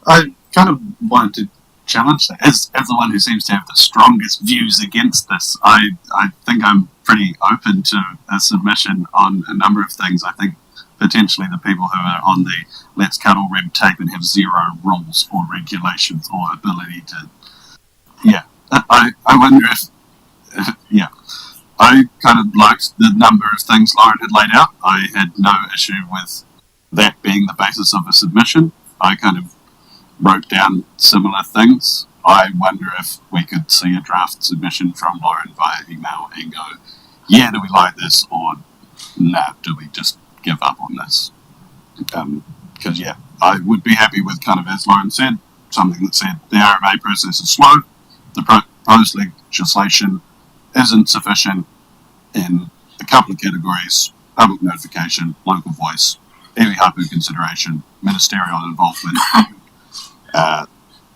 I kind of wanted to challenge that. As the one who seems to have the strongest views against this, I think I'm pretty open to a submission on a number of things. I think potentially the people who are on the let's cut all red tape and have zero rules or regulations or ability to... Yeah, I wonder if... yeah. I kind of liked the number of things Lauren had laid out. I had no issue with that being the basis of a submission. I kind of wrote down similar things. I wonder if we could see a draft submission from Lauren via email and go, yeah, do we like this, or nah, do we just give up on this? Because yeah, I would be happy with kind of, as Lauren said, something that said the RMA process is slow, the proposed legislation isn't sufficient in a couple of categories: public notification, local voice, iwi hapu consideration, ministerial involvement,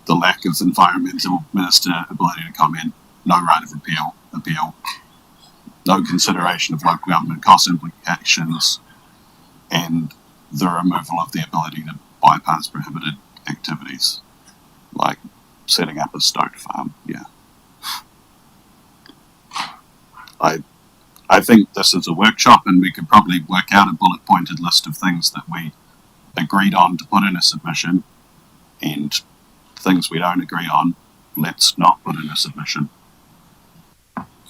the lack of environmental minister ability to comment, no right of appeal, no consideration of local government cost implications, and the removal of the ability to bypass prohibited activities, like setting up a stoat farm. Yeah. I think this is a workshop, and we could probably work out a bullet-pointed list of things that we agreed on to put in a submission, and things we don't agree on, let's not put in a submission.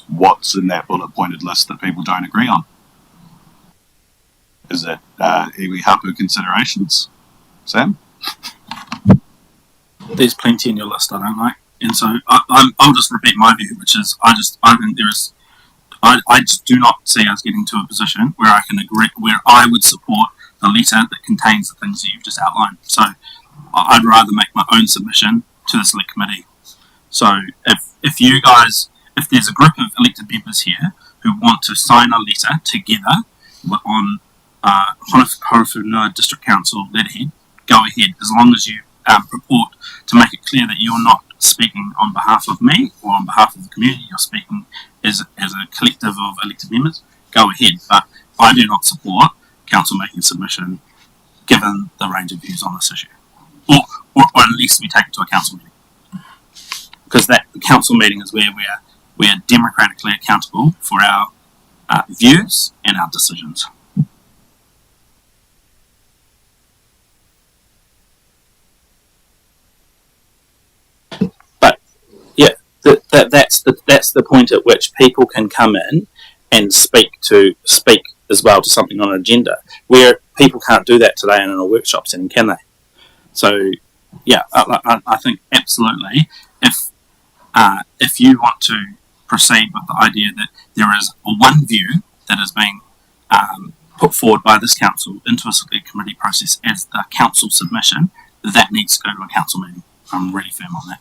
What's in that bullet-pointed list that people don't agree on? Is it iwi hapu considerations? Sam? There's plenty in your list I don't like, and so I'll just repeat my view, which is I think there is. I just do not see us getting to a position where I can agree, where I would support the letter that contains the things that you've just outlined. So I'd rather make my own submission to the select committee. So if you guys, if there's a group of elected members here who want to sign a letter together on Horowhenua District Council letterhead, go ahead, as long as you purport to make it clear that you're not speaking on behalf of me or on behalf of the community, you're speaking as a collective of elected members, go ahead. But I do not support council making a submission given the range of views on this issue. Or unless we take it to a council meeting. Because the council meeting is where we're democratically accountable for our views and our decisions. that's the point at which people can come in and speak as well to something on an agenda, where people can't do that today in a workshop setting, can they? So, yeah, I think absolutely. If you want to proceed with the idea that there is one view that is being put forward by this council into a select committee process as the council submission, that needs to go to a council meeting. I'm really firm on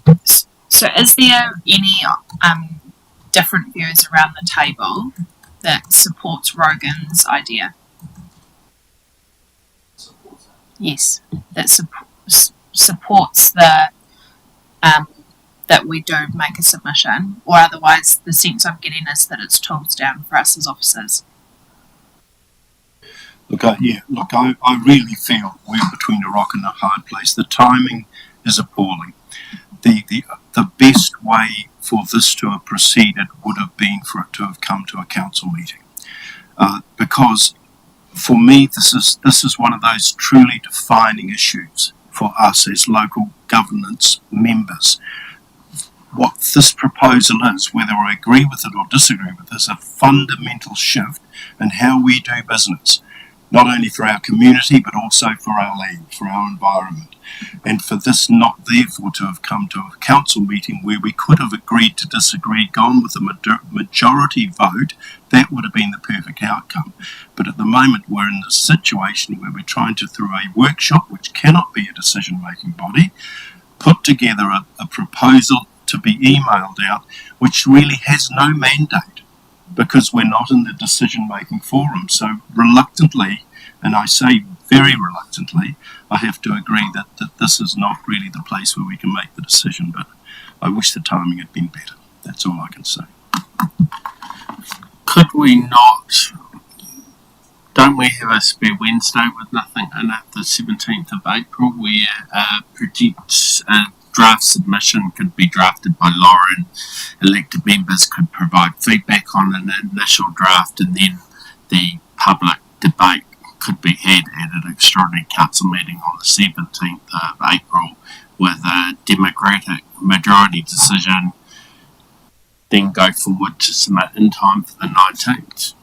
that. So is there any different views around the table that supports Rogan's idea? Yes, that supports the that we do make a submission, or otherwise the sense I'm getting is that it's tools down for us as officers. I really feel we're between a rock and a hard place. The timing is appalling. The best way for this to have proceeded would have been for it to have come to a council meeting, because for me this is one of those truly defining issues for us as local governance members. What this proposal is, whether I agree with it or disagree with it, is a fundamental shift in how we do business, not only for our community but also for our land, for our environment. And for this not therefore to have come to a council meeting where we could have agreed to disagree, gone with a majority vote, that would have been the perfect outcome. But at the moment we're in this situation where we're trying to, through a workshop, which cannot be a decision-making body, put together a proposal to be emailed out, which really has no mandate, because we're not in the decision-making forum. So reluctantly, and I say very reluctantly, I have to agree that this is not really the place where we can make the decision, but I wish the timing had been better. That's all I can say. Could we not, don't we have a spare Wednesday with nothing in it, the 17th of April, where projects draft submission could be drafted by Lauren, elected members could provide feedback on an initial draft, and then the public debate could be had at an extraordinary council meeting on the 17th of April with a democratic majority decision, then go forward to submit in time for the 19th.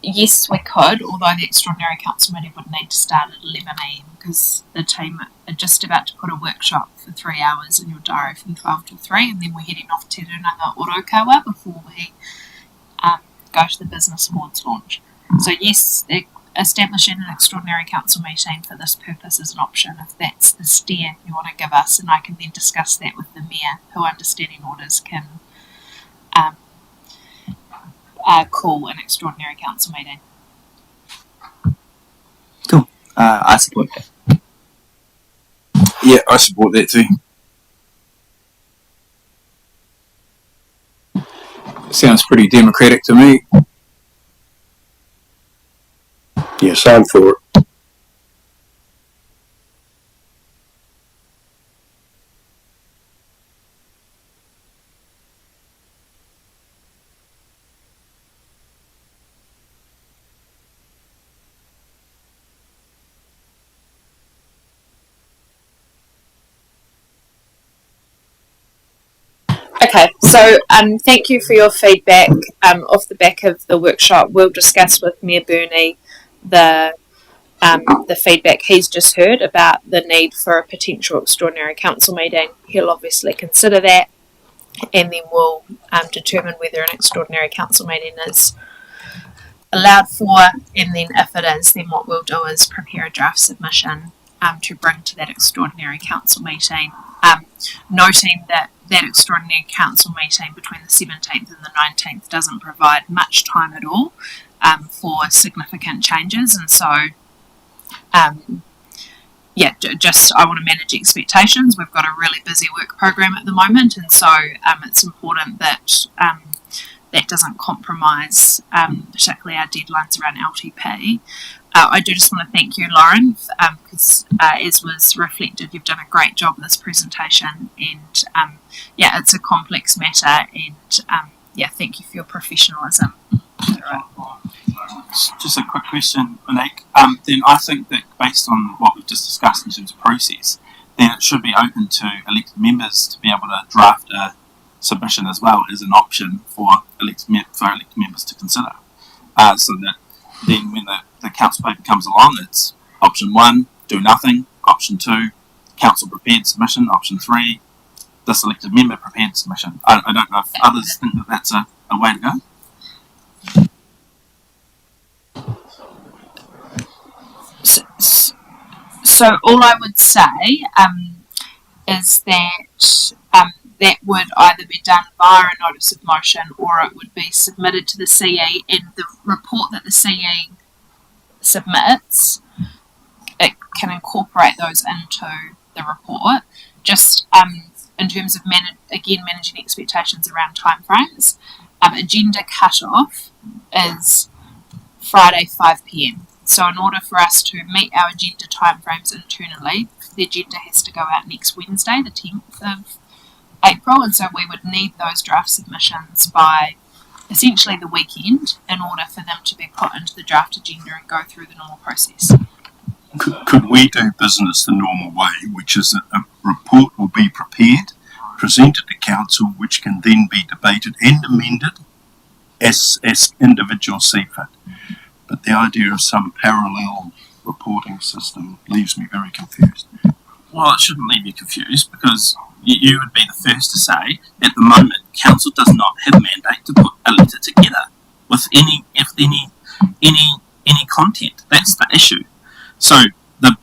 Yes, we could, although the extraordinary council meeting would need to start at 11 a.m. because the team are just about to put a workshop for 3 hours in your diary from 12 to 3, and then we're heading off to another Orokawa before we go to the business awards launch. So yes, establishing an extraordinary council meeting for this purpose is an option if that's the steer you want to give us, and I can then discuss that with the mayor, who, under standing orders, can call an extraordinary council meeting. Cool. I support that. Yeah, I support that too. Sounds pretty democratic to me. Yes, I'm for it. Okay, so thank you for your feedback. Off the back of the workshop, we'll discuss with Mayor Burney the feedback he's just heard about the need for a potential extraordinary council meeting. He'll obviously consider that, and then we'll determine whether an extraordinary council meeting is allowed for, and then if it is, then what we'll do is prepare a draft submission to bring to that extraordinary council meeting, noting that that extraordinary council meeting between the 17th and the 19th doesn't provide much time at all for significant changes, and so just I want to manage expectations. We've got a really busy work program at the moment, and so it's important that that doesn't compromise particularly our deadlines around LTP. I do just want to thank you, Lauren, because as was reflected, you've done a great job with this presentation, and it's a complex matter, and thank you for your professionalism. Just a quick question, Monique. Then I think that based on what we've just discussed in terms of process, then it should be open to elected members to be able to draft a submission as well as an option for elected members to consider. So that then when the council paper comes along, it's option 1, do nothing, option 2, council prepared submission, option 3, this elected member prepared submission. I don't know if others think that that's a way to go. So all I would say is that that would either be done via a notice of motion or it would be submitted to the CE, and the report that the CE submits, it can incorporate those into the report. Just in terms of managing expectations around timeframes, agenda cut-off is Friday 5 p.m. So in order for us to meet our agenda timeframes internally, the agenda has to go out next Wednesday, the 10th of April, and so we would need those draft submissions by essentially the weekend in order for them to be put into the draft agenda and go through the normal process. Could we do business the normal way, which is that a report will be prepared, presented to council, which can then be debated and amended as individuals see fit? But the idea of some parallel reporting system leaves me very confused. Well, it shouldn't leave you confused, because you would be the first to say, at the moment, council does not have a mandate to put a letter together with any content. That's the issue. So the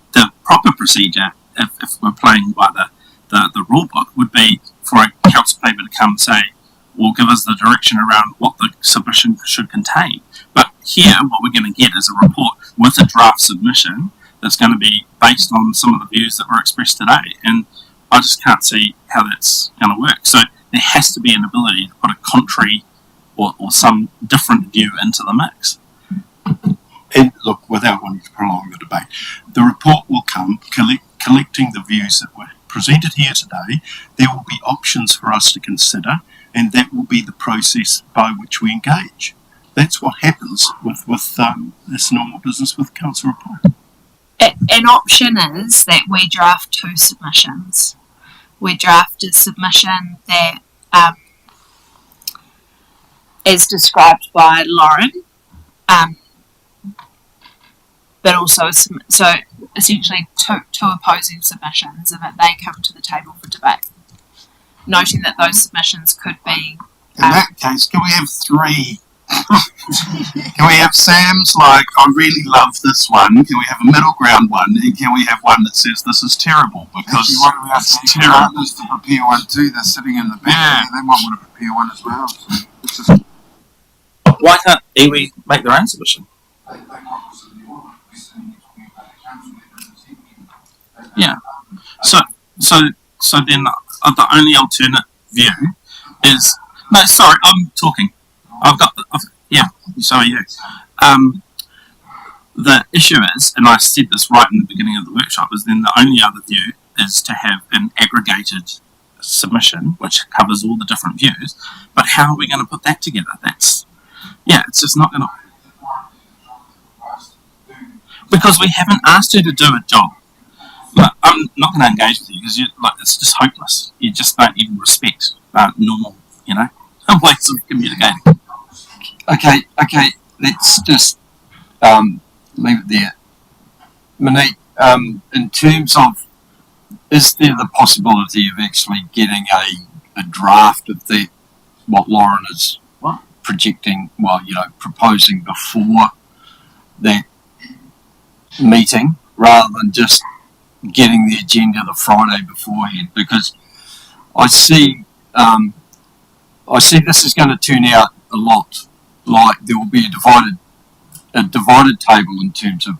proper procedure, if we're playing by the rule book, would be for a council paper to come and say, well, give us the direction around what the submission should contain. But here, what we're going to get is a report with a draft submission that's going to be based on some of the views that were expressed today. And I just can't see how that's going to work. So there has to be an ability to put a contrary or some different view into the mix. And look, without wanting to prolong the debate, the report will come collecting the views that were presented here today. There will be options for us to consider, and that will be the process by which we engage. That's what happens with this normal business with council report. An option is that we draft 2 submissions. We draft a submission that is described by Lauren, but also so essentially two opposing submissions, and that they come to the table for debate. Noting that those submissions could be. In that case, can we have 3? Can we have Sam's like, I really love this one? Can we have a middle ground one? And can we have one that says this is terrible? Because it's terrible. Others to prepare one too. They're sitting in the back. They might want to prepare one as well. So why can't iwi make their own submission? Yeah. So then the only alternate view is no. Sorry, I'm talking. So are you. The issue is, and I said this right in the beginning of the workshop, is then the only other view is to have an aggregated submission which covers all the different views. But how are we going to put that together? It's just not going to. Because we haven't asked you to do a job. But I'm not going to engage with you because it's just hopeless. You just don't even respect normal, ways of communicating. Okay, let's just leave it there. Monique, in terms of, is there the possibility of actually getting a draft of what Lauren is projecting, proposing before that meeting, rather than just getting the agenda the Friday beforehand? Because I see this is going to turn out a lot like there will be a divided table in terms of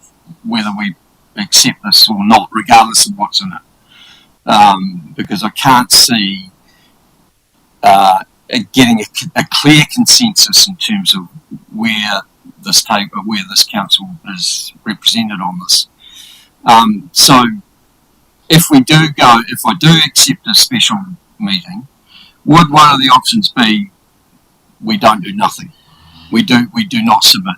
whether we accept this or not, regardless of what's in it. Because I can't see getting a clear consensus in terms of where this council is represented on this. So if I do accept a special meeting, would one of the options be we don't do nothing? We do not submit.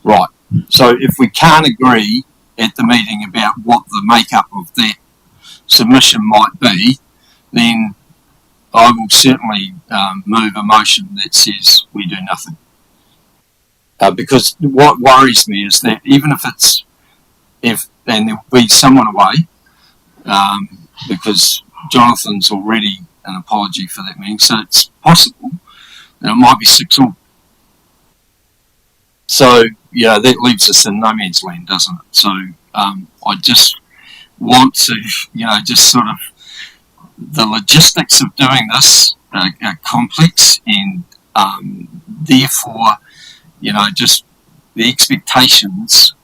Right. So if we can't agree at the meeting about what the makeup of that submission might be, then I will certainly move a motion that says we do nothing. Because what worries me is that even if there'll be someone away, because Jonathan's already an apology for that meeting, so it's possible that it might be 6-all. So, yeah, that leaves us in no man's land, doesn't it? So, I just want to, just sort of, the logistics of doing this are complex, and therefore, just the expectations,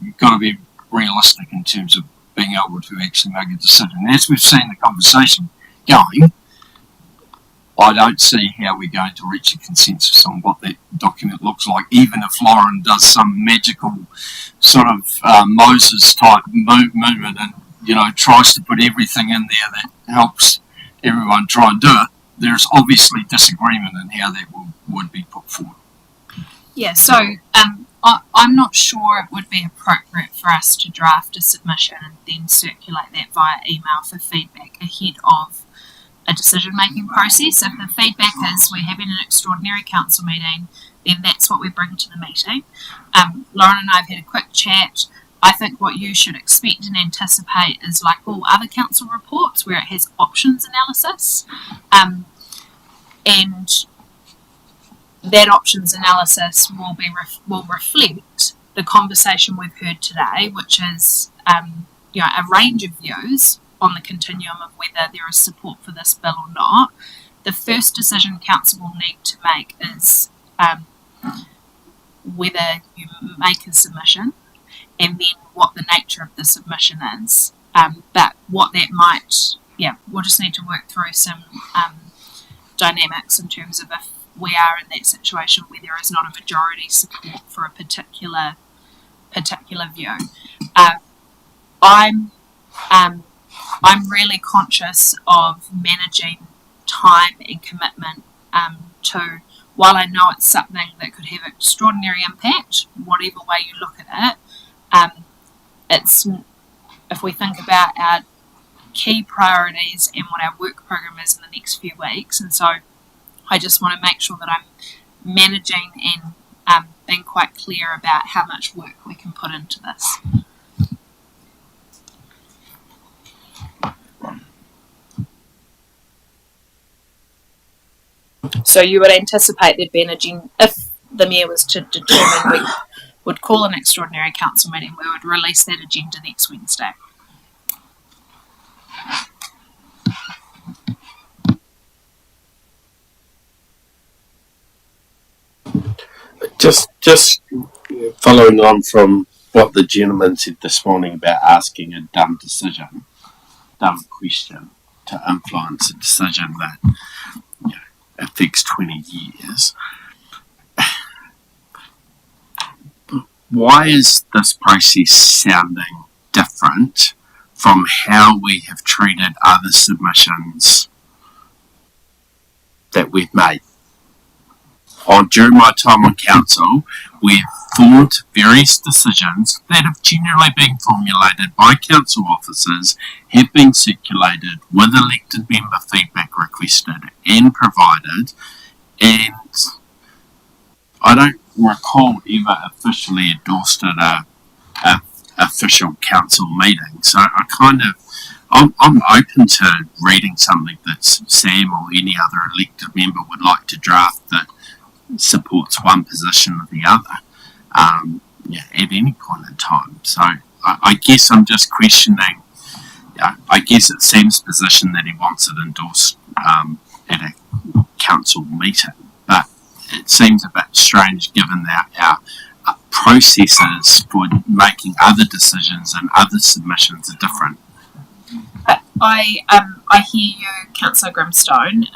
you've got to be realistic in terms of being able to actually make a decision. And as we've seen the conversation going, I don't see how we're going to reach a consensus on what that document looks like, even if Lauren does some magical sort of Moses type movement and, tries to put everything in there that helps everyone try and do it. There's obviously disagreement in how that would be put forward. Yeah, so I'm not sure it would be appropriate for us to draft a submission and then circulate that via email for feedback ahead of a decision-making process. If the feedback is we're having an extraordinary council meeting, then that's what we bring to the meeting. Lauren and I have had a quick chat. I think what you should expect and anticipate is like all other council reports where it has options analysis. And that options analysis will reflect the conversation we've heard today, which is a range of views on the continuum of whether there is support for this bill or not. The first decision council will need to make is whether you make a submission, and then what the nature of the submission is. But what that might, we'll just need to work through some dynamics in terms of if we are in that situation where there is not a majority support for a particular view. I'm really conscious of managing time and commitment to, while I know it's something that could have extraordinary impact, whatever way you look at it, it's, if we think about our key priorities and what our work program is in the next few weeks, and so I just want to make sure that I'm managing and being quite clear about how much work we can put into this. So you would anticipate there'd be an agenda, if the Mayor was to determine we would call an extraordinary council meeting, we would release that agenda next Wednesday. Just following on from what the gentleman said this morning about asking a dumb question to influence a decision that affects 20 years. Why is this process sounding different from how we have treated other submissions that we've made? During my time on council, we've formed various decisions that have generally been formulated by council officers, have been circulated with elected member feedback requested and provided, and I don't recall ever officially endorsed at a official council meeting. So I'm open to reading something that Sam or any other elected member would like to draft that supports one position or the other at any point in time. So I guess I'm just questioning. I guess it's Sam's position that he wants it endorsed at a council meeting, but it seems a bit strange given that our processes for making other decisions and other submissions are different. I hear you, Councillor Grimstone.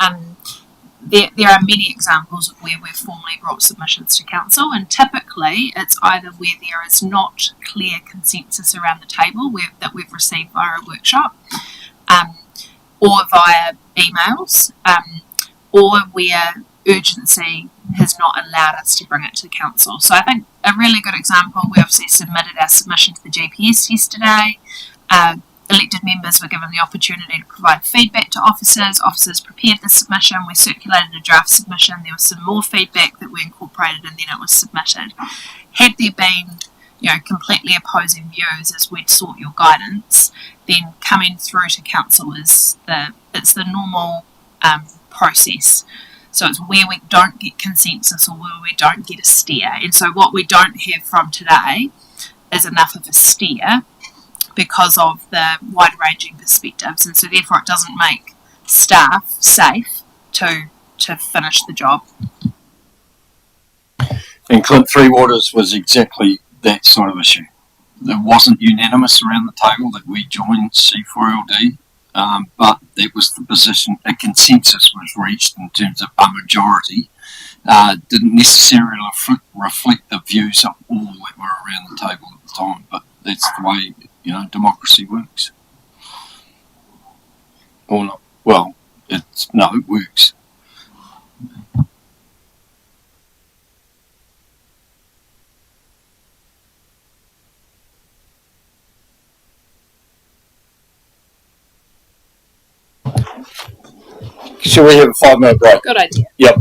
There are many examples of where we've formally brought submissions to council, and typically it's either where there is not clear consensus around the table that we've received via a workshop, or via emails, or where urgency has not allowed us to bring it to council. So I think a really good example, we obviously submitted our submission to the GPS yesterday. Elected members were given the opportunity to provide feedback to officers. Officers prepared the submission. We circulated a draft submission. There was some more feedback that we incorporated, and then it was submitted. Had there been, completely opposing views as we'd sought your guidance, then coming through to council is the normal process. So it's where we don't get consensus or where we don't get a steer. And so what we don't have from today is enough of a steer because of the wide-ranging perspectives, and so therefore it doesn't make staff safe to finish the job. And Clint Three Waters was exactly that sort of issue. It wasn't unanimous around the table that we joined C4LD, but that was the position. A consensus was reached in terms of a majority. Didn't necessarily reflect the views of all that were around the table at the time, but that's the way democracy works. Or not? Well, it works. Should we have a 5-minute break? Good idea. Yep.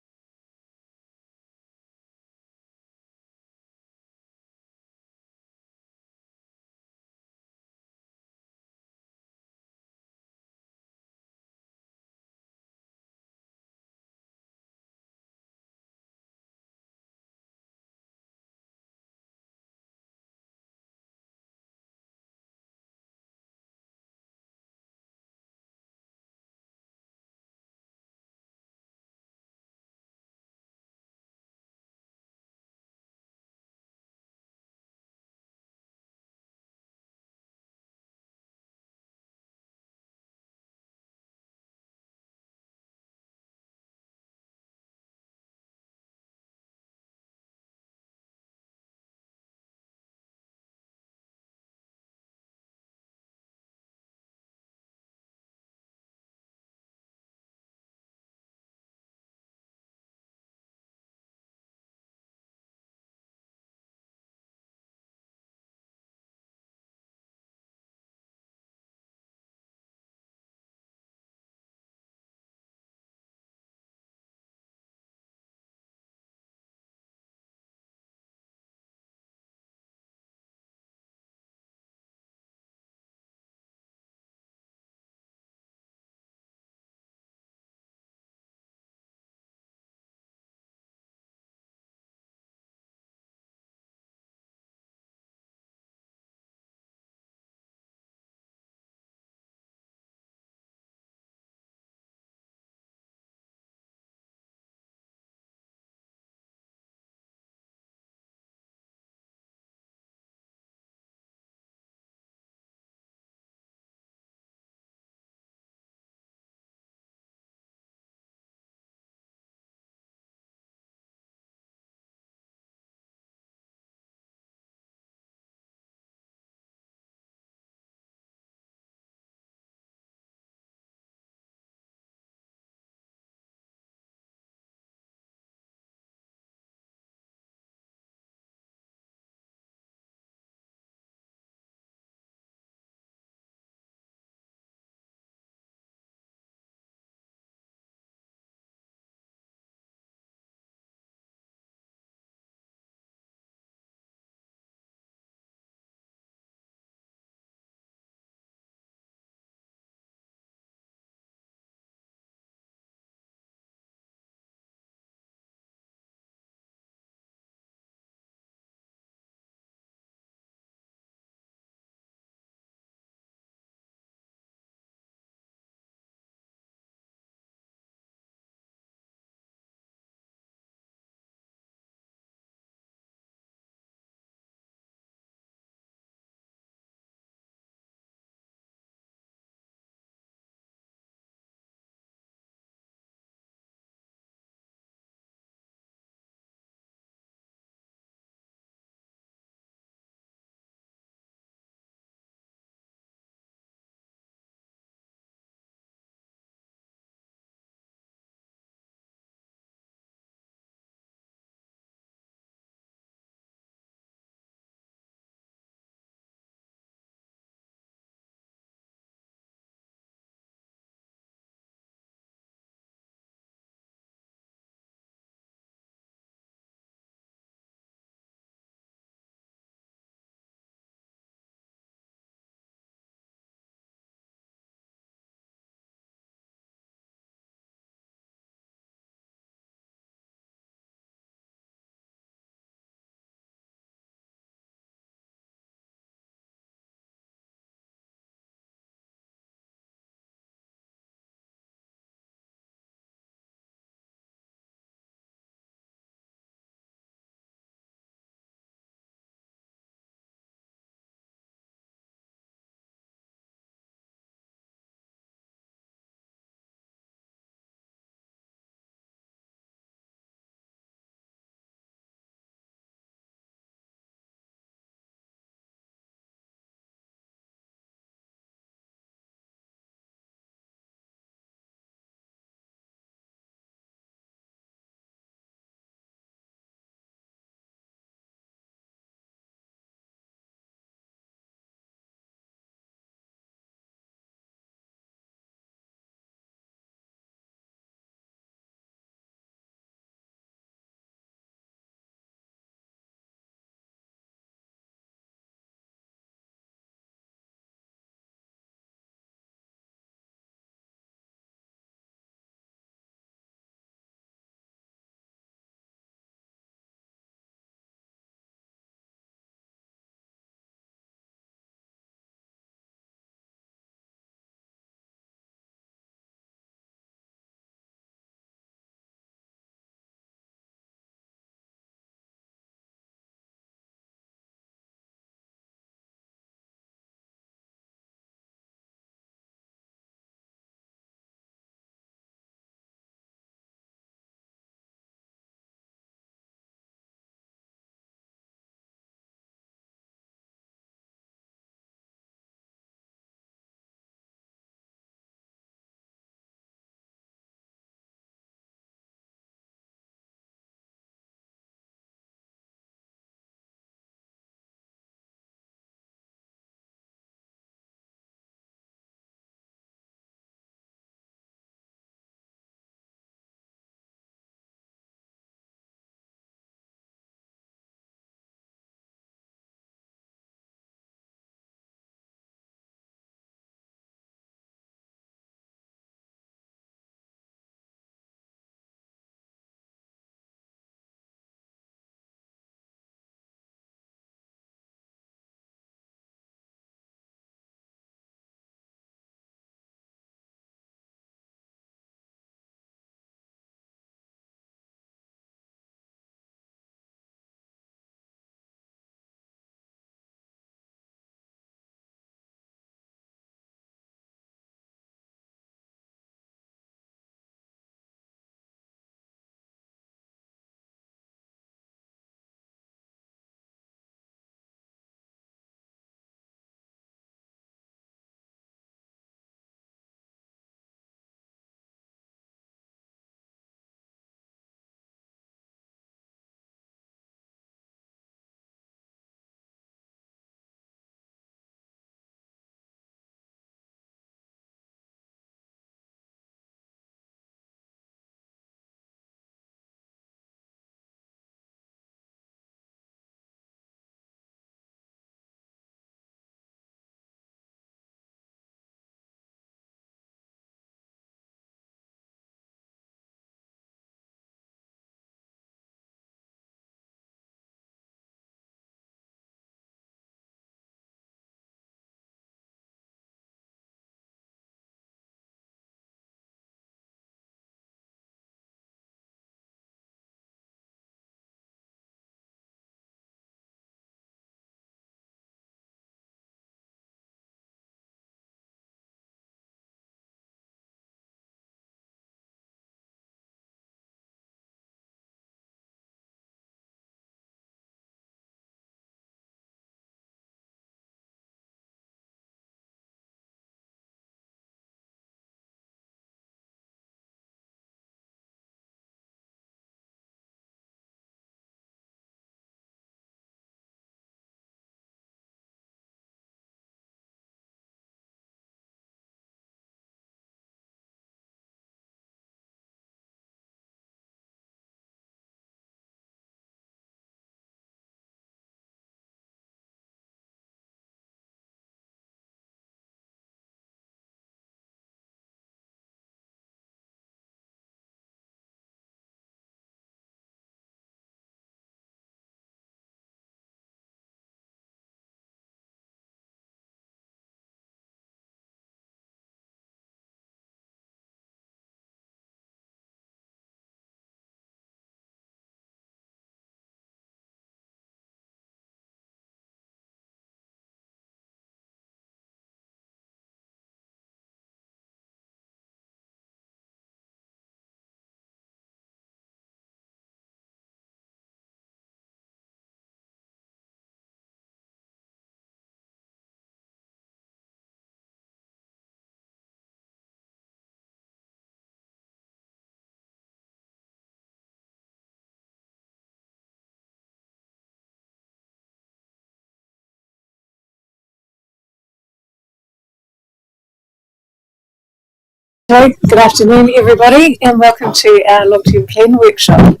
Good afternoon, everybody, and welcome to our long-term plan workshop.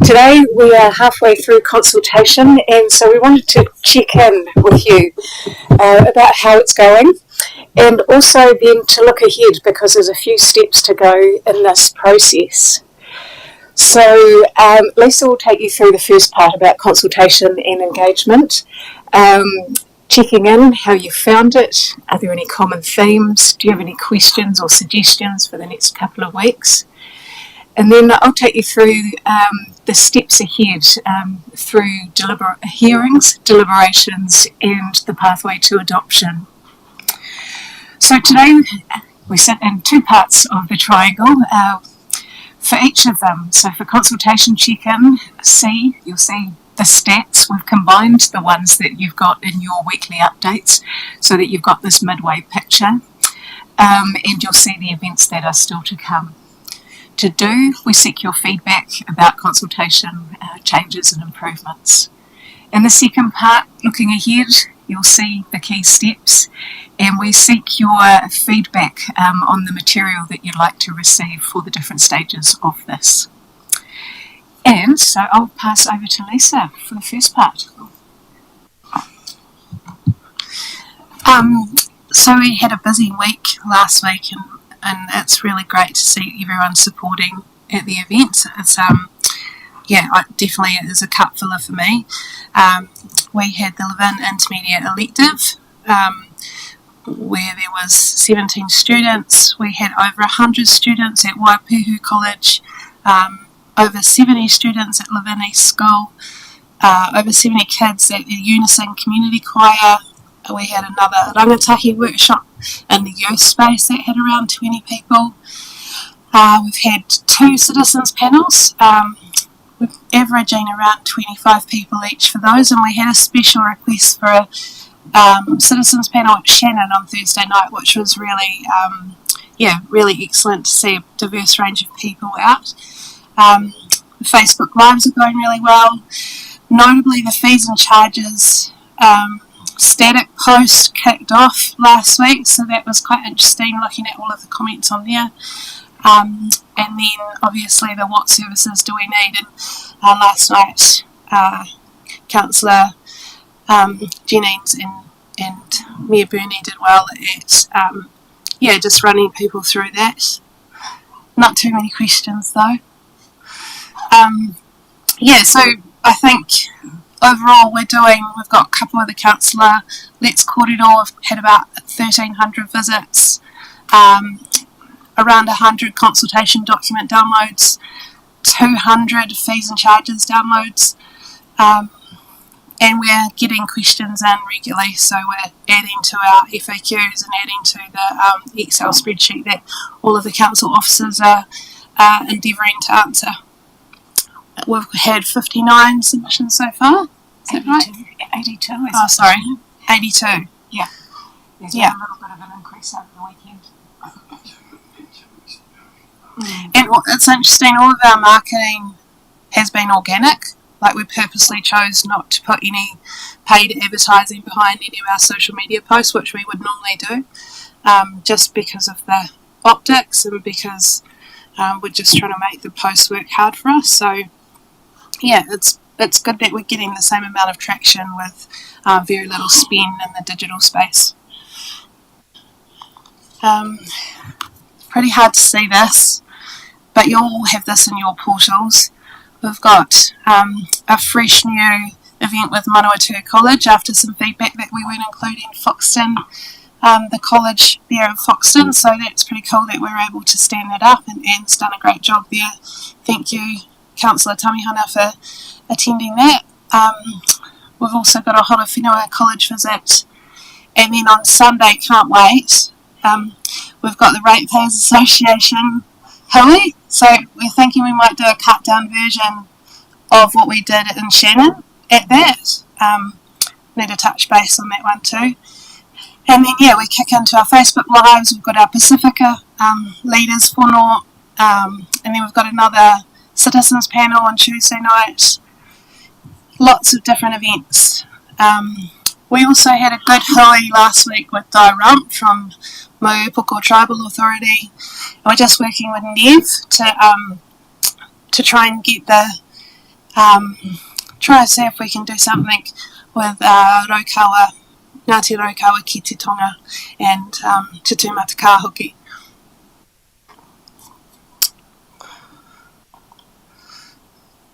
Today we are halfway through consultation, and so we wanted to check in with you about how it's going, and also then to look ahead because there's a few steps to go in this process. So Lisa will take you through the first part about consultation and engagement. Checking in, how you found it, are there any common themes, do you have any questions or suggestions for the next couple of weeks? And then I'll take you through the steps ahead through hearings, deliberations and the pathway to adoption. So today we sit in two parts of the triangle for each of them. So for consultation check-in, you'll see the stats. We've combined the ones that you've got in your weekly updates so that you've got this midway picture, and you'll see the events that are still to come. To do, we seek your feedback about consultation changes and improvements. In the second part, looking ahead, you'll see the key steps, and we seek your feedback on the material that you'd like to receive for the different stages of this. And so I'll pass over to Lisa for the first part. So we had a busy week last week, and it's really great to see everyone supporting at the event. It's definitely it is a cup filler for me. We had the Levin Intermediate Elective, where there was 17 students. We had over 100 students at Waipuhu College, over 70 students at Levin East School, over 70 kids at the Unison Community Choir. We had another rangatahi workshop in the youth space that had around 20 people. We've had 2 citizens panels, we're averaging around 25 people each for those, and we had a special request for a citizens panel at Shannon on Thursday night, which was really, really excellent to see a diverse range of people out. The Facebook Lives are going really well. Notably, the fees and charges static post kicked off last week, so that was quite interesting looking at all of the comments on there. And then obviously the what services do we need, and last night Councillor Jennings and Mayor Burney did well at just running people through that. Not too many questions though. So I think overall we've got a couple of the councillor Let's Corridor have had about 1,300 visits, around 100 consultation document downloads, 200 fees and charges downloads, and we're getting questions in regularly, so we're adding to our FAQs and adding to the Excel spreadsheet that all of the council officers are endeavouring to answer. We've had 59 submissions so far. Is that right? 82. Oh, sorry. 82. Yeah. There's Yeah. been a little bit of an increase over the weekend. And it's interesting, all of our marketing has been organic. Like, we purposely chose not to put any paid advertising behind any of our social media posts, which we would normally do, just because of the optics and because we're just trying to make the posts work hard for us. So, yeah, it's good that we're getting the same amount of traction with very little spend in the digital space. Pretty hard to see this, but you all have this in your portals. We've got a fresh new event with Manawatu College after some feedback that we weren't including Foxton, the college there in Foxton, so that's pretty cool that we were able to stand that up, and Anne's done a great job there. Thank you, Councillor Tamihana, for attending that. We've also got a Horowhenua College visit, and then on Sunday, can't wait, we've got the Ratepayers Association Hui, so we're thinking we might do a cut down version of what we did in Shannon at that. Need to touch base on that one too. And then we kick into our Facebook Lives. We've got our Pacifica leaders for North, and then we've got another citizens panel on Tuesday night. Lots of different events. We also had a good hui last week with Di Rump from Moupoko Tribal Authority. We're just working with Nev to try and get try to see if we can do something with Raukawa, Ngāti Raukawa ki te tonga and Te Tūmata Kāhoki.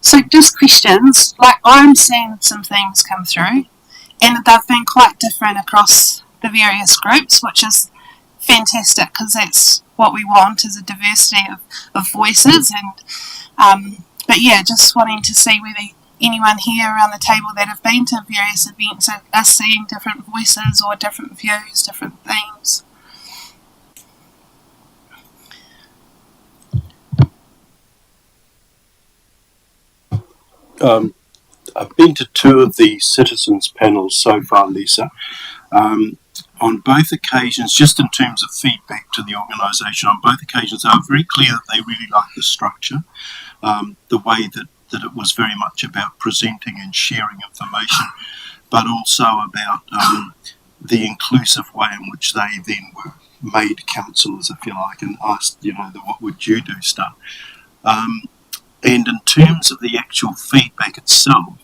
So just questions, like I'm seeing some things come through and they've been quite different across the various groups, which is fantastic because that's what we want is a diversity of voices and but yeah, just wanting to see whether anyone here around the table that have been to various events are seeing different voices or different views, different themes. I've been to 2 of the citizens panels so far, Lisa. On both occasions, just in terms of feedback to the organisation, on both occasions they were very clear that they really liked the structure, the way that it was very much about presenting and sharing information, but also about the inclusive way in which they then were made councillors, if you like, and asked, the what would you do stuff. And in terms of the actual feedback itself,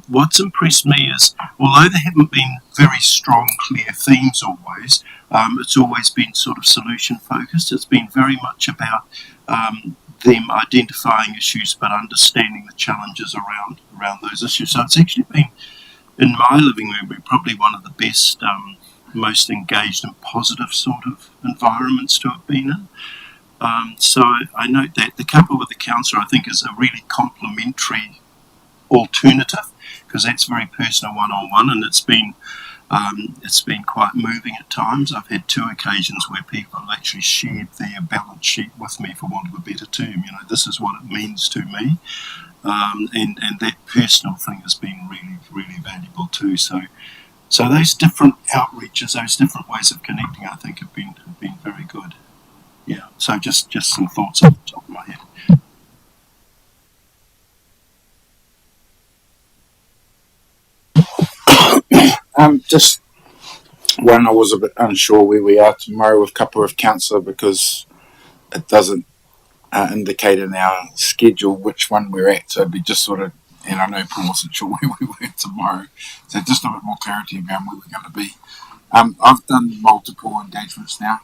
what's impressed me is, although there haven't been very strong, clear themes always, it's always been sort of solution focused. It's been very much about them identifying issues but understanding the challenges around those issues. So it's actually been, in my living room, probably one of the best, most engaged and positive sort of environments to have been in. So I note that the couple with the councillor, I think, is a really complementary alternative, because that's very personal one-on-one, and it's been quite moving at times. I've had 2 occasions where people have actually shared their balance sheet with me, for want of a better term. This is what it means to me, and that personal thing has been really, really valuable too. So those different outreaches, those different ways of connecting, I think have been very good. Yeah. So just some thoughts off the top of my head. Just one, I was a bit unsure where we are tomorrow with Kapua Council because it doesn't indicate in our schedule which one we're at. So it'd be just sort of, and I know Paul wasn't sure where we were tomorrow. So just a bit more clarity about where we're going to be. I've done multiple engagements now.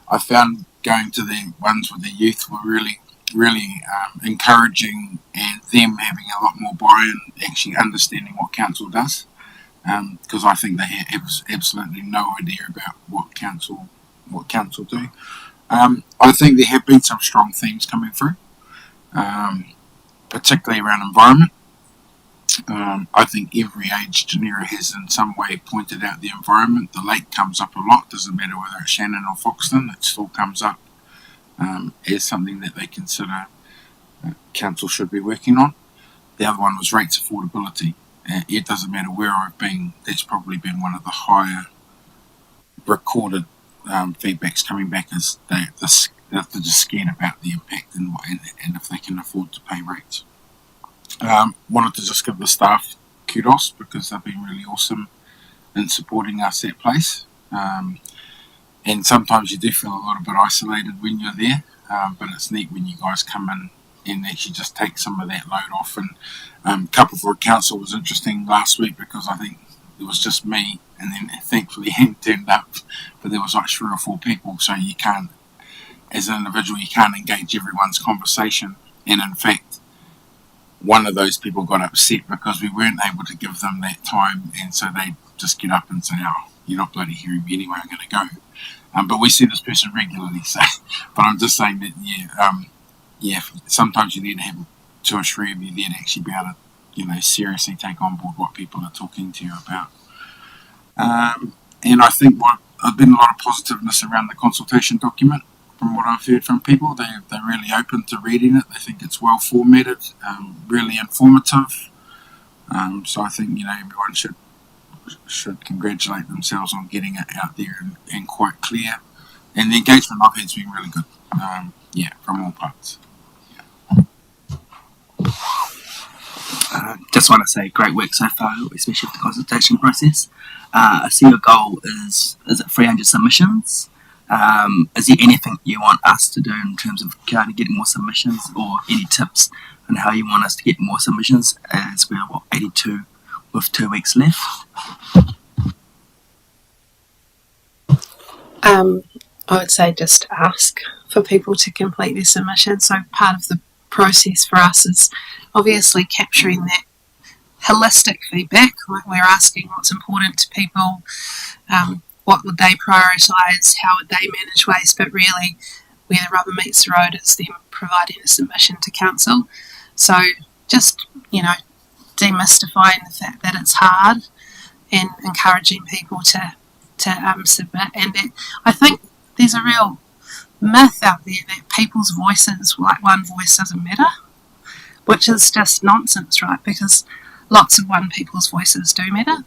I found going to the ones with the youth were really encouraging, and them having a lot more buy-in, actually understanding what council does. Because I think they have absolutely no idea about what council do. I think there have been some strong themes coming through, particularly around environment. I think every age Genera has in some way pointed out the environment. The lake comes up a lot, doesn't matter whether it's Shannon or Foxton, it still comes up as something that they consider council should be working on. The other one was rates affordability. It doesn't matter where I've been, that's probably been one of the higher recorded feedbacks coming back, is they're just scared about the impact and if they can afford to pay rates. Wanted to just give the staff kudos because they've been really awesome in supporting us at place. And sometimes you do feel a little bit isolated when you're there, but it's neat when you guys come in and actually just take some of that load off. And Couple for Council was interesting last week because I think it was just me, and then thankfully he turned up, but there was like 3 or 4 people, so you can't, as an individual, you can't engage everyone's conversation. And in fact, one of those people got upset because we weren't able to give them that time, and so they just get up and say, "Oh, you're not bloody hearing me anyway, I'm going to go." But we see this person regularly, so. But I'm just saying that, sometimes you need to have 2 or 3 of you there to actually be able to, seriously take on board what people are talking to you about. And I think there's been a lot of positiveness around the consultation document. From what I've heard from people, they're really open to reading it. They think it's well formatted, really informative. So I think everyone should congratulate themselves on getting it out there and quite clear. And the engagement I've had has been really good. From all parts. just want to say great work so far, especially with the consultation process. I see your goal is it 300 submissions? Is there anything you want us to do in terms of kind of getting more submissions, or any tips on how you want us to get more submissions, as we're 82 with 2 weeks left? I would say just ask for people to complete their submission. So part of the process for us is obviously capturing that holistic feedback. We're asking what's important to people, what would they prioritise, how would they manage waste, but really where the rubber meets the road is them providing a submission to council. So just, demystifying the fact that it's hard and encouraging people to submit. And that, I think there's a real myth out there that people's voices, like one voice, doesn't matter, which is just nonsense, right? Because lots of one people's voices do matter.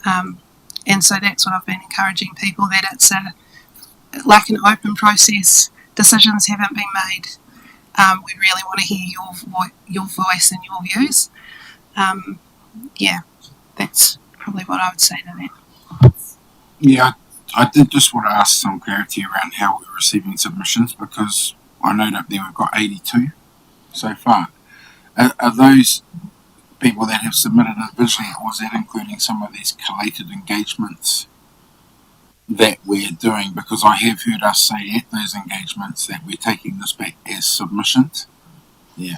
And so that's what I've been encouraging people, that it's like an open process. Decisions haven't been made. We really want to hear your voice and your views. That's probably what I would say to that. Yeah, I did just want to ask some clarity around how we're receiving submissions, because I know that we've got 82 so far. Are those people that have submitted individually, or is that including some of these collated engagements that we're doing? Because I have heard us say at those engagements that we're taking this back as submissions. Yeah.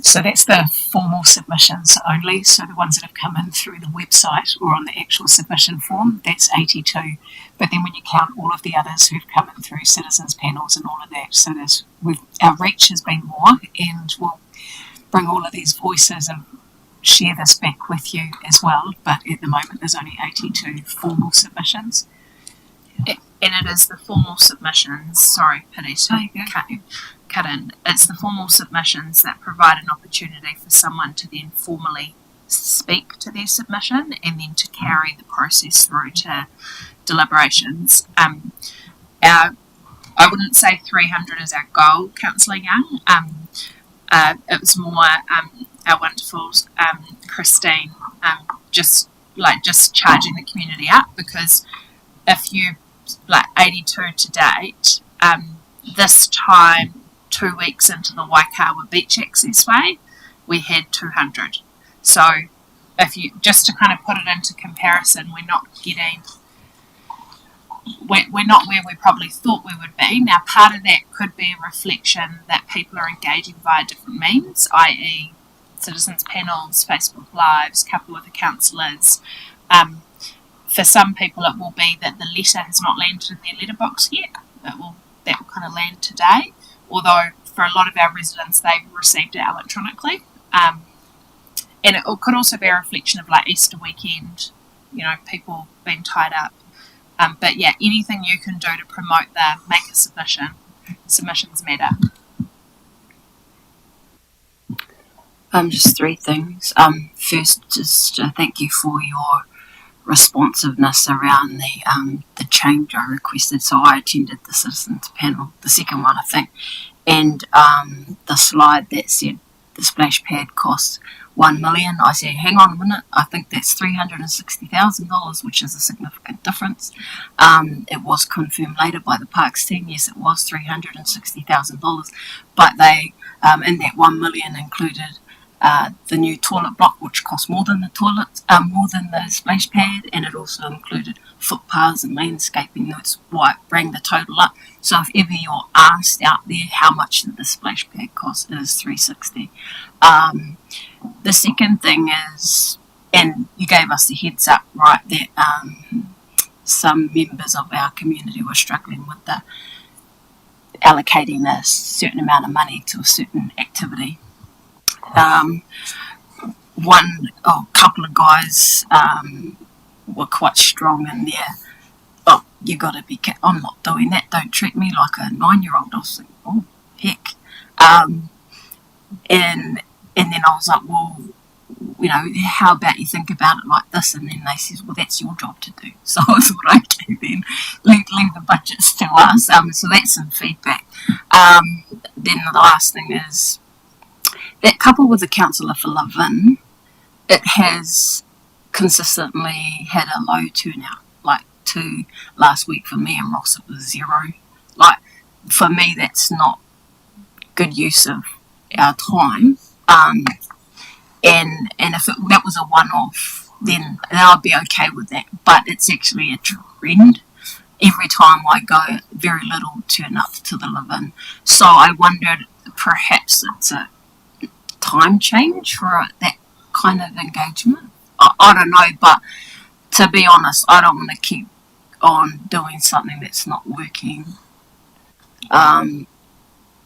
So that's the formal submissions only, so the ones that have come in through the website or on the actual submission form, that's 82. But then when you count all of the others who've come in through citizens panels and all of that, so our reach has been more, and we'll bring all of these voices and share this back with you as well. But at the moment there's only 82 formal submissions. And it is the formal submissions, sorry, Pity, cut in. It's the formal submissions that provide an opportunity for someone to then formally speak to their submission and then to carry the process through to deliberations. I wouldn't say 300 is our goal, Councillor Young. It was more our wonderful Christine just charging the community up, because if you 82 to date, this time 2 weeks into the Waikawa Beach Access Way, we had 200. So if you, just to kind of put it into comparison, we're not where we probably thought we would be. Now, part of that could be a reflection that people are engaging via different means, i.e. citizens panels, Facebook Lives, couple with the councillors. For some people it will be that the letter has not landed in their letterbox yet. That will kind of land today, although for a lot of our residents they've received it electronically. And it could also be a reflection of Easter weekend, people being tied up. But yeah, anything you can do to promote make a submission. Submissions matter. Just three things. First, just thank you for your responsiveness around the change I requested. So I attended the citizens panel, the second one I think, and the slide that said the splash pad costs $1 million. I said, hang on a minute, I think that's $360,000, which is a significant difference. It was confirmed later by the Parks team, yes, it was $360,000, but they in that $1 million included the new toilet block, which cost more than the toilet, more than the splash pad, and it also included footpaths and landscaping. That's why it bring the total up. So if ever you're asked out there how much did the splash pad cost, it is $360. The second thing is, and you gave us the heads up, right, that some members of our community were struggling with allocating a certain amount of money to a certain activity. Couple of guys were quite strong in there. Oh, you got to be I'm not doing that. Don't treat me like a 9-year-old. I was like, oh heck. And then I was like, well, how about you think about it like this? And then they said, well, that's your job to do. So I thought, okay, then leave the budgets to us. So that's some feedback. Then the last thing is that couple with the councillor for Lavin, it has consistently had a low turnout. Like last week for me and Ross, it was 0. Like for me, that's not good use of our time. And if that was a one-off, then I'd be okay with that. But it's actually a trend. Every time I go, very little turn up to the live-in. So I wondered, perhaps it's a time change for that kind of engagement. I don't know, but to be honest, I don't want to keep on doing something that's not working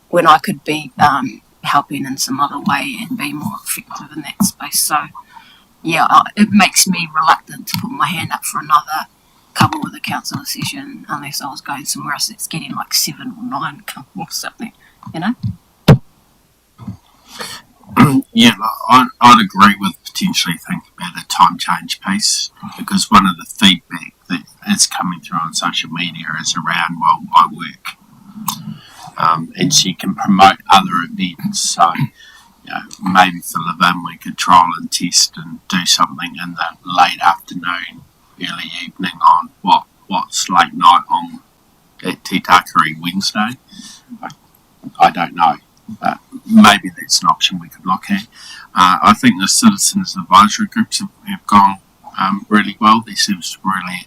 when I could be helping in some other way and be more effective in that space. So, yeah, it makes me reluctant to put my hand up for another couple with a councillor session unless I was going somewhere else that's getting like 7 or 9 or something, you know? Yeah, I'd agree with potentially thinking about a time change piece, because one of the feedback that is coming through on social media is around, well, I work, and she can promote other events. So, you know, maybe for Live-In we could trial and test and do something in the late afternoon, early evening on what's late night on at Te Takari Wednesday. I don't know. Maybe that's an option we could look at. I think the citizens advisory groups have gone really well. There seems to be really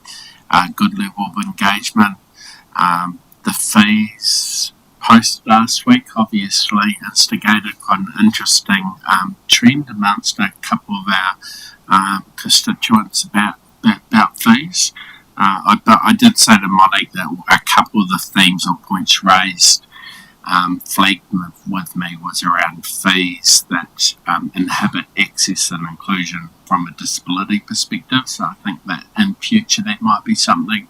a good level of engagement. The fees posted last week obviously instigated quite an interesting trend amongst a couple of our constituents about fees. I did say to Monique that a couple of the themes or points raised flagged with me was around fees that inhibit access and inclusion from a disability perspective. So I think that in future that might be something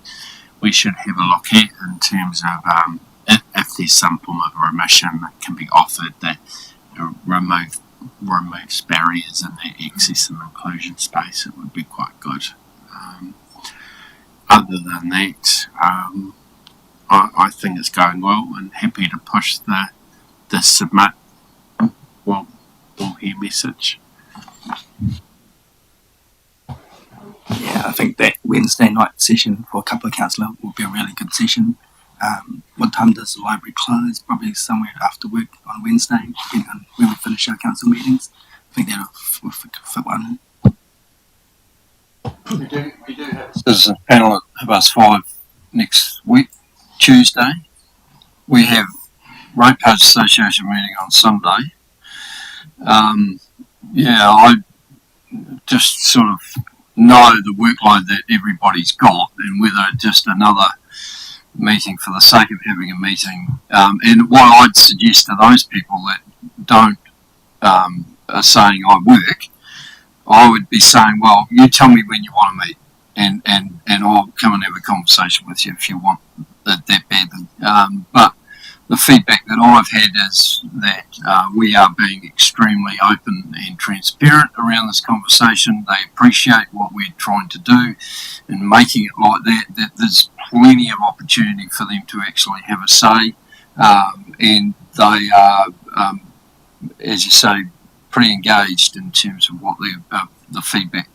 we should have a look at in terms of if there's some form of remission that can be offered that removes barriers in that access and inclusion space. It would be quite good. Other than that, I think it's going well, and happy to push the submit will hear message. Yeah, I think that Wednesday night session for a couple of councillors will be a really good session. What time does the library close? Probably somewhere after work on Wednesday, depending on when we finish our council meetings. I think that'll fit one in. We do have a citizens panel of us 5 next week, Tuesday. We have Ratepayers Association meeting on Sunday. I just sort of know the workload that everybody's got, and whether just another meeting for the sake of having a meeting. And what I'd suggest to those people that don't are saying I work, I would be saying, well, you tell me when you want to meet, and I'll come and have a conversation with you if you want that badly. But the feedback that I've had is that we are being extremely open and transparent around this conversation. They appreciate what we're trying to do and making it like that there's plenty of opportunity for them to actually have a say, and they are, as you say, pretty engaged in terms of what the feedback.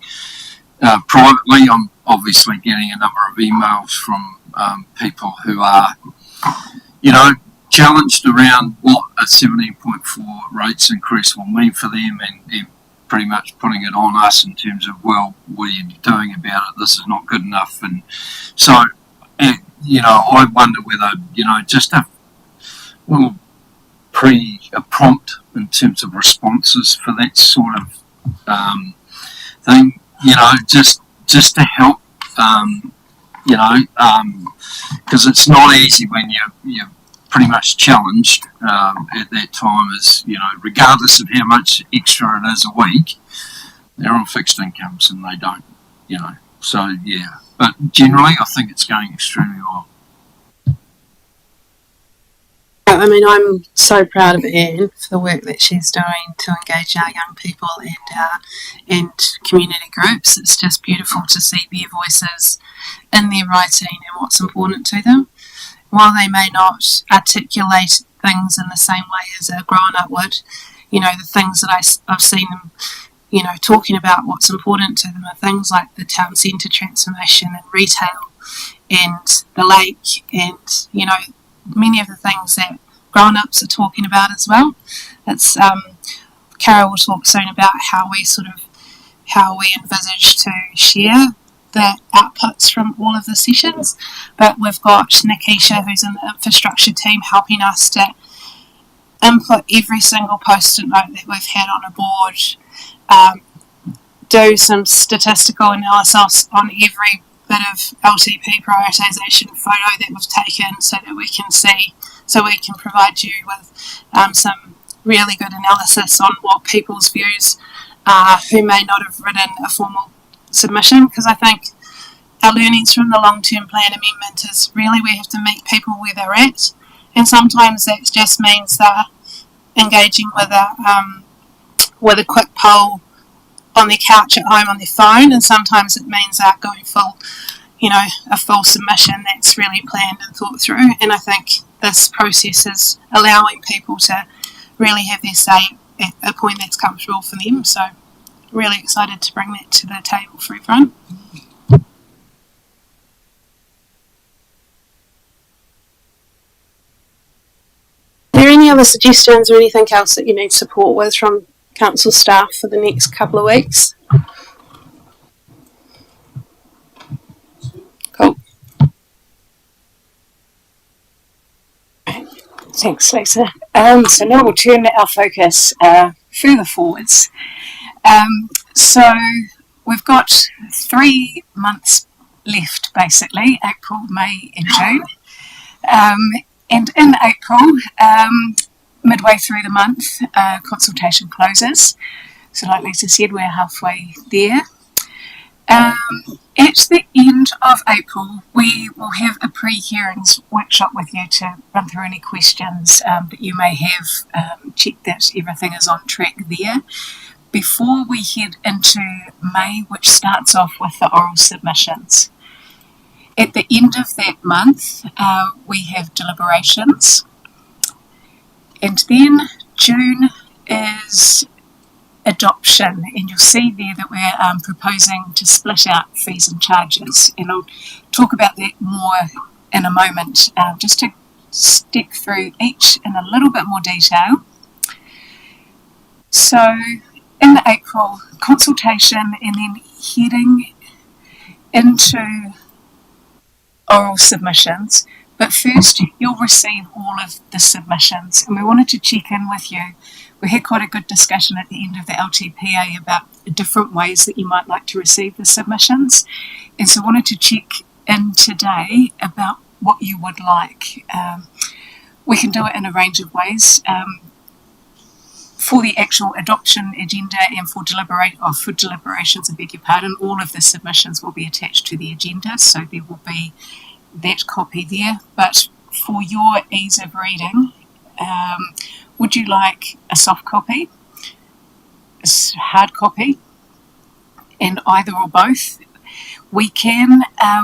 Privately, I'm obviously getting a number of emails from people who are, challenged around what a 17.4 rates increase will mean for them, and they're pretty much putting it on us in terms of, well, what are you doing about it? This is not good enough. And so, I wonder whether, just a little prompt in terms of responses for that sort of thing, just to help, because it's not easy when you're pretty much challenged at that time, as regardless of how much extra it is a week, they're on fixed incomes and they don't, so yeah. But generally I think it's going extremely well. I mean, I'm so proud of Anne for the work that she's doing to engage our young people and community groups. It's just beautiful to see their voices in their writing and what's important to them. While they may not articulate things in the same way as a grown-up would, the things that I've seen them, talking about what's important to them are things like the town centre transformation and retail and the lake and, many of the things that grown-ups are talking about as well. It's Cara will talk soon about how we envisage to share the outputs from all of the sessions, but we've got Nikisha, who's in the infrastructure team, helping us to input every single post-it note that we've had on a board, do some statistical analysis on every bit of LTP prioritisation photo that we've taken so that we can see, so we can provide you with some really good analysis on what people's views are who may not have written a formal submission, because I think our learnings from the long-term plan amendment is really we have to meet people where they're at, and sometimes that just means they're engaging with a quick poll on their couch at home on their phone, and sometimes it means they're going full, a full submission that's really planned and thought through. And I think this process is allowing people to really have their say at a point that's comfortable for them. So really excited to bring that to the table for everyone. Are there any other suggestions or anything else that you need support with from council staff for the next couple of weeks? Cool. Thanks, Lisa. So now we'll turn our focus further forwards. So we've got 3 months left, basically, April, May and June. And in April, midway through the month, consultation closes. So like Lisa said, we're halfway there. At the end of April, we will have a pre-hearings workshop with you to run through any questions that you may have, check that everything is on track there, before we head into May, which starts off with the oral submissions. At the end of that month, we have deliberations, and then June is adoption, and you'll see there that we're proposing to split out fees and charges, and I'll talk about that more in a moment, just to step through each in a little bit more detail. So in April, consultation, and then heading into oral submissions, but first you'll receive all of the submissions, and we wanted to check in with you. We had quite a good discussion at the end of the LTPA about different ways that you might like to receive the submissions, and so wanted to check in today about what you would like. We can do it in a range of ways. For the actual adoption agenda and for deliberations, I beg your pardon, all of the submissions will be attached to the agenda, so there will be that copy there. But for your ease of reading, would you like a soft copy, a hard copy, and either or both? We can,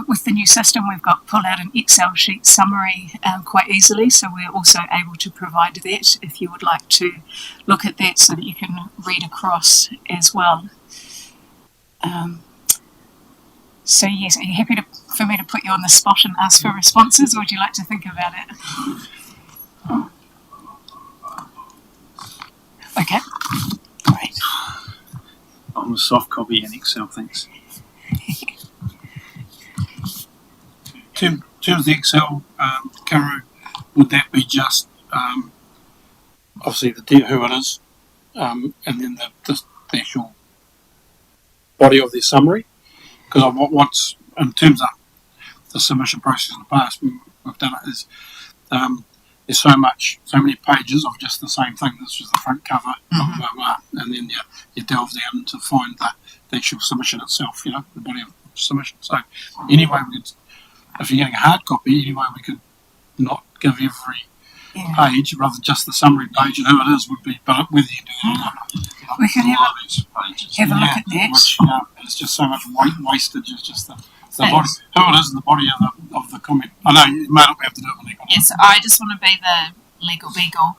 with the new system, we've got pull out an Excel sheet summary quite easily, so we're also able to provide that if you would like to look at that so that you can read across as well. So yes, are you happy for me to put you on the spot and ask for responses, or would you like to think about it? Okay, great. On the soft copy in Excel, thanks. In terms of the Excel, Caro, would that be just obviously who it is, and then the actual body of their summary? Because what's in terms of the submission process in the past, we've done it is there's so many pages of just the same thing. This is the front cover, blah, blah, blah, and then you delve down to find the actual submission itself, the body of submission. So anyway, if you're getting a hard copy, anyway, we could not give every page, rather just the summary page, and who it is would be, but whether you do that or not. We could have a look at that. Which, it's just so much wastage. It's just the body, who it is, and the body of the comment. I know you may not be able to do it with legal. Yes, I just want to be the legal beagle.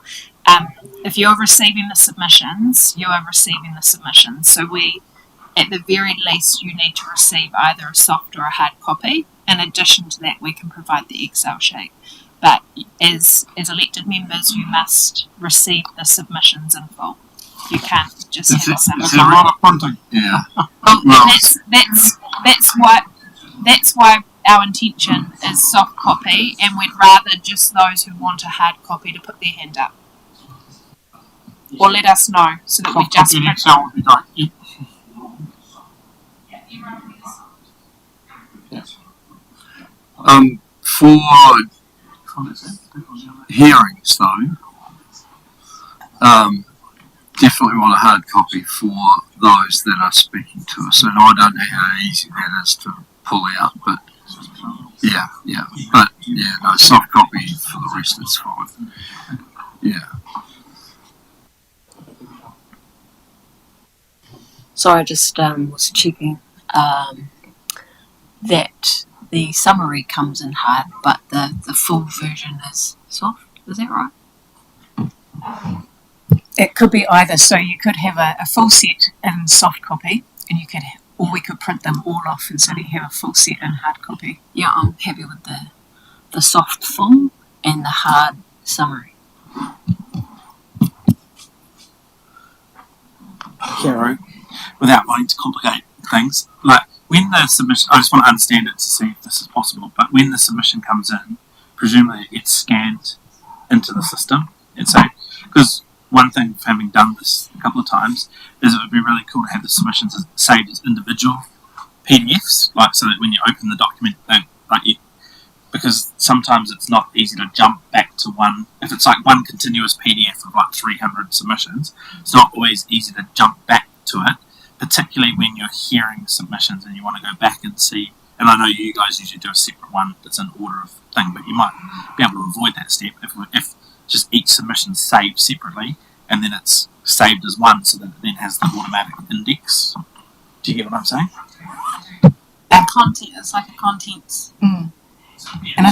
if you're receiving the submissions, you are receiving the submissions. So at the very least, you need to receive either a soft or a hard copy. In addition to that, we can provide the Excel sheet. But as elected members, you must receive the submissions in full. You can't just have a summary. It's a lot of printing. Yeah. Well, that's why our intention is soft copy, and we'd rather just those who want a hard copy to put their hand up. Or let us know so that we just Copy in Excel would be great. For hearings, though, definitely want a hard copy for those that are speaking to us. And I don't know how easy that is to pull out, but yeah. But yeah, no, soft copy for the rest is fine. Yeah. So I just was checking that the summary comes in hard, but the full version is soft. Is that right? It could be either. So you could have a full set in soft copy, and you could, or we could print them all off and so that you have a full set in hard copy. Yeah, I'm happy with the soft full and the hard summary. Hero, without wanting to complicate things, like when the submission, I just want to understand it to see if this is possible, but when the submission comes in, presumably it gets scanned into the system. And so, because one thing of having done this a couple of times is it would be really cool to have the submissions saved as individual PDFs, like so that when you open the document, because sometimes it's not easy to jump back to one. If it's like one continuous PDF of like 300 submissions, it's not always easy to jump back to it, particularly when you're hearing submissions and you want to go back and see. And I know you guys usually do a separate one that's in order of thing, but you might be able to avoid that step if just each submission is saved separately and then it's saved as one, so that it then has the automatic index. Do you get what I'm saying? Our content is like a contents. Mm. And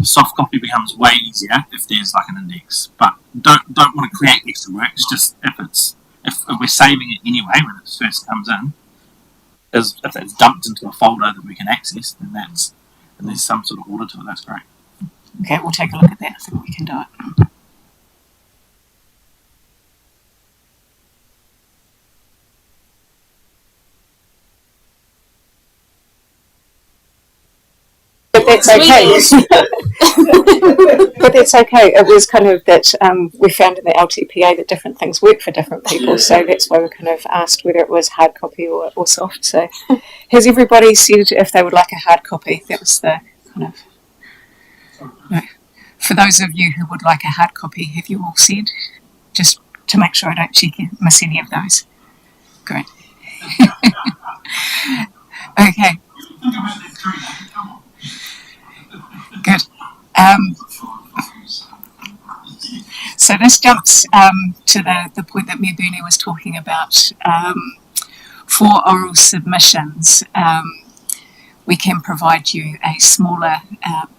soft copy becomes way easier if there's like an index, but don't want to create extra work. It's just if we're saving it anyway when it first comes in, if it's dumped into a folder that we can access, then there's some sort of order to it. That's great. Okay, we'll take a look at that. I think we can do it. But that's okay. But that's okay. It was kind of that we found in the LTPA that different things work for different people, so that's why we kind of asked whether it was hard copy or soft. So has everybody said if they would like a hard copy? That was the kind of... No. For those of you who would like a hard copy, have you all said? Just to make sure I don't miss any of those. Great. Okay. Good. So this jumps to the point that me and Bernie was talking about. For oral submissions, we can provide you a smaller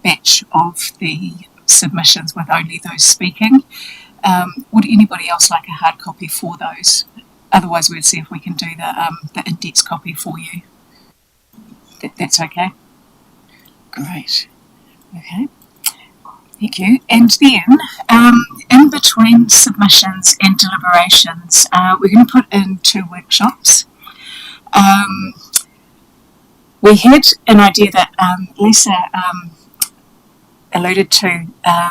batch of the submissions with only those speaking. Would anybody else like a hard copy for those? Otherwise, we'd see if we can do the index copy for you. That's okay? Great. Okay. Thank you. And then, in between submissions and deliberations, we're going to put in 2 workshops. We had an idea that Lisa alluded to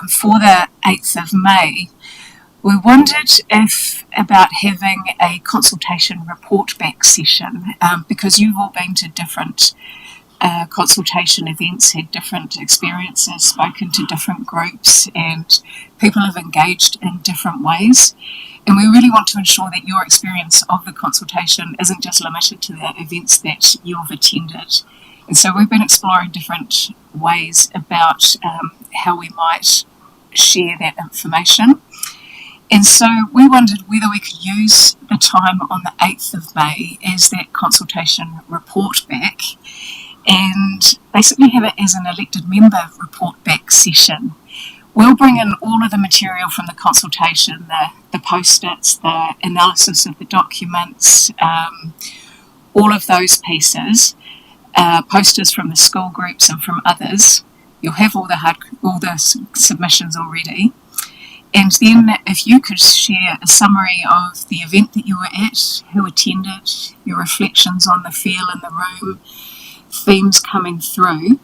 for the 8th of May. We wondered about having a consultation report back session because you've all been to different consultation events, had different experiences, spoken to different groups, and people have engaged in different ways. And we really want to ensure that your experience of the consultation isn't just limited to the events that you've attended. And so we've been exploring different ways about how we might share that information. And so we wondered whether we could use the time on the 8th of May as that consultation report back and basically have it as an elected member report back session We'll bring in all of the material from the consultation, the post-its, the analysis of the documents, all of those pieces, posters from the school groups and from others. You'll have all the submissions already. And then if you could share a summary of the event that you were at, who attended, your reflections on the feel in the room, themes coming through.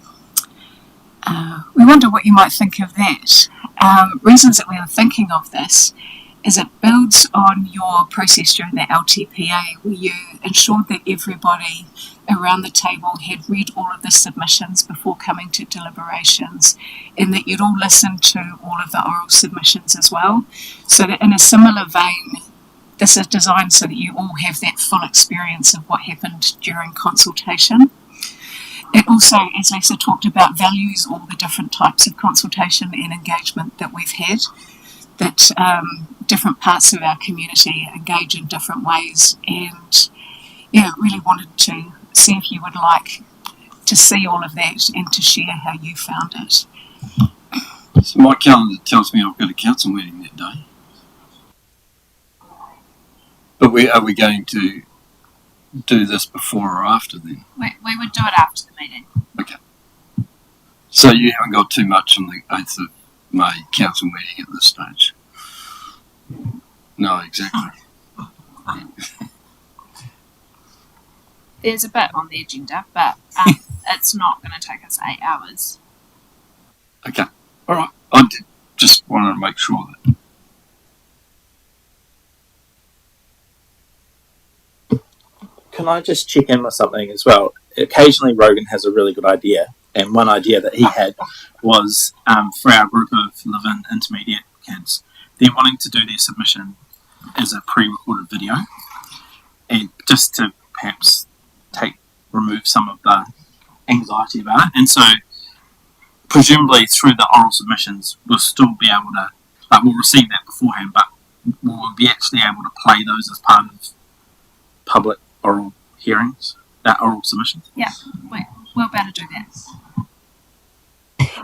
We wonder what you might think of that. Reasons that we were thinking of this is it builds on your process during the LTPA where you ensured that everybody around the table had read all of the submissions before coming to deliberations, and that you'd all listen to all of the oral submissions as well. So that in a similar vein, this is designed so that you all have that full experience of what happened during consultation. It also, as Lisa talked about, values all the different types of consultation and engagement that we've had, that different parts of our community engage in different ways, and really wanted to see if you would like to see all of that and to share how you found it. So my calendar tells me I've got a council meeting that day. But are we going to do this before or after then? We would do it after the meeting. Okay. So you haven't got too much on the 8th of May council meeting at this stage? No, exactly. There's a bit on the agenda, but it's not going to take us 8 hours. Okay. All right. I just wanted to make sure that. Can I just check in with something as well? Occasionally Rogan has a really good idea, and one idea that he had was for our group of live-in intermediate kids, they're wanting to do their submission as a pre-recorded video, and just to perhaps remove some of the anxiety about it. And so presumably through the oral submissions we'll still be able to, we'll receive that beforehand, but we'll be actually able to play those as part of public oral hearings, that oral submissions. Yeah, we'll be able to do that.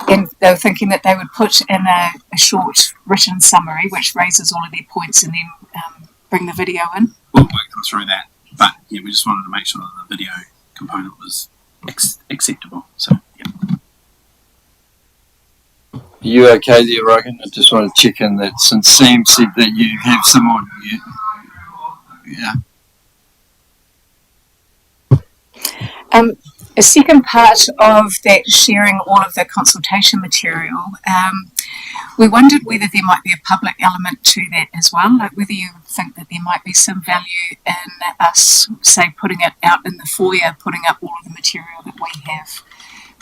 And they were thinking that they would put in a short written summary which raises all of their points and then bring the video in. We'll work them through that, but yeah, we just wanted to make sure that the video component was acceptable. So yeah. Are you okay there, Rogan? I just want to check in that since Sam said that you have someone A second part of that sharing all of the consultation material, we wondered whether there might be a public element to that as well, like whether you think that there might be some value in us, say, putting it out in the foyer, putting up all of the material that we have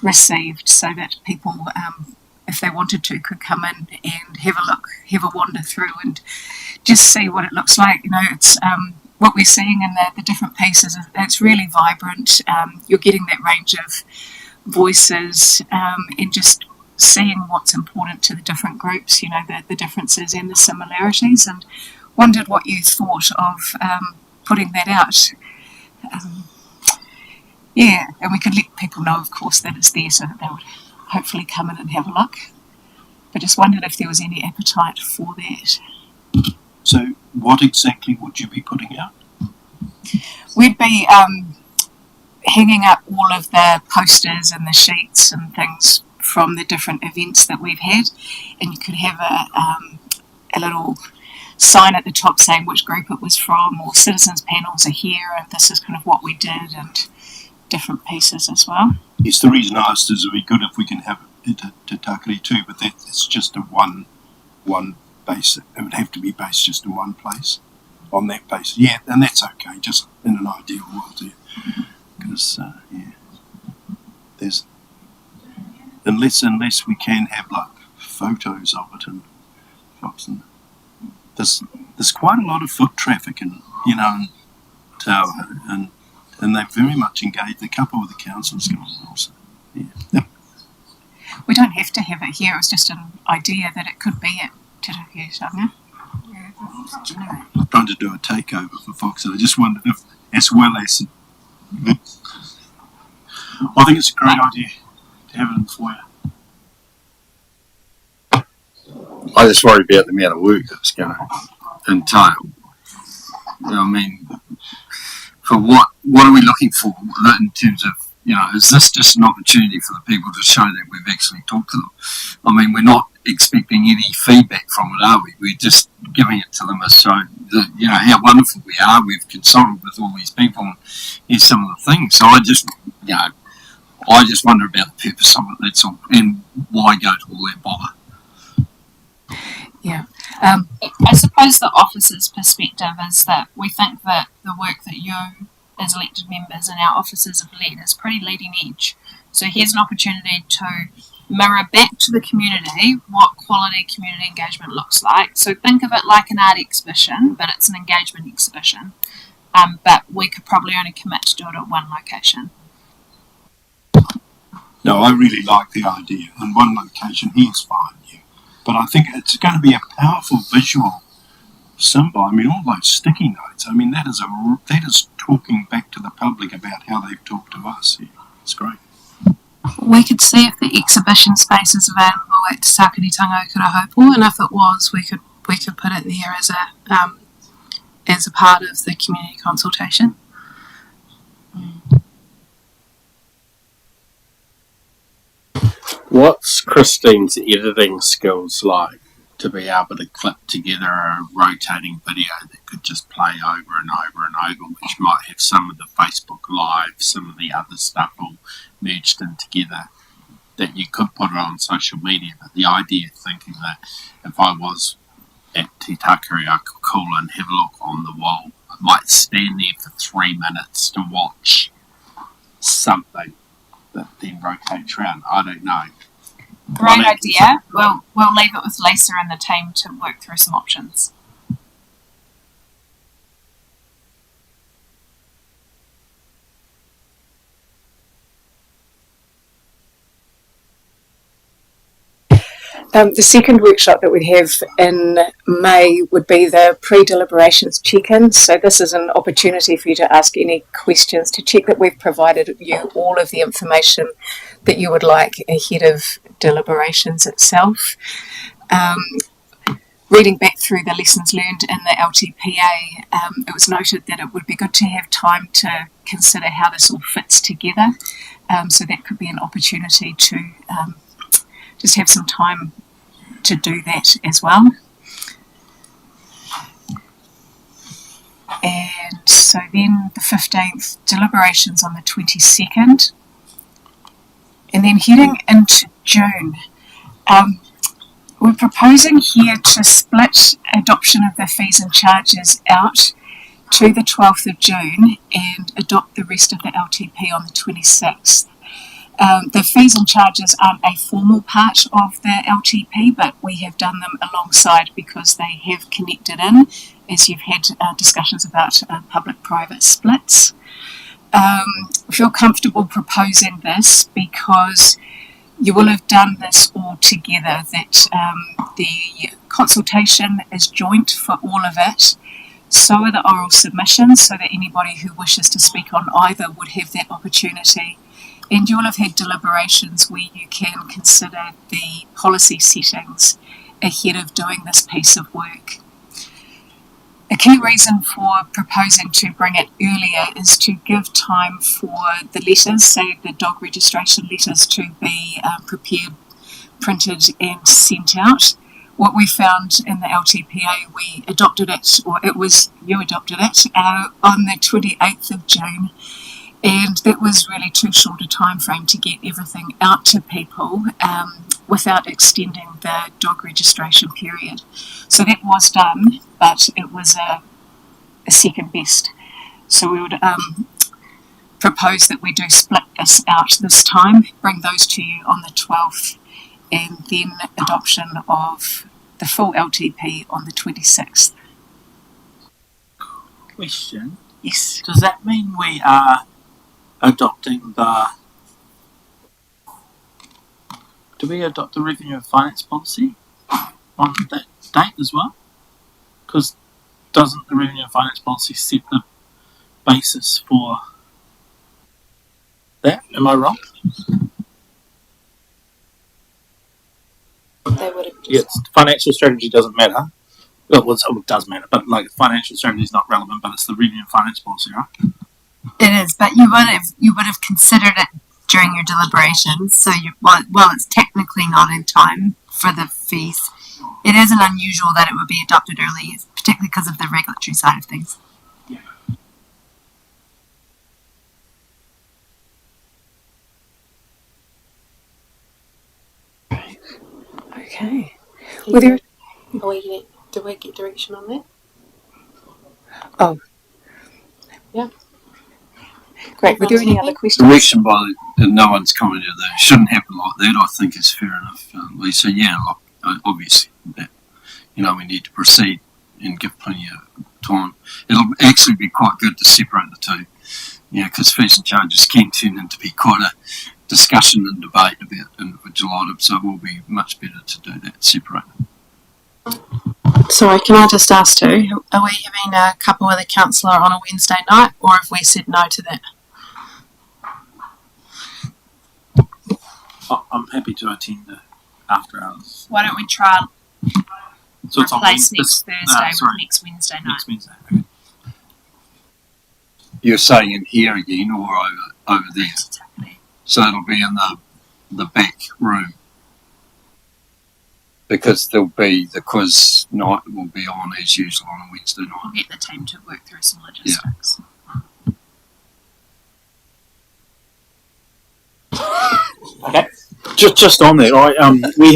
received so that people, if they wanted to, could come in and have a look, have a wander through and just see what it looks like. You know, it's what we're seeing in the different pieces, it's really vibrant. You're getting that range of voices and just seeing what's important to the different groups, you know, the differences and the similarities, and wondered what you thought of putting that out. And we could let people know, of course, that it's there so that they would hopefully come in and have a look. But just wondered if there was any appetite for that. So what exactly would you be putting out? We'd be hanging up all of the posters and the sheets and things from the different events that we've had, and you could have a little sign at the top saying which group it was from, or citizens panels are here and this is kind of what we did, and different pieces as well. Yes, the reason I asked is it would be good if we can have it at Te Takere too, but that's just a one base. It would have to be based just in one place on that basis. Yeah, and that's okay, just in an ideal world, yeah. Because, there's, unless we can have like photos of it and there's quite a lot of foot traffic in Taua, and they very much engaged. A couple of the councils going also. Yeah. We don't have to have it here. It was just an idea that it could be at Te Takere. I'm trying to do a takeover for Fox, and I just wondered if, as well as, I think it's a great idea to have it in the foyer. I just worry about the amount of work it's going to entail. I mean, for what are we looking for in terms of, is this just an opportunity for the people to show that we've actually talked to them? I mean, we're not expecting any feedback from it, are we? We're just giving it to them as so that, how wonderful we are. We've consulted with all these people, and here's some of the things. So I just wonder about the purpose of it, that's all, and why go to all that bother. Yeah. I suppose the officer's perspective is that we think that the work that you as elected members and our officers have led is pretty leading edge. So here's an opportunity to mirror back to the community what quality community engagement looks like. So think of it like an art exhibition, but it's an engagement exhibition. But we could probably only commit to do it at one location. No, I really like the idea. And one location here is fine, yeah. But I think it's going to be a powerful visual symbol. I mean, all those sticky notes. I mean, that is talking back to the public about how they've talked to us. Yeah, it's great. We could see if the exhibition space is available at Te Tākitanga Okurahopo, and if it was, we could put it there as a part of the community consultation. What's Christine's editing skills like to be able to clip together a rotating video that could just play over and over and over, which might have some of the Facebook Live, some of the other stuff all merged in together, that you could put it on social media? But the idea of thinking that if I was at Te Takere, I could call and have a look on the wall. I might stand there for 3 minutes to watch something that then rotates around. I don't know. Great idea. We'll leave it with Lisa and the team to work through some options. The second workshop that we'd have in May would be the pre-deliberations check-in. So this is an opportunity for you to ask any questions, to check that we've provided you all of the information that you would like ahead of deliberations itself. Reading back through the lessons learned in the LTPA, it was noted that it would be good to have time to consider how this all fits together. So that could be an opportunity to just have some time to do that as well. And so then the 15th, deliberations on the 22nd. And then heading into June, we're proposing here to split adoption of the fees and charges out to the 12th of June and adopt the rest of the LTP on the 26th. The fees and charges aren't a formal part of the LTP, but we have done them alongside because they have connected in, as you've had discussions about public-private splits. I feel comfortable proposing this because you will have done this all together, that the consultation is joint for all of it. So are the oral submissions, so that anybody who wishes to speak on either would have that opportunity. And you'll have had deliberations where you can consider the policy settings ahead of doing this piece of work. A key reason for proposing to bring it earlier is to give time for the letters, say the dog registration letters, to be prepared, printed and sent out. What we found in the LTPA, we adopted it, or you adopted it, on the 28th of June. And that was really too short a time frame to get everything out to people without extending the dog registration period. So that was done, but it was a second best. So we would propose that we do split this out this time, bring those to you on the 12th, and then adoption of the full LTP on the 26th. Question. Yes. Does that mean we are adopting do we adopt the revenue and finance policy on that date as well? Because doesn't the revenue and finance policy set the basis for that? Am I wrong? They would have just. Yes, financial strategy doesn't matter. Well, it does matter, but like financial strategy is not relevant, but it's the revenue and finance policy, right? It is, but you would have considered it during your deliberations. So well, it's technically not in time for the fees. It isn't unusual that it would be adopted early, particularly because of the regulatory side of things. Okay. Were there? Do we get direction on that? Oh. Yeah. Great. Were there any other questions? Direction by no one's commented that it shouldn't happen like that. I think is fair enough, Lisa. Yeah, obviously that we need to proceed and give plenty of time. It'll actually be quite good to separate the two. Because fees and charges can turn into be quite a discussion and debate about individual items, so it will be much better to do that separate. Sorry, can I just ask too? Are we having a couple with a councillor on a Wednesday night, or have we said no to that? I'm happy to attend after hours. Why don't we try So it's on replace Wednesday. next Thursday Sorry. with next Wednesday night? Next Wednesday. Okay. You're saying in here again or over there? So it'll be in the back room. Because there'll be the quiz night will be on as usual on a Wednesday night. We'll get the team to work through some logistics. Okay. Just on that, we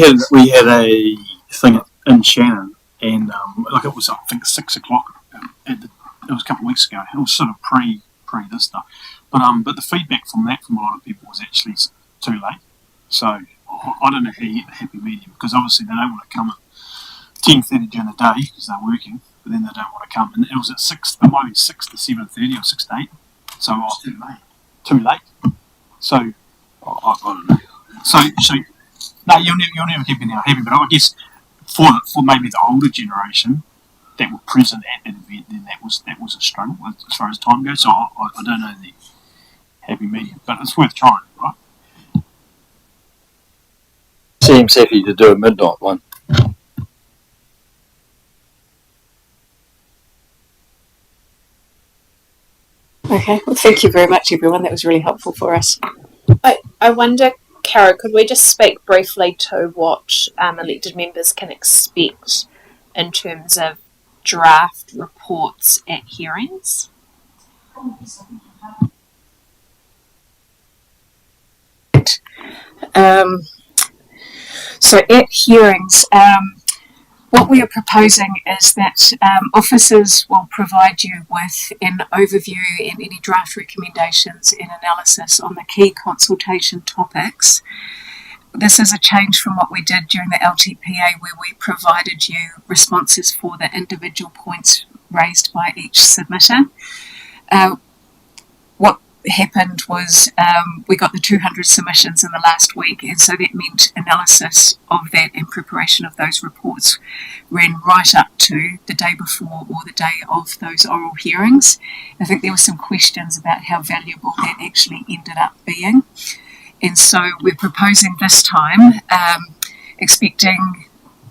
had a thing in Shannon, and like it was I think 6 o'clock. It was a couple of weeks ago. It was sort of pre this stuff, but the feedback from a lot of people was actually too late. So I don't know how you get the happy medium, because obviously they don't want to come at 10:30 during the day because they're working, but then they don't want to come. And it was at 6. It might be 6 to 7:30 or 6 to 8. So too late. Too late. So I don't know. So no, you'll never keep anyone happy. But I guess for maybe the older generation that were present at that event, then that was a struggle as far as time goes. So I don't know the happy medium, but it's worth trying, right? Seems happy to do a midnight one. Okay. Well, thank you very much, everyone. That was really helpful for us. I wonder, Cara, could we just speak briefly to what elected members can expect in terms of draft reports at hearings? So at hearings, what we are proposing is that officers will provide you with an overview and any draft recommendations and analysis on the key consultation topics. This is a change from what we did during the LTPA, where we provided you responses for the individual points raised by each submitter. What happened was we got the 200 submissions in the last week, and so that meant analysis of that and preparation of those reports ran right up to the day before or the day of those oral hearings. I think there were some questions about how valuable that actually ended up being, and so we're proposing this time, expecting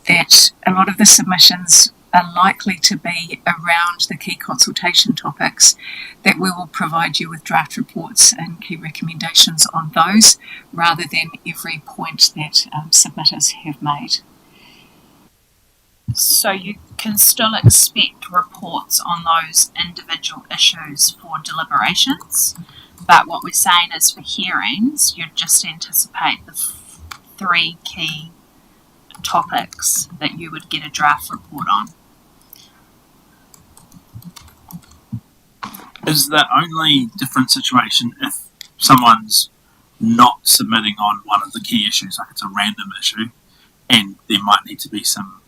that a lot of the submissions are likely to be around the key consultation topics, that we will provide you with draft reports and key recommendations on those, rather than every point that submitters have made. So you can still expect reports on those individual issues for deliberations, but what we're saying is for hearings, you'd just anticipate the 3 key topics that you would get a draft report on. Is the only different situation if someone's not submitting on one of the key issues, like it's a random issue, and there might need to be some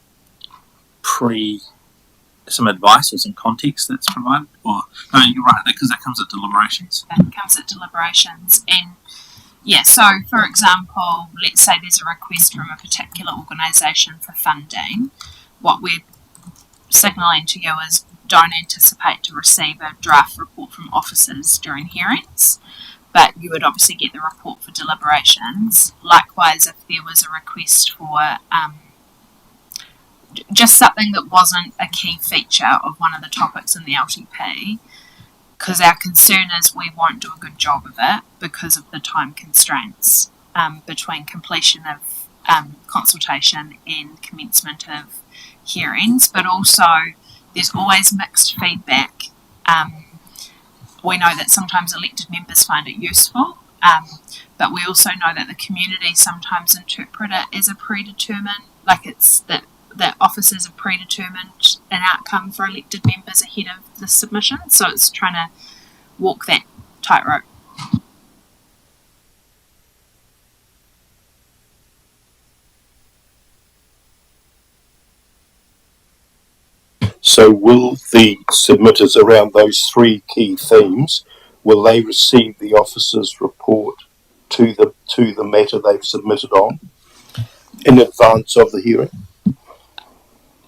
advice or some context that's provided? Or no, you're right, because that comes at deliberations. That comes at deliberations, and yeah, so for example, let's say there's a request from a particular organisation for funding. What we're signalling to you is don't anticipate to receive a draft report from officers during hearings, but you would obviously get the report for deliberations. Likewise, if there was a request for just something that wasn't a key feature of one of the topics in the LTP, because our concern is we won't do a good job of it because of the time constraints between completion of consultation and commencement of hearings, but also there's always mixed feedback. We know that sometimes elected members find it useful, but we also know that the community sometimes interpret it as a predetermined, like it's that officers have predetermined an outcome for elected members ahead of the submission. So it's trying to walk that tightrope. So will the submitters around those three key themes, will they receive the officer's report to the matter they've submitted on in advance of the hearing?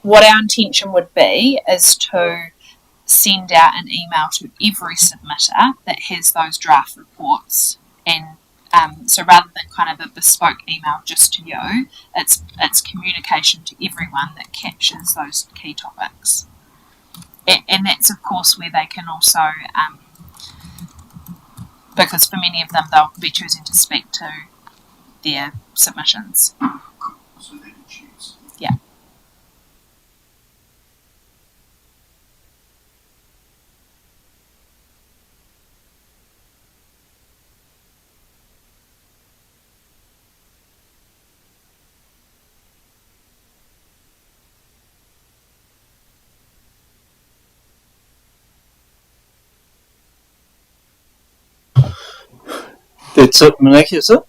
What our intention would be is to send out an email to every submitter that has those draft reports, and so rather than kind of a bespoke email just to you, it's communication to everyone that captures those key topics, and that's of course where they can also, because for many of them they'll be choosing to speak to their submissions. Yeah. That's it, Manaki, is it?